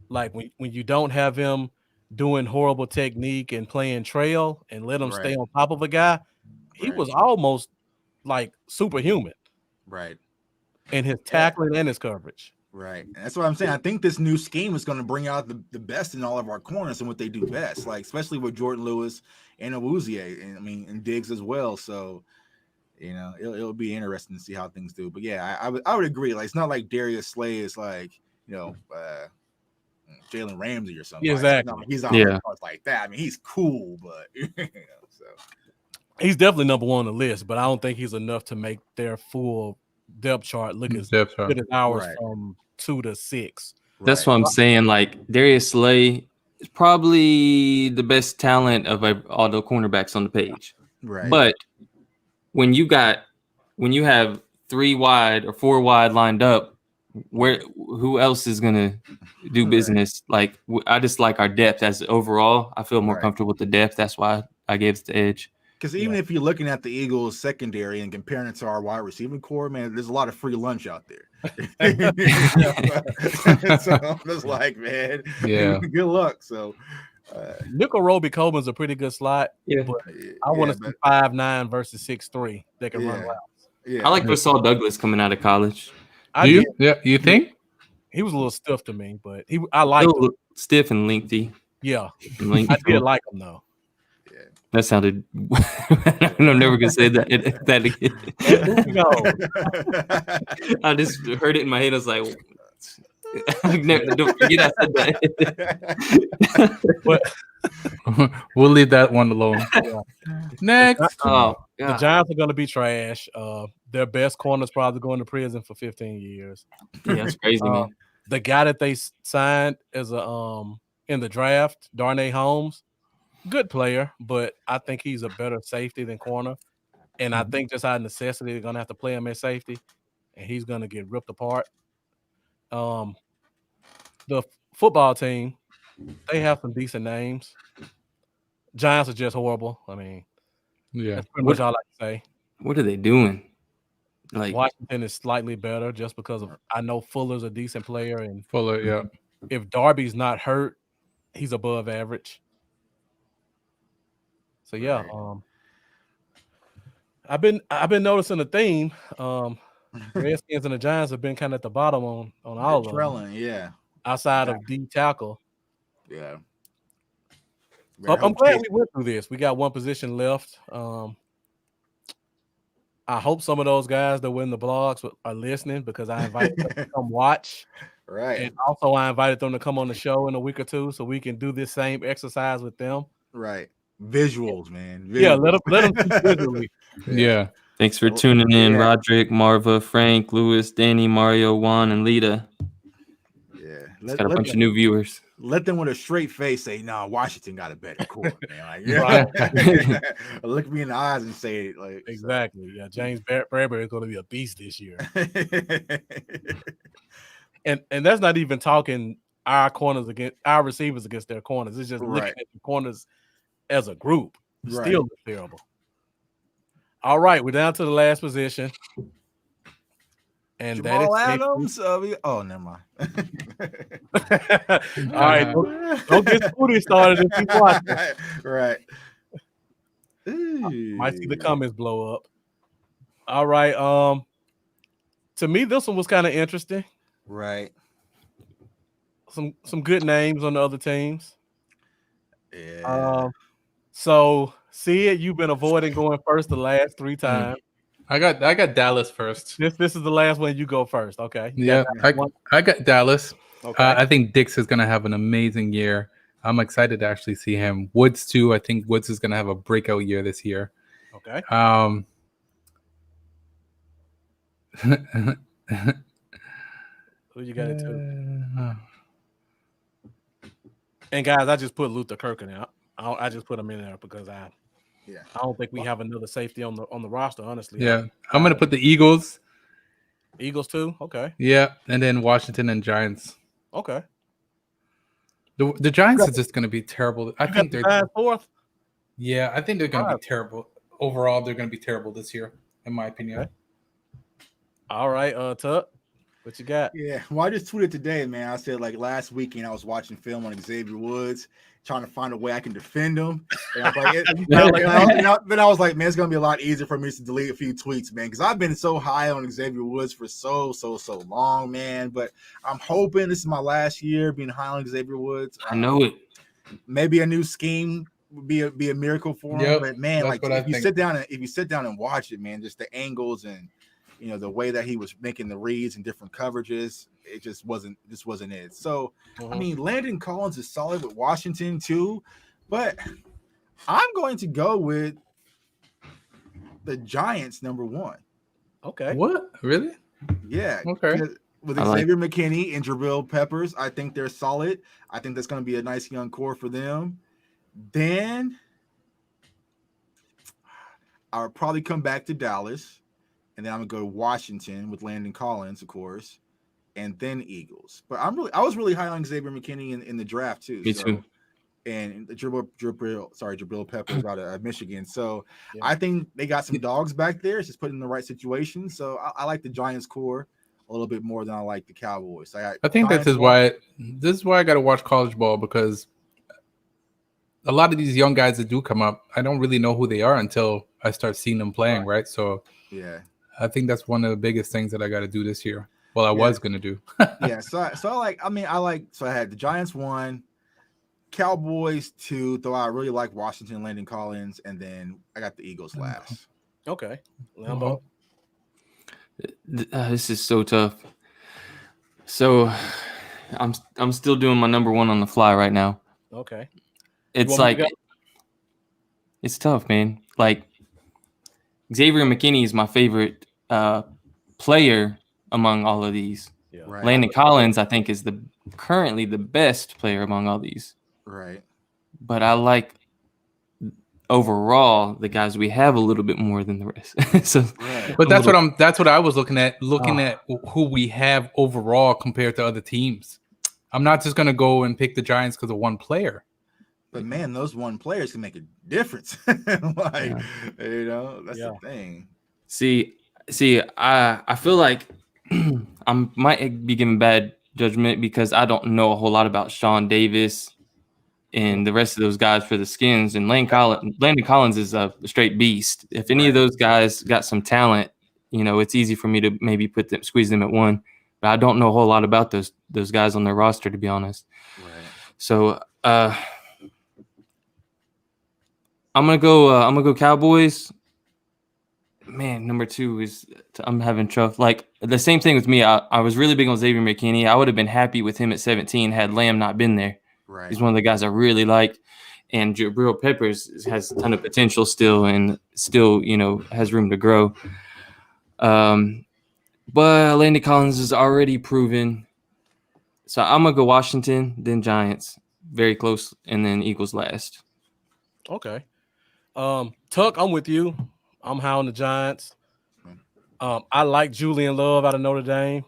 Like when you don't have him doing horrible technique and playing trail and let him stay on top of a guy, he was almost like superhuman. Right. In his tackling and his coverage. Right. And that's what I'm saying. I think this new scheme is going to bring out the best in all of our corners and what they do best, like especially with Jordan Lewis and Awuzie, and Diggs as well. So, it'll be interesting to see how things do. But yeah, I would agree. Like, it's not like Darius Slay is like, Jalen Ramsey or something. Yeah, exactly. Like, he's not like that. I mean, he's cool, but so he's definitely number one on the list, but I don't think he's enough to make their full depth chart look as good as ours 2 to 6. That's what I'm saying. Like Darius Slay is probably the best talent of all the cornerbacks on the page. Right. But when you have 3 wide or 4 wide lined up, who else is gonna do business? Like I just like our depth as overall. I feel more comfortable with the depth. That's why I gave it the edge. Because even if you're looking at the Eagles secondary and comparing it to our wide receiving core, man, there's a lot of free lunch out there. So I'm just like, man, good luck. So Nickel Roby Coleman's a pretty good slot. Yeah, but I want to see 5'9" versus 6'3" that can run routes. Yeah, I like Rasal Douglas coming out of college. Do you? Yeah, you think? He was a little stiff to me, but I like him. Stiff and lengthy. Yeah, lengthy. I did like him though. That sounded. I'm never gonna say that again. I just heard it in my head. I was like, don't forget I said that. We'll leave that one alone. Yeah. Next. The Giants are gonna be trash. Their best corner's probably going to prison for 15 years. Yeah, that's crazy, man. The guy that they signed as in the draft, Darnay Holmes. Good player, but I think he's a better safety than corner. And I think just out of necessity, they're going to have to play him at safety, and he's going to get ripped apart. The football team, they have some decent names. Giants are just horrible. I mean, that's pretty much all I can say. What are they doing? Like Washington is slightly better just because of I know Fuller's a decent player, and Fuller, if Darby's not hurt, he's above average. So yeah, I've been noticing a theme. Redskins and the Giants have been kind of at the bottom on all of them. Yeah. Outside of D tackle. Yeah. I'm glad we went through this. We got one position left. I hope some of those guys that win the blogs are listening because I invited them to come watch. Right. And also I invited them to come on the show in a week or two so we can do this same exercise with them. Right. Visuals, man. Visuals. Yeah, let them visually. Yeah. Thanks for tuning in, Roderick, Marva, Frank, Lewis, Danny, Mario, Juan, and Lita. Yeah. It's got a bunch of new viewers. Let them with a straight face say, "No, Washington got a better core, man." Like, look me in the eyes and say it. Like exactly. Yeah, James Bradbury is going to be a beast this year. and that's not even talking our corners against our receivers against their corners. It's just looking at the corners as a group. Still look terrible. All right, we're down to the last position. And Jamal that is Adams. Never mind. All right, don't get Spooty started if you watch it. Right. Might see the comments blow up. All right. To me, this one was kind of interesting. Right. Some good names on the other teams. Yeah. So see it. You've been avoiding going first the last 3 times. I got Dallas first. This is the last one. You go first. Okay. Yeah, I got Dallas. Okay. I think Dix is gonna have an amazing year. I'm excited to actually see him. Woods too. I think Woods is gonna have a breakout year this year. Okay. Who you got it to? And guys, I just put Luther Kirk in there. I just put him in there because I don't think we have another safety on the roster, honestly. Yeah, I'm gonna put the Eagles. Eagles too. Okay. Yeah, and then Washington and Giants. Okay. The Giants are just gonna be terrible. I think they're fourth. Yeah, I think they're gonna be terrible overall. They're gonna be terrible this year, in my opinion. Okay. All right, Tuck, what you got? Yeah, well, I just tweeted today, man. I said like last weekend I was watching film on Xavier Woods, trying to find a way I can defend him. And I was like, then I was like, man, it's gonna be a lot easier for me to delete a few tweets, man, because I've been so high on Xavier Woods for so long, man. But I'm hoping this is my last year being high on Xavier Woods. I know it. Maybe a new scheme would be a miracle for him. Yep, but man, like if you sit down and watch it, man, just the angles and the way that he was making the reads and different coverages, it just wasn't it. So, I mean, Landon Collins is solid with Washington too, but I'm going to go with the Giants number 1. Okay. What? Really? Yeah. Okay. with I like- Xavier McKinney and Jabril Peppers, I think they're solid. I think that's going to be a nice young core for them. Then I would probably come back to Dallas, and then I'm gonna go to Washington with Landon Collins, of course, and then Eagles. But I was really high on Xavier McKinney in the draft too. Me too. And Jabril Peppers out of Michigan. So Yeah. I think they got some dogs back there. It's just put in the right situation. So I like the Giants core a little bit more than I like the Cowboys. I think this is why I got to watch college ball, because a lot of these young guys that do come up, I don't really know who they are until I start seeing them playing, right? So yeah, I think that's one of the biggest things that I got to do this year. Well, I was going to do. yeah. So I had the Giants 1, Cowboys 2, though I really like Washington, Landon Collins, and then I got the Eagles last. Okay. Lambo. This is so tough. So I'm still doing my number one on the fly right now. Okay. It's like it's tough, man. Like Xavier McKinney is my favorite player among all of these. Yeah. Right. Landon Collins, I think, is currently the best player among all these. Right. But I like overall the guys we have a little bit more than the rest. So, Right. But that's what I was looking at who we have overall compared to other teams. I'm not just going to go and pick the Giants because of one player. But man, those one players can make a difference. That's the thing. See, I feel like I might be giving bad judgment because I don't know a whole lot about Sean Davis and the rest of those guys for the Skins. And Landon Collins is a straight beast. If any of those guys got some talent, it's easy for me to maybe squeeze them at one. But I don't know a whole lot about those guys on their roster, to be honest. Right. So I'm gonna go Cowboys. Man, number 2 is I'm having trouble. Like the same thing with me. I was really big on Xavier McKinney. I would have been happy with him at 17 had Lamb not been there. Right. He's one of the guys I really like. And Jabril Peppers has a ton of potential still, and still, has room to grow. But Landon Collins is already proven. So I'm gonna go Washington, then Giants, very close, and then Eagles last. Okay. Tuck, I'm with you. I'm high on the Giants. I like Julian Love out of Notre Dame.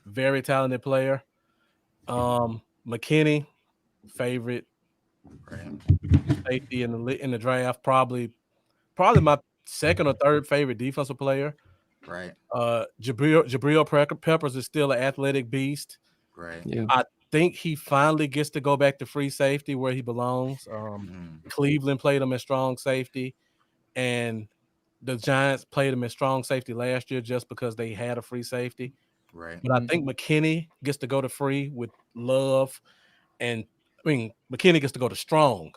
Very talented player. McKinney, favorite safety in the draft. Probably my second or third favorite defensive player. Right. Jabril Peppers is still an athletic beast. Right. Yeah. I think he finally gets to go back to free safety where he belongs. Cleveland played him as strong safety, and the Giants played him as strong safety last year just because they had a free safety. Right. But I think McKinney gets to go to free with Love, and McKinney gets to go to strong.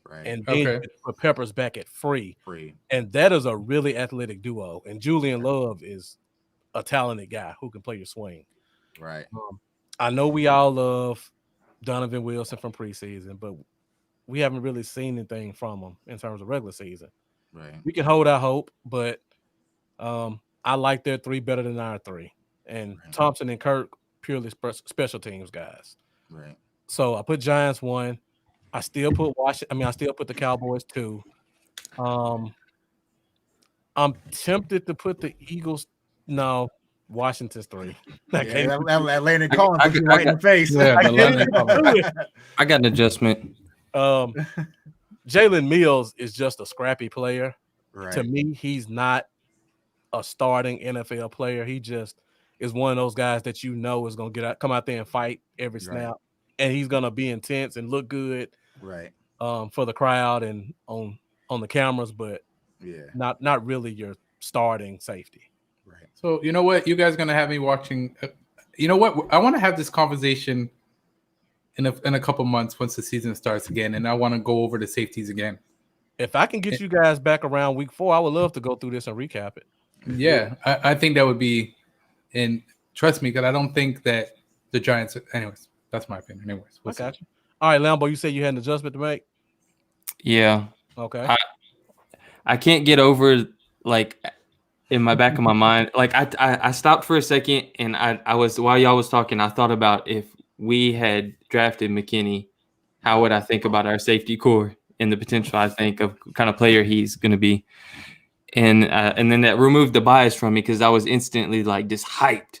Right. And then put Peppers back at free. And that is a really athletic duo. And Julian Love is a talented guy who can play your swing. Right. I know we all love Donovan Wilson from preseason, but we haven't really seen anything from him in terms of regular season. Right. We can hold our hope, but I like their 3 better than our 3. And Thompson and Kirk, purely special teams guys. Right. So I put Giants 1. I still put I still put the Cowboys 2. I'm tempted to put the Eagles. No, Washington's 3. That Landon Collins put you right in the face. Yeah, I got an adjustment. Jalen Mills is just a scrappy player. Right. To me, he's not a starting NFL player. He just is one of those guys that is going to come out there and fight every snap, and he's going to be intense and look good, right? For the crowd and on the cameras, but not really your starting safety. Right. So you know what, you guys are going to have me watching. You know what, I want to have this conversation in a couple months once the season starts again, and I want to go over the safeties again. If I can get you guys back around week 4, I would love to go through this and recap it. Yeah, I think that would be, and trust me, because I don't think that the Giants. Anyways, that's my opinion. Anyways, I got you. All right, Lambo, you said you had an adjustment to make. Yeah. Okay. I can't get over in my back of my mind. Like I stopped for a second, and I was while y'all was talking, I thought about if we had drafted McKinney, how would I think about our safety core and the potential I think of kind of player he's going to be, and then that removed the bias from me because I was instantly like just hyped,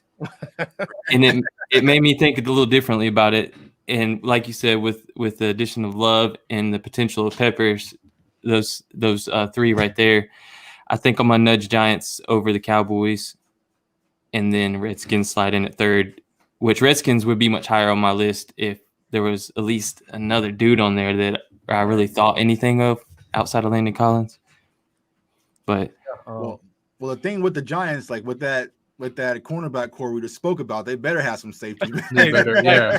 and it made me think a little differently about it. And like you said, with the addition of Love and the potential of Peppers, those three right there, I think I'm gonna nudge Giants over the Cowboys, and then Redskins slide in at third, which Redskins would be much higher on my list if there was at least another dude on there that I really thought anything of outside of Landon Collins. But well, the thing with the Giants, like with that cornerback core we just spoke about, they better have some safety. They better, yeah.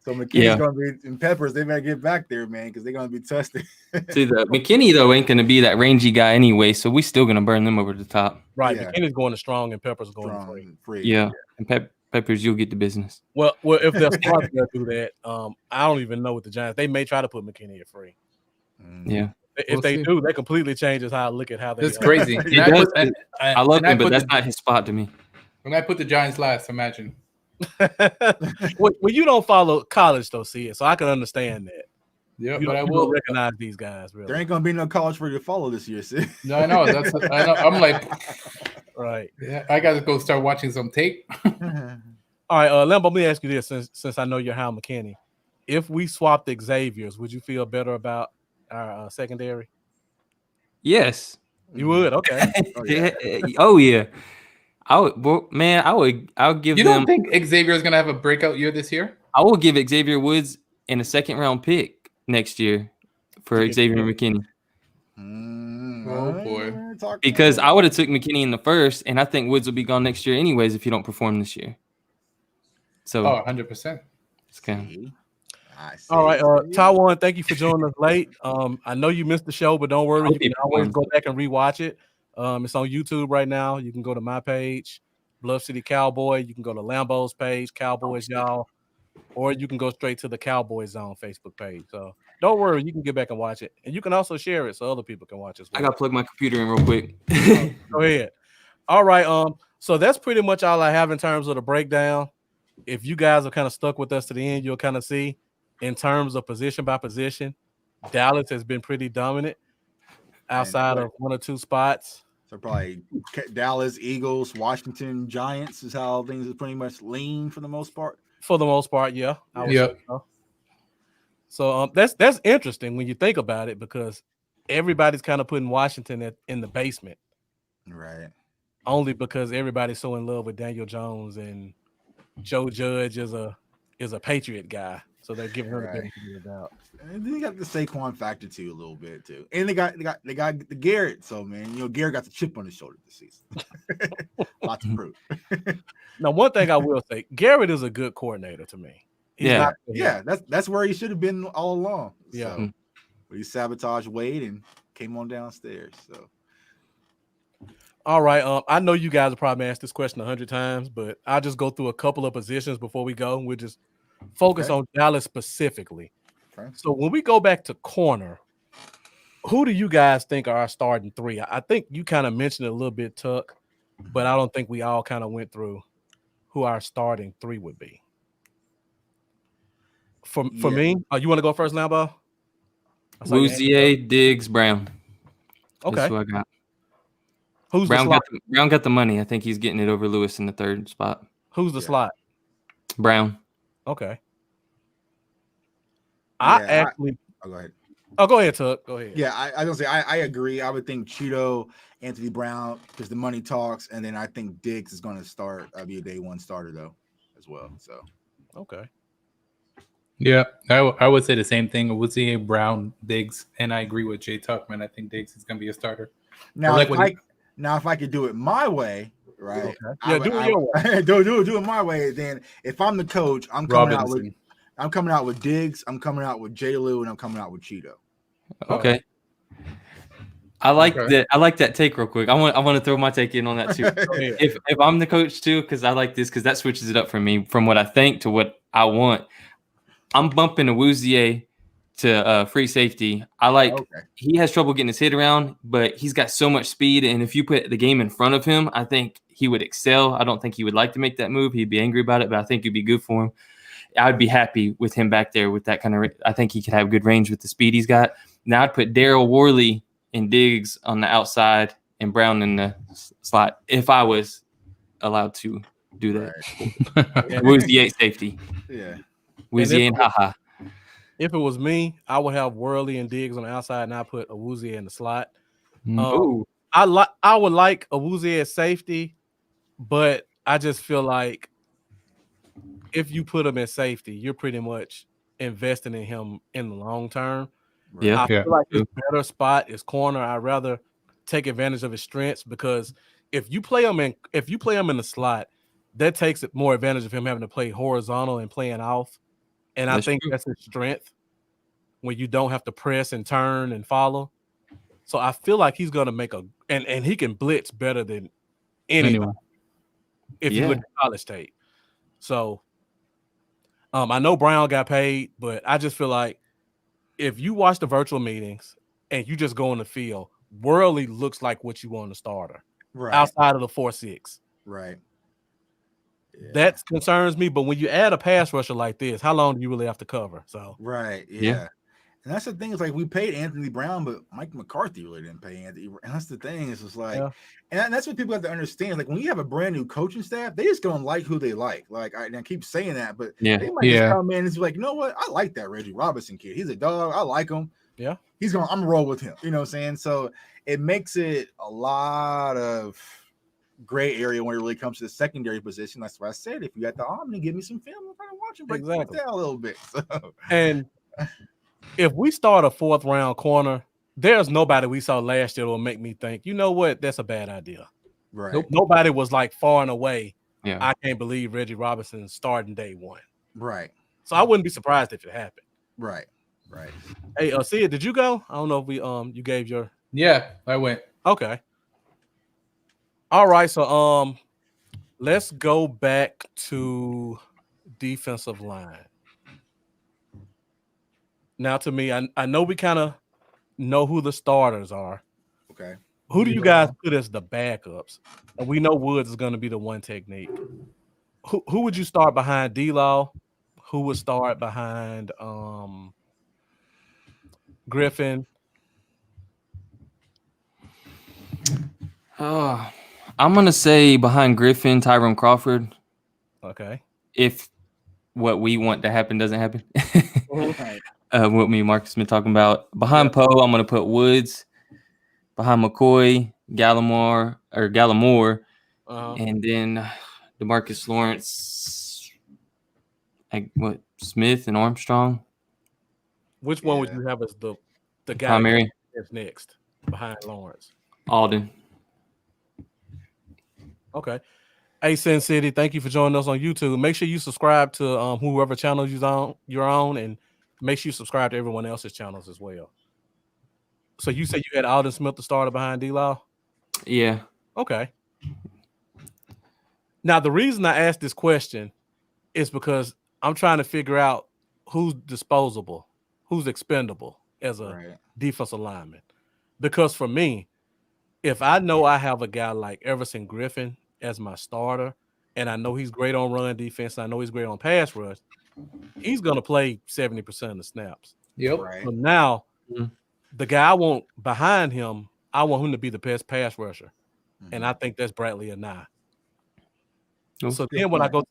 So McKinney's gonna be in Peppers. They better get back there, man, because they're gonna be tested. see, the McKinney though ain't gonna be that rangy guy anyway, so we still gonna burn them over the top. Right, Yeah. McKinney's going to strong and Pepper's going to free. Free. Yeah, and Peppers, you'll get the business. Well, if they're smart to do that, I don't even know with the Giants. They may try to put McKinney at free. Yeah. If We'll they see. do, that completely changes how I look at how they. It's crazy. It does. I love and I him, but put that's the- not his spot to me. When I put the Giants last, imagine. Well, you don't follow college though, see it, so I can understand that. Yeah, You but I don't will. recognize these guys. There Really, ain't gonna be no college for you to follow this year, sis. No, I know. I know. I'm like, right? yeah, I got to go start watching some tape. All right, Lambo. Let me ask you this, since I know you're Hal McKinney. If we swapped Xavier's, would you feel better about our secondary? Yes. You would, okay. Oh yeah. I would, well, man. I'll give You them. don't think Xavier is gonna have a breakout year this year? I will give Xavier Woods in a second round pick next year for Xavier McKinney Oh, boy. because I would have took McKinney in the first, and I think Woods will be gone next year anyways if you don't perform this year. So Oh, 100%. it's kind of. All right, Taiwan, thank you for joining us late. I know you missed the show, but don't worry, you can always go back and rewatch it. It's on YouTube right now. You can go to my page, Bluff City Cowboy. You can go to Lambo's page, Cowboys Y'all, or you can go straight to the Cowboys Zone Facebook page. So don't worry, you can get back and watch it, and you can also share it so other people can watch as well. I gotta plug my computer in real quick. Go ahead. All right. So that's pretty much all I have in terms of the breakdown. If you guys are kind of stuck with us to the end, you'll kind of see in terms of position by position, Dallas has been pretty dominant outside of one or two spots. So probably Dallas, Eagles, Washington, Giants is how things are pretty much lean for the most part. For the most part, yeah. I would Yeah. say so. So that's interesting when you think about it, because everybody's kind of putting Washington in the basement, Right. only because everybody's so in love with Daniel Jones and Joe Judge is a Patriot guy, so they're giving her the benefit of the doubt. And then you got the Saquon factor too, a little bit too, and they got the Garrett. So man, Garrett got the chip on his shoulder this season. Lots of proof. Now, one thing I will say, Garrett is a good coordinator to me. He's Yeah. not- Yeah, that's where he should have been all along. Yeah. So, but he sabotaged Wade and came on downstairs. So All right. I know you guys have probably asked this question 100 times, but I'll just go through a couple of positions before we go. We'll just focus on Dallas specifically. Okay. So when we go back to corner, who do you guys think are our starting three? I think you kind of mentioned it a little bit, Tuck, but I don't think we all kind of went through who our starting three would be. For me, you want to go first, Lambo? Woozier, Diggs, Brown. Okay. That's who I got. Who's Brown the slot? Brown got the money. I think he's getting it over Lewis in the third spot. Who's the slot? Brown. Okay. oh, go ahead. Oh, go ahead, Tuck. Go ahead. Yeah, I don't say I agree. I would think Cheeto, Anthony Brown, because the money talks, and then I think Diggs is going to start. Be a day one starter though, as well. So Okay. Yeah, I would say the same thing. I would say Brown, Diggs, and I agree with Jay Tuckman. I think Diggs is going to be a starter. now, like if I could do it my way, right? Okay. Yeah, do it your way. Do it my way. Then if I'm the coach, I'm coming out with Diggs, I'm coming out with J. Lou, and I'm coming out with Cheeto. Okay. I like that. I like that take real quick. I want to throw my take in on that too. if I'm the coach too, because I like this, because that switches it up for me from what I think to what I want. I'm bumping a Woozier to free safety. I like Okay. he has trouble getting his head around, but he's got so much speed. And if you put the game in front of him, I think he would excel. I don't think he would like to make that move. He'd be angry about it, but I think it'd be good for him. I'd be happy with him back there with that kind of. I think he could have good range with the speed he's got. Now I'd put Daryl Worley and Diggs on the outside and Brown in the slot if I was allowed to do that. Woozy ain't safety. Yeah. Woozy ain't haha. If it was me, I would have Worley and Diggs on the outside, and I put Awuzie in the slot. Ooh. I would like Awuzie as safety, but I just feel like if you put him in safety, you're pretty much investing in him in the long term. Yeah. I feel like his better spot is corner. I'd rather take advantage of his strengths because if you play him in the slot, that takes more advantage of him having to play horizontal and playing off. And I think that's his strength when you don't have to press and turn and follow. So I feel like he's gonna make and he can blitz better than anyone if you look at college tape. So I know Brown got paid, but I just feel like if you watch the virtual meetings and you just go on the field, Worley looks like what you want in a starter. Right. Outside of the 4.6. Right. Yeah. That concerns me, but when you add a pass rusher like this, how long do you really have to cover? So right, yeah. And that's the thing, is like we paid Anthony Brown, but Mike McCarthy really didn't pay Anthony. And that's the thing, is just like, and that's what people have to understand. Like when you have a brand new coaching staff, they just gonna like who they like. Like I keep saying that, but they might just come in and be like, you know what? I like that Reggie Robinson kid. He's a dog. I like him. Yeah, I'm gonna roll with him. You know what I'm saying? So it makes it a lot of gray area when it really comes to the secondary position. That's why I said, if you got the Omni, give me some film. I'm trying to watch him break it down a little bit. So. And if we start a 4th round corner, there's nobody we saw last year that will make me think, you know what, that's a bad idea. Right. Nope. Nobody was like far and away. Yeah. I can't believe Reggie Robinson starting day 1. Right. So I wouldn't be surprised if it happened. Right. Right. Hey, Sia, did you go? I don't know if we you gave your. Yeah, I went. Okay. All right, so let's go back to defensive line. Now, to me, I know we kind of know who the starters are. Okay. Who do you guys put as the backups? And we know Woods is going to be the one technique. Who would you start behind D-Law? Who would start behind Griffin? I'm gonna say behind Griffin, Tyrone Crawford. Okay. If what we want to happen doesn't happen. Okay. What me and Marcus been talking about. Behind Poe, I'm gonna put Woods. Behind McCoy, Gallimore, and then DeMarcus Lawrence. Smith and Armstrong. Which one would you have as the guy primary that's next behind Lawrence? Alden. Okay. Hey, Sin City, thank you for joining us on YouTube. Make sure you subscribe to whoever channel you're on, and make sure you subscribe to everyone else's channels as well. So you said you had Alden Smith the starter behind D-Law? Yeah. Okay. Now, the reason I asked this question is because I'm trying to figure out who's disposable, who's expendable as a defensive lineman. Because for me, if I know I have a guy like Everson Griffin as my starter, and I know he's great on run defense, and I know he's great on pass rush, he's going to play 70% of the snaps. Yep. So now, the guy I want behind him, I want him to be the best pass rusher. And I think that's Bradley Anai. So then when I go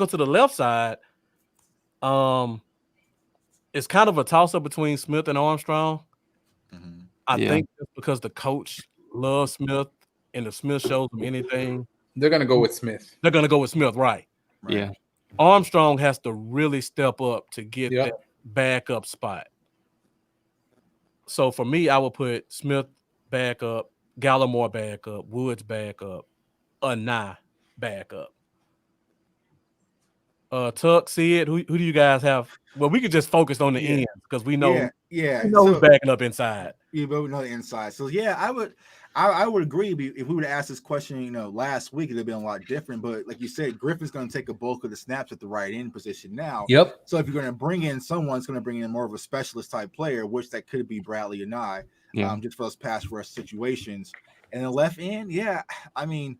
to the left side, it's kind of a toss-up between Smith and Armstrong. I think that's because the coach loves Smith, and if Smith shows him anything, they're gonna go with Smith. They're gonna go with Smith, right? Yeah. Armstrong has to really step up to get that backup spot. So for me, I would put Smith back up, Gallimore back up, Woods back up, Anai back up. Tuck, Sid, who do you guys have? Well, we could just focus on the ends because we know, we know who's backing up inside. Yeah, but we know the inside. So yeah, I would agree. If we would have asked this question, last week, it'd have been a lot different. But like you said, Griffin's going to take a bulk of the snaps at the right end position now. Yep. So if you're going to bring in someone, it's going to bring in more of a specialist type player, which that could be Bradley and just for those pass rush situations. And the left end, yeah, I mean,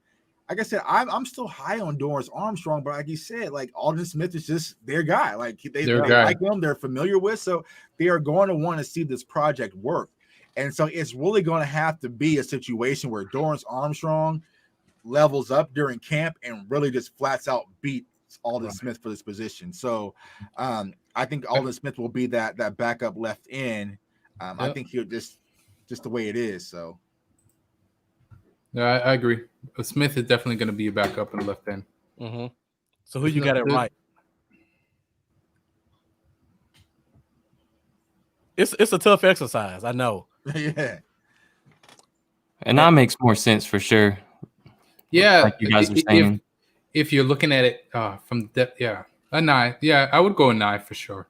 like I said, I'm still high on Dorrance Armstrong, but like you said, like Aldon Smith is just their guy. Like they like him, they're familiar with, so they are going to want to see this project work. And so it's really going to have to be a situation where Dorrance Armstrong levels up during camp and really just flats out beats Aldon Smith for this position. So I think Aldon Smith will be that backup left end. I think he'll just the way it is. So. Yeah, I agree. Smith is definitely going to be a backup in the left end. Mm-hmm. So who you got it right? It's a tough exercise, I know. Yeah. And that makes more sense for sure. Yeah, like you guys are saying. If you're looking at it from depth, a 9. Yeah, I would go a 9 for sure.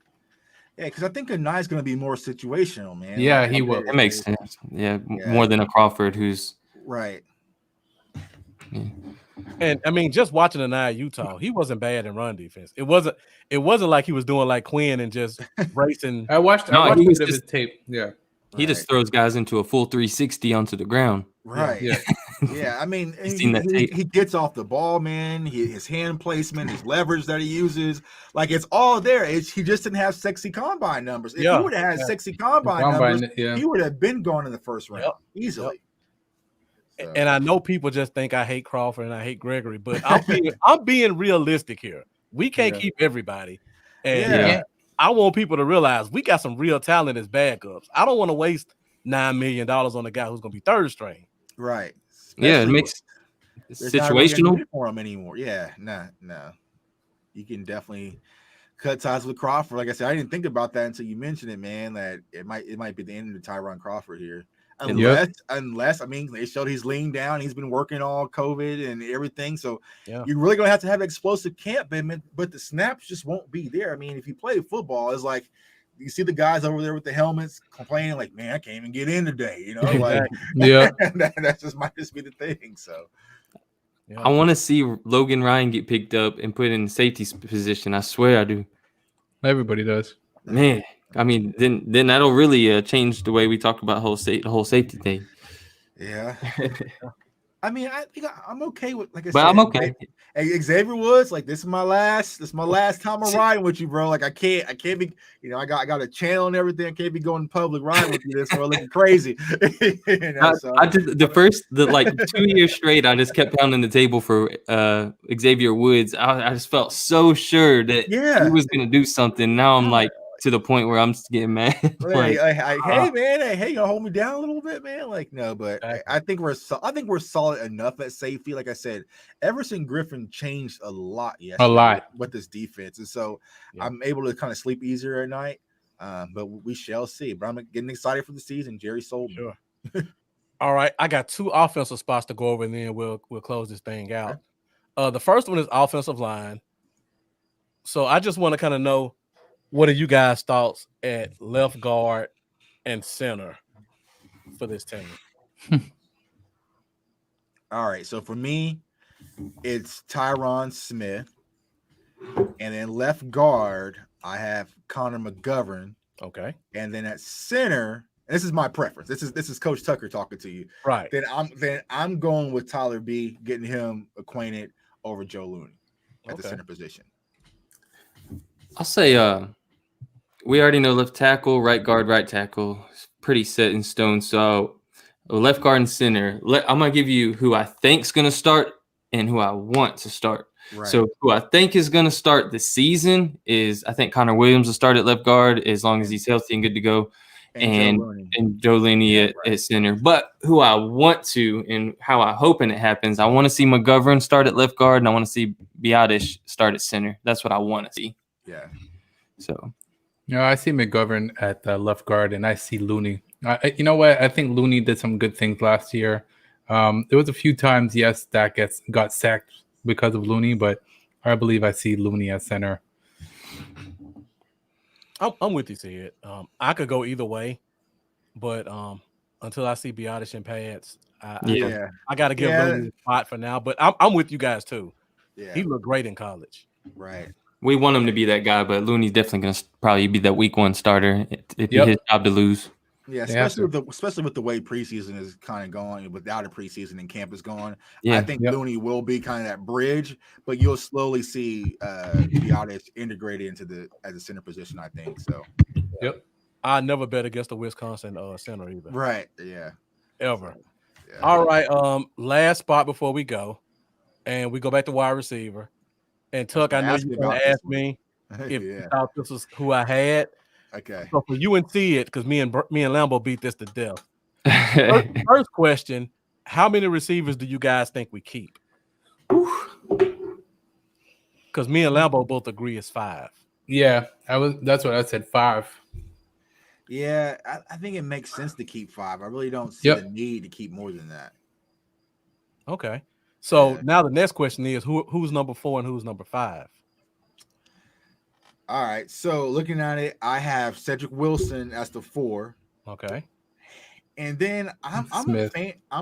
Yeah, because I think a 9 is going to be more situational, man. Yeah, he will. It makes sense. Yeah, more than a Crawford who's right. Yeah. And I mean, just watching the 9 Utah, he wasn't bad in run defense. It wasn't like he was doing like Quinn and just racing. I watched his tape. Yeah. He just throws guys into a full 360 onto the ground. Right. Yeah. Yeah. I mean, he gets off the ball, man. His hand placement, his leverage that he uses, like it's all there. He just didn't have sexy combine numbers. If he would have had sexy combine numbers, he would have been gone in the first round easily. Yep. So. And I know people just think I hate Crawford and I hate Gregory, but I'm being realistic here. We can't keep everybody. And I want people to realize we got some real talent as backups. I don't want to waste $9 million on a guy who's going to be third string. Right. It makes situational for him anymore. Yeah, no. You can definitely cut ties with Crawford. Like I said, I didn't think about that until you mentioned it, man. That it might be the end of Tyron Crawford here. Unless I mean, they showed he's leaned down. He's been working all COVID and everything. So you're really going to have explosive camp, but the snaps just won't be there. I mean, if you play football, it's like you see the guys over there with the helmets complaining, like, man, I can't even get in today. Like, that just might just be the thing. So I want to see Logan Ryan get picked up and put in safety position. I swear I do. Everybody does. Man. I mean, then that'll really change the way we talk about the whole safety thing. Yeah. I mean, I think I'm okay with, like I said. But I'm okay. Hey, Xavier Woods, like this is my last time I'm riding with you, bro. Like I can't be, I got a channel and everything. I can't be going public riding with you this way, looking crazy. I did the 2 years straight. I just kept pounding the table for Xavier Woods. I just felt so sure that he was gonna do something. Now I'm like, to the point where I'm just getting mad. Hey, man, you gonna hold me down a little bit, man? Like, no, but I think we're solid enough at safety. Like I said, Everson Griffin changed a lot with this defense, and so I'm able to kind of sleep easier at night. But we shall see. But I'm getting excited for the season. Jerry sold me. Sure. All right, I got 2 offensive spots to go over, and then we'll close this thing out. The first one is offensive line. So I just want to kind of know, what are you guys' thoughts at left guard and center for this team? All right. So for me, it's Tyron Smith. And then left guard, I have Connor McGovern. Okay. And then at center, this is my preference. This is Coach Tucker talking to you. Right. Then I'm going with Tyler B, getting him acquainted over Joe Looney at the center position. I'll say we already know left tackle, right guard, right tackle. It's pretty set in stone. So left guard and center. I'm going to give you who I think is going to start and who I want to start. Right. So who I think is going to start the season is, I think Connor Williams will start at left guard as long as he's healthy and good to go. And Joe Looney at center. But who I want to and how I hoping it happens, I want to see McGovern start at left guard and I want to see Biadish start at center. That's what I want to see. Yeah. So. I see McGovern at left guard, and I see Looney. You know what? I think Looney did some good things last year. There was a few times, Dak got sacked because of Looney, but I believe I see Looney at center. I'm with you, Sid. I could go either way, but until I see Biadish in pads, I got to give Looney a spot for now, but I'm with you guys too. Yeah, He looked great in college. right. We want him to be that guy, but Looney's definitely going to probably be that week 1 starter. It'd be his job to lose. Yeah, especially with the way preseason is kind of going, without a preseason and camp is going. Yeah. I think Looney will be kind of that bridge, but you'll slowly see Giannis integrated into as a center position. I think so. Yep. I never bet against the Wisconsin center either. Right. Yeah. Ever. Yeah. All right. Last spot before we go, and we go back to wide receiver. And Tuck, I know you're going to ask me if you thought this was who I had. Okay. So for you and see it, because me and Lambo beat this to death. First question: how many receivers do you guys think we keep? Because me and Lambo both agree it's 5. Yeah, that's what I said, 5. Yeah, I think it makes sense to keep 5. I really don't see the need to keep more than that. Okay. So now the next question is who's number 4 and who's number 5? All right. So looking at it, I have Cedric Wilson as the 4. Okay. And then I'm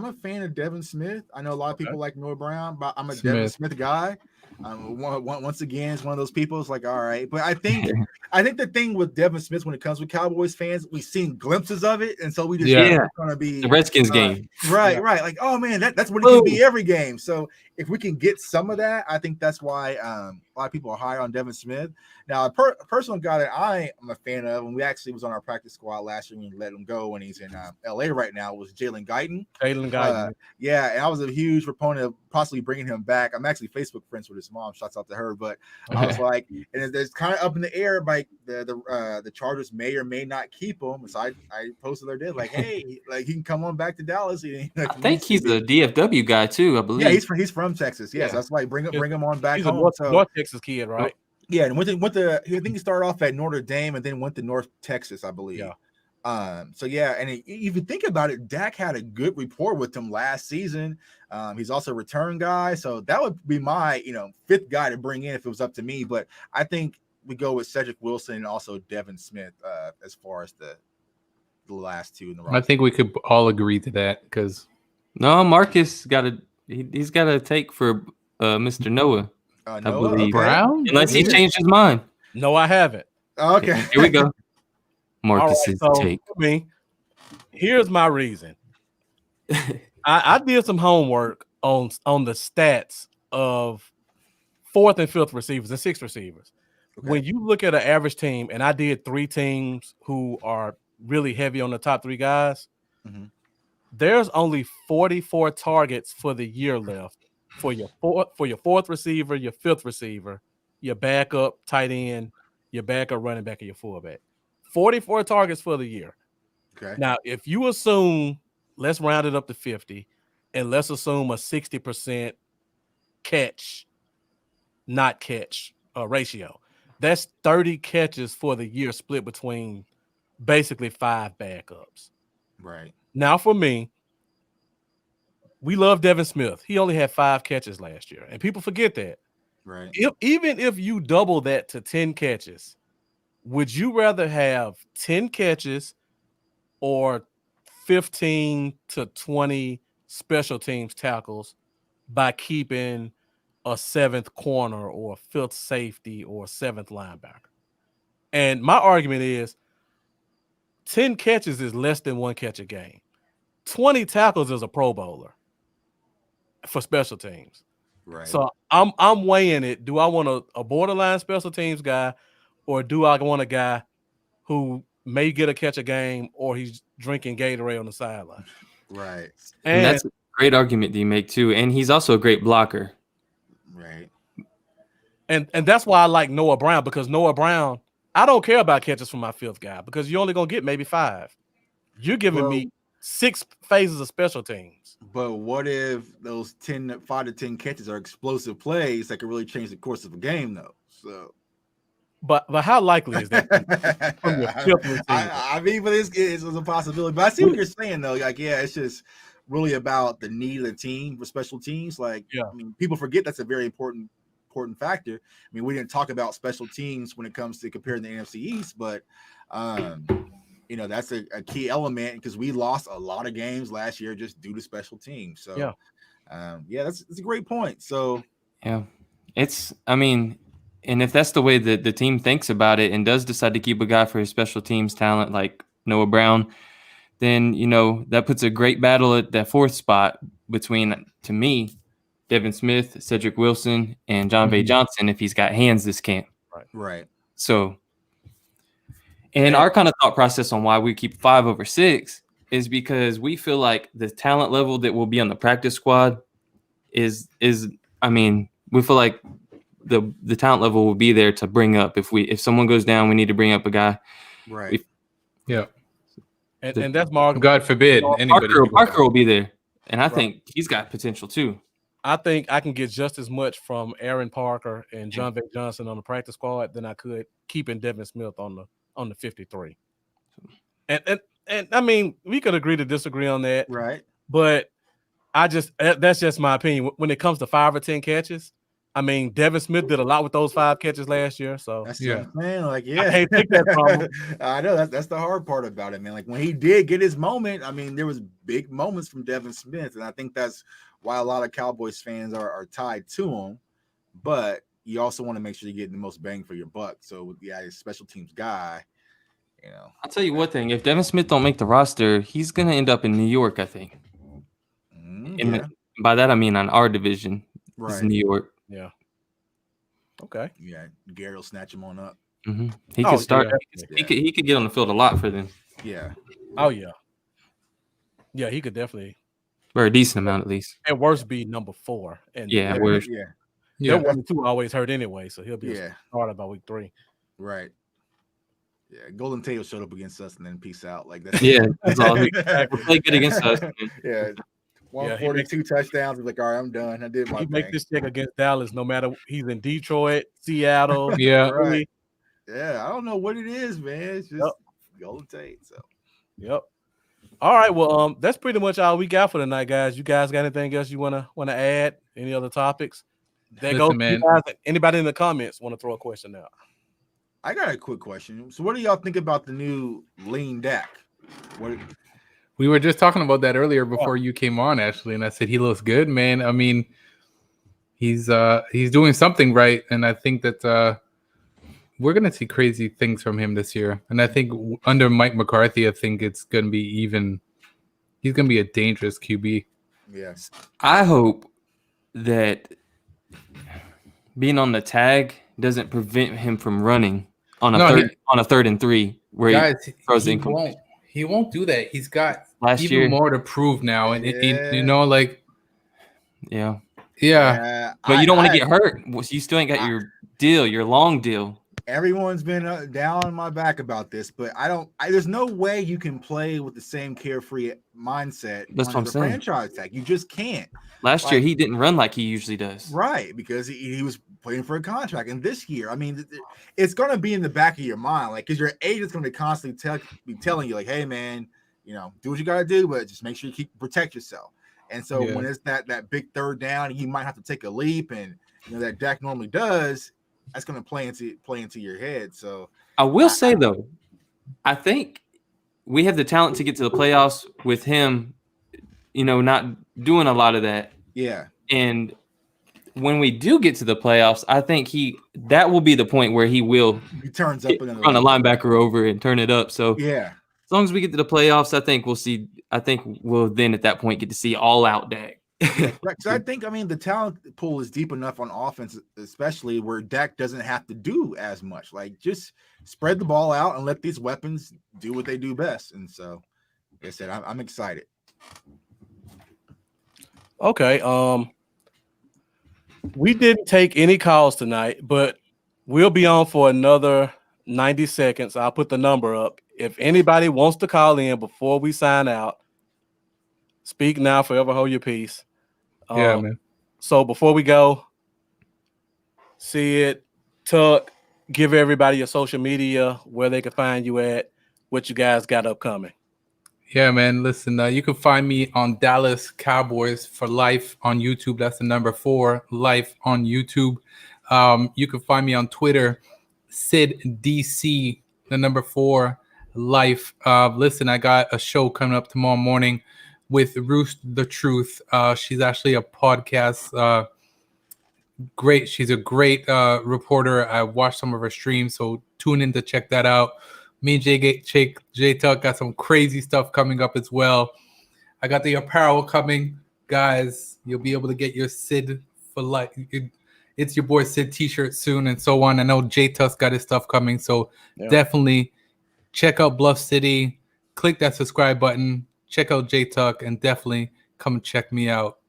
a fan of Devin Smith. I know a lot of people like Noah Brown, but I'm a Devin Smith guy. Once again, it's one of those people. It's like, all right, but I think the thing with Devin Smith when it comes with Cowboys fans, we've seen glimpses of it, and so we just it's going to be the Redskins game, right? Like, oh man, that's what it can be every game. So if we can get some of that, I think that's why a lot of people are high on Devin Smith. Now, a personal guy that I am a fan of, and we actually was on our practice squad last year and we let him go, and he's in LA right now, was Jalen Guyton. Yeah, and I was a huge proponent of possibly bringing him back. I'm actually Facebook friends with his mom. Shouts out to her. But I was like, and there's kind of up in the air, like the Chargers may or may not keep him. So I posted their day like, hey, like he can come on back to Dallas. I think he's a DFW guy too, I believe. Yeah, he's from Texas. Yes, that's why bring him on back. He's home. a North Texas kid, right? Yeah, and I think he started off at Notre Dame and then went to North Texas, I believe. Yeah. So yeah, and if you think about it, Dak had a good rapport with him last season. He's also a return guy, so that would be my 5th guy to bring in if it was up to me. But I think we go with Cedric Wilson and also Devin Smith as far as the last 2 in the roster. I think we could all agree to that because Marcus he's got to take for Mr. Noah. I believe Brown, unless he changed his mind. No, I haven't. Okay, here we go. Marcus's take. For me, here's my reason. I did some homework on the stats of 4th and 5th receivers and 6th receivers. Okay. When you look at an average team, and I did 3 teams who are really heavy on the top 3 guys, there's only 44 targets for the year left for your 4th receiver, your 5th receiver, your backup tight end, your backup running back, and your fullback. 44 targets for the year. Okay. Now, if you assume, let's round it up to 50, and let's assume a 60% catch, not catch ratio. That's 30 catches for the year split between basically 5 backups. Right. Now, for me, we love Devin Smith. He only had 5 catches last year, and people forget that. Right. Even if you double that to 10 catches, would you rather have 10 catches or 15 to 20 special teams tackles by keeping a 7th corner or a 5th safety or 7th linebacker? And my argument is 10 catches is less than 1 catch a game. 20 tackles is a Pro Bowler for special teams. Right. So I'm weighing it. Do I want a borderline special teams guy, or do I want a guy who may get a catch a game or he's drinking Gatorade on the sideline? Right. And that's a great argument that you make too. And he's also a great blocker. Right. And that's why I like Noah Brown, because Noah Brown, I don't care about catches from my 5th guy because you're only going to get maybe 5. You're giving me 6 phases of special teams. But what if those 5 to 10 catches are explosive plays that could really change the course of a game, though? So, but how likely is that? From your 5th receiver? I mean, but it's a possibility. But I see what you're saying, though. Like, yeah, it's just really about the need of the team for special teams. Like, I mean, people forget that's a very important factor. I mean, we didn't talk about special teams when it comes to comparing the NFC East, but that's a key element because we lost a lot of games last year just due to special teams. So, that's a great point. So, yeah, and if that's the way that the team thinks about it and does decide to keep a guy for his special teams talent like Noah Brown, then, that puts a great battle at that fourth spot between, to me, Devin Smith, Cedric Wilson, and John Bay Johnson if he's got hands this camp. Right. So, and our kind of thought process on why we keep 5 over 6 is because we feel like the talent level that will be on the practice squad we feel like the talent level will be there to bring up. If someone goes down, we need to bring up a guy. Right. And that's Mark. God forbid anybody. Parker will be there, and I think he's got potential too. I think I can get just as much from Aaron Parker and John Bay Johnson on the practice squad than I could keeping Devin Smith on the 53. And I mean, we could agree to disagree on that, right? But that's just my opinion. When it comes to 5 or 10 catches, I mean, Devin Smith did a lot with those 5 catches last year. So that's man, I can't take that from him. I know that's the hard part about it, man. Like when he did get his moment, I mean, there was big moments from Devin Smith, and I think that's why a lot of Cowboys fans are tied to him. But you also want to make sure you're getting the most bang for your buck. So with the special teams guy, I'll tell you one thing: if Devin Smith don't make the roster, he's gonna end up in New York, I think. By that I mean on our division, it's New York. Yeah. Okay. Yeah, Garrett will snatch him on up. Mm-hmm. He could start. Yeah. He could get on the field a lot for them. Yeah. Oh yeah. Yeah, he could definitely. For a decent amount, at least. At worst, be number 4. And worst. There wasn't 2 always hurt anyway, so he'll be started by week 3. Right. Yeah, Golden Tate showed up against us and then peace out. Like that's that's all. We'll play good against us. Yeah. 142 touchdowns. He's like, all right, I'm done. I did my thing. Make this check against Dallas, no matter he's in Detroit, Seattle. Right. Yeah, I don't know what it is, man. It's just Golden Tate. So, yep. All right, well, that's pretty much all we got for tonight, guys. You guys got anything else you wanna add? Any other topics? Anybody in the comments want to throw a question out? I got a quick question. So, what do y'all think about the new lean Dak? We were just talking about that earlier before you came on, Ashley, and I said he looks good, man. I mean, he's doing something right, and I think that we're gonna see crazy things from him this year. And I think under Mike McCarthy, I think it's gonna be he's gonna be a dangerous QB. Yes, I hope that being on the tag doesn't prevent him from running on a third and 3 where he throws incomplete. He won't do that. He's got last even year more to prove now, and but you don't want to get hurt. You still ain't got your long deal. Everyone's been down on my back about this, but there's no way you can play with the same carefree mindset. That's what I'm saying. Franchise tag, you just can't. Last year he didn't run like he usually does, right? Because he was playing for a contract, and this year, I mean, it's going to be in the back of your mind, like because your agent's going to constantly be telling you, like, "Hey, man, do what you got to do, but just make sure you protect yourself." And so when it's that big third down, you might have to take a leap, and that Dak normally does. That's going to play into your head. So I will say though, I think we have the talent to get to the playoffs with him, not doing a lot of that. Yeah. And when we do get to the playoffs, I think that will be the point where he turns up and run a linebacker over and turn it up. So yeah, as long as we get to the playoffs, I think we'll then at that point get to see all out Dak. Right. So I think, the talent pool is deep enough on offense, especially where Dak doesn't have to do as much. Like, just spread the ball out and let these weapons do what they do best. And so, like I said, I'm excited. Okay. We didn't take any calls tonight, but we'll be on for another 90 seconds. I'll put the number up. If anybody wants to call in before we sign out, speak now, forever hold your peace. Man. So before we go, see it, Tuck, give everybody your social media, where they can find you at, what you guys got upcoming. Yeah, man. Listen, you can find me on Dallas Cowboys for Life on YouTube. That's the number 4, Life on YouTube. You can find me on Twitter, SidDC, the number 4. life. Listen, I got a show coming up tomorrow morning with Ruth the Truth. She's actually a podcast. Great. She's a great reporter. I watched some of her streams, so tune in to check that out. Me and J Tuck got some crazy stuff coming up as well. I got the apparel coming, guys. You'll be able to get your Sid for life. It's your boy Sid t-shirt soon and so on. I know J Tuck's got his stuff coming, so definitely check out Bluff City. Click that subscribe button. Check out J Tuck and definitely come and check me out.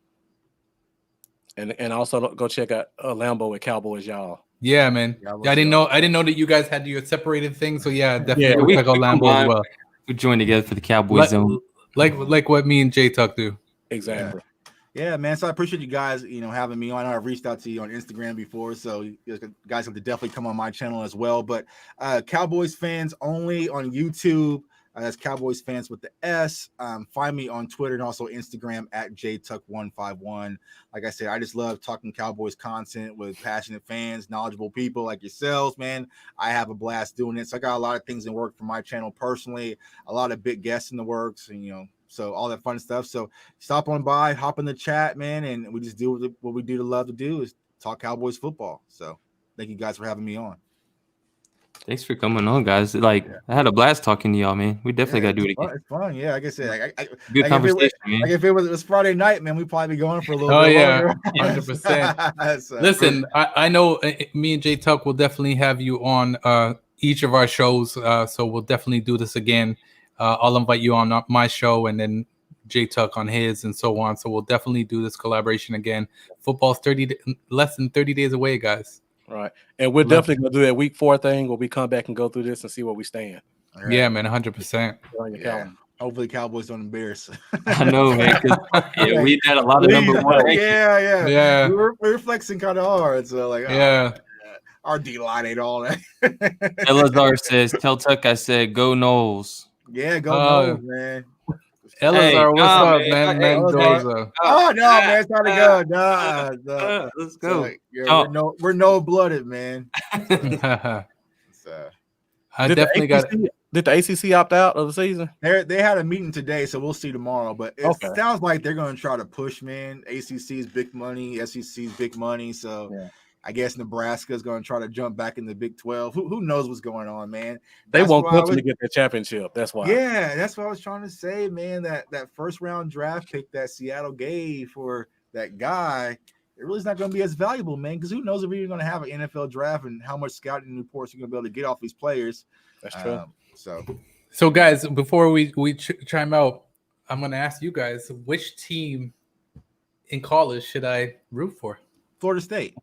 And also go check out Lambo with Cowboys, y'all. Yeah, man. I didn't know that you guys had your separated things. So yeah, definitely check out Lambo as well. We joined together for the Cowboys Zone. Like what me and J Tuck do. Exactly. Yeah, man. So I appreciate you guys, having me on. I know I've reached out to you on Instagram before, so you guys have to definitely come on my channel as well. But Cowboys Fans Only on YouTube. That's Cowboys Fans with the S. Find me on Twitter and also Instagram at JTuck151. Like I said, I just love talking Cowboys content with passionate fans, knowledgeable people like yourselves, man. I have a blast doing it. So I got a lot of things in work for my channel personally, a lot of big guests in the works, and so all that fun stuff. So stop on by, hop in the chat, man, and we just do what we do to love to do is talk Cowboys football. So thank you guys for having me on. Thanks for coming on, guys. I had a blast talking to y'all, man. We definitely got to do it again. It's fun. Yeah, like I said, good conversation, man. If it was Friday night, man, we'd probably be going for a little bit longer. 100%. So, listen, I know me and J Tuck will definitely have you on each of our shows. So we'll definitely do this again. I'll invite you on my show and then J Tuck on his and so on. So we'll definitely do this collaboration again. Football's less than 30 days away, guys. Right. And we're definitely going to do that week 4 thing where we come back and go through this and see where we stand. Right. Yeah, man, 100%. Yeah. Hopefully Cowboys don't embarrass. I know, man. We had a lot of number one. Yeah. We were flexing kind of hard. So our D-line ain't all that. Elazar says, tell Tuck I said, go Knowles. Yeah, go Knowles, man. Elazar, what's up, man? Mendoza. Oh no, man, it's not a go. No. Let's go. So, we're no-blooded, man. So, I definitely got. Did the ACC opt out of the season? They had a meeting today, so we'll see tomorrow. But it sounds like they're going to try to push, man. ACC's big money, SEC's big money. So I guess Nebraska's going to try to jump back in the Big 12. Who knows what's going on, man? They want Clemson to get the championship. That's why. Yeah, that's what I was trying to say, man. That first round draft pick that Seattle gave for that guy, it really is not going to be as valuable, man. Because who knows if you're going to have an NFL draft and how much scouting reports you're going to be able to get off these players. That's true. So guys, before we chime out, I'm going to ask you guys, which team in college should I root for? Florida State.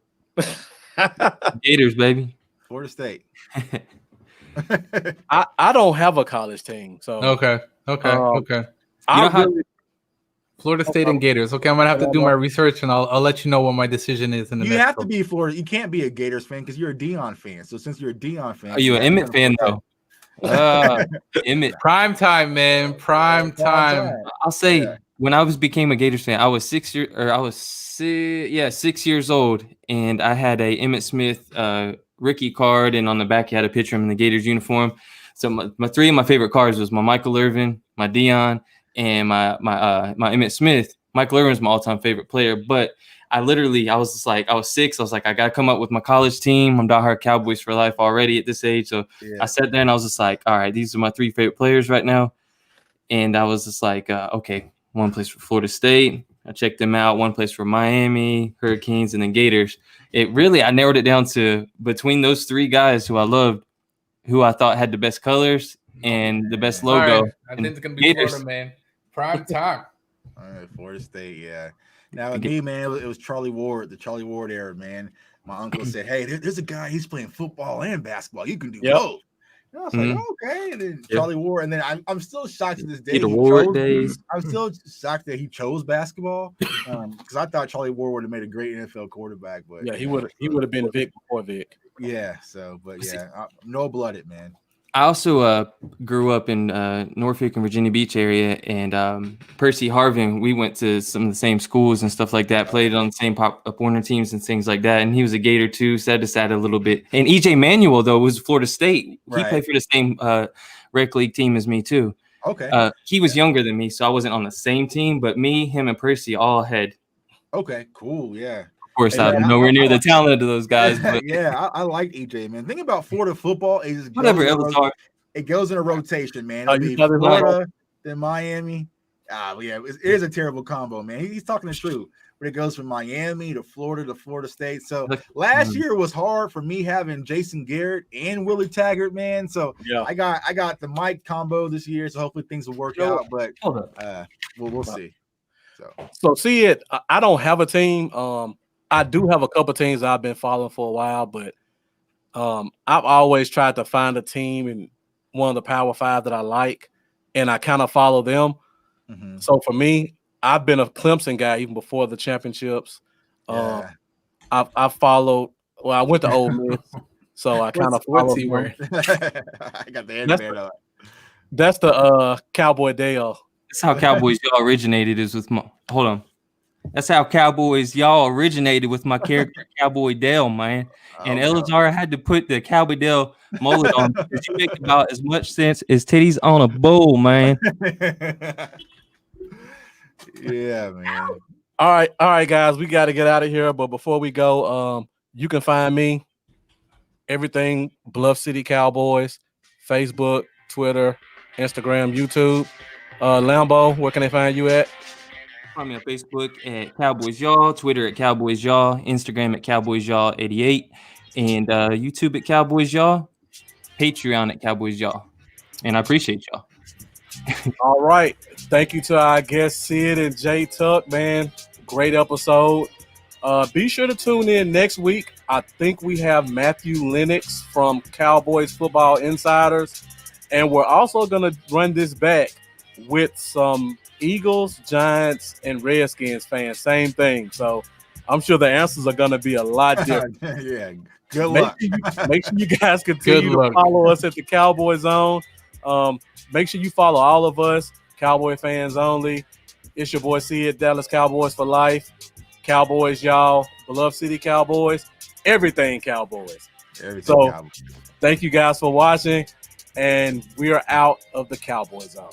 Gators, baby. Florida State. I don't have a college team, so okay. Florida State and Gators. Okay, I'm gonna have to do my research, and I'll let you know what my decision is. You have to be Florida. You can't be a Gators fan because you're a Deion fan. So since you're a Deion fan, are you an Emmett fan though? Emmett. Prime time, man. Prime time. I'll say when I became a Gators fan, I was 6 years old, and I had a Emmitt Smith rookie card, and on the back he had a picture of him in the Gators uniform. So my three of my favorite cards was my Michael Irvin, my Deion, and my Emmitt Smith. Michael Irvin's my all-time favorite player, but I was 6. I was like, I gotta come up with my college team. I'm diehard Cowboys for life already at this age. So I sat there and I was just like, all right, these are my 3 favorite players right now. And I was just like, okay, one plays for Florida State. I checked them out. One place for Miami, Hurricanes, and then Gators. I narrowed it down to between those 3 guys who I loved, who I thought had the best colors and the best logo. Right. I think it's going to be Gators. Florida, man. Prime time. All right, Florida State, yeah. Now, with me, man, it was Charlie Ward, the Charlie Ward era, man. My uncle said, hey, there's a guy, he's playing football and basketball. You can do both. And I was like, okay. And then Charlie Ward, and then I'm still shocked to this day. I'm still shocked that he chose basketball because I thought Charlie Ward would have made a great NFL quarterback. But yeah, he would have been Vic before Vic. Yeah. So, but no blooded, man. I also grew up in Norfolk and Virginia Beach area, and Percy Harvin, we went to some of the same schools and stuff like that, played on the same Pop Warner teams and things like that, and he was a Gator too, sad to sad a little bit. And EJ Manuel, though, was Florida State. He played for the same rec league team as me too. Okay. He was younger than me, so I wasn't on the same team. But me, him, and Percy all had. Okay, cool. Yeah. Of course, Hey, I'm man, nowhere near the talent of those guys. But yeah, I like EJ, man. Think about Florida football. It just whatever, it goes in a rotation, man. Oh, It'll you be thought it was Florida, then Miami. Yeah, it is a terrible combo, man. He's talking the truth. But it goes from Miami to Florida State. So last year was hard for me having Jason Garrett and Willie Taggart, man. So Yeah. I got the Mike combo this year. So hopefully things will work out. But we'll see. So see it. I don't have a team. I do have a couple teams I've been following for a while, but I've always tried to find a team in one of the Power Five that I like, and I kind of follow them. Mm-hmm. So for me, I've been a Clemson guy even before the championships. Yeah. I followed. Well, I went to Ole Miss, so I kind of followed. What's he wearing? I got the headband on. That's the Cowboy Dale. That's how Cowboys y'all originated. Is with my hold on. That's how Cowboys y'all originated with my character Cowboy Dale, man. And Elazar had to put the Cowboy Dale mullet on because you make about as much sense as titties on a bowl, man. Yeah, man. All right, guys, we got to get out of here. But before we go, you can find me everything Bluff City Cowboys, Facebook, Twitter, Instagram, YouTube. Lambo, where can they find you at? Find me on Facebook at Cowboys Y'all, Twitter at Cowboys Y'all, Instagram at Cowboys Y'all 88, and YouTube at Cowboys Y'all, Patreon at Cowboys Y'all. And I appreciate y'all. All right. Thank you to our guests, Sid and Jay Tuck, man. Great episode. Be sure to tune in next week. I think we have Matthew Lennox from Cowboys Football Insiders. And we're also going to run this back with some Eagles, Giants, and Redskins fans. Same thing. So I'm sure the answers are going to be a lot different. Yeah. Good luck. Make sure you guys continue to follow us at the Cowboy Zone. Make sure you follow all of us, Cowboy Fans Only. It's your boy Sid, Dallas Cowboys for life. Cowboys, y'all. Bluff City Cowboys. Everything Cowboys. Thank you guys for watching. And we are out of the Cowboy Zone.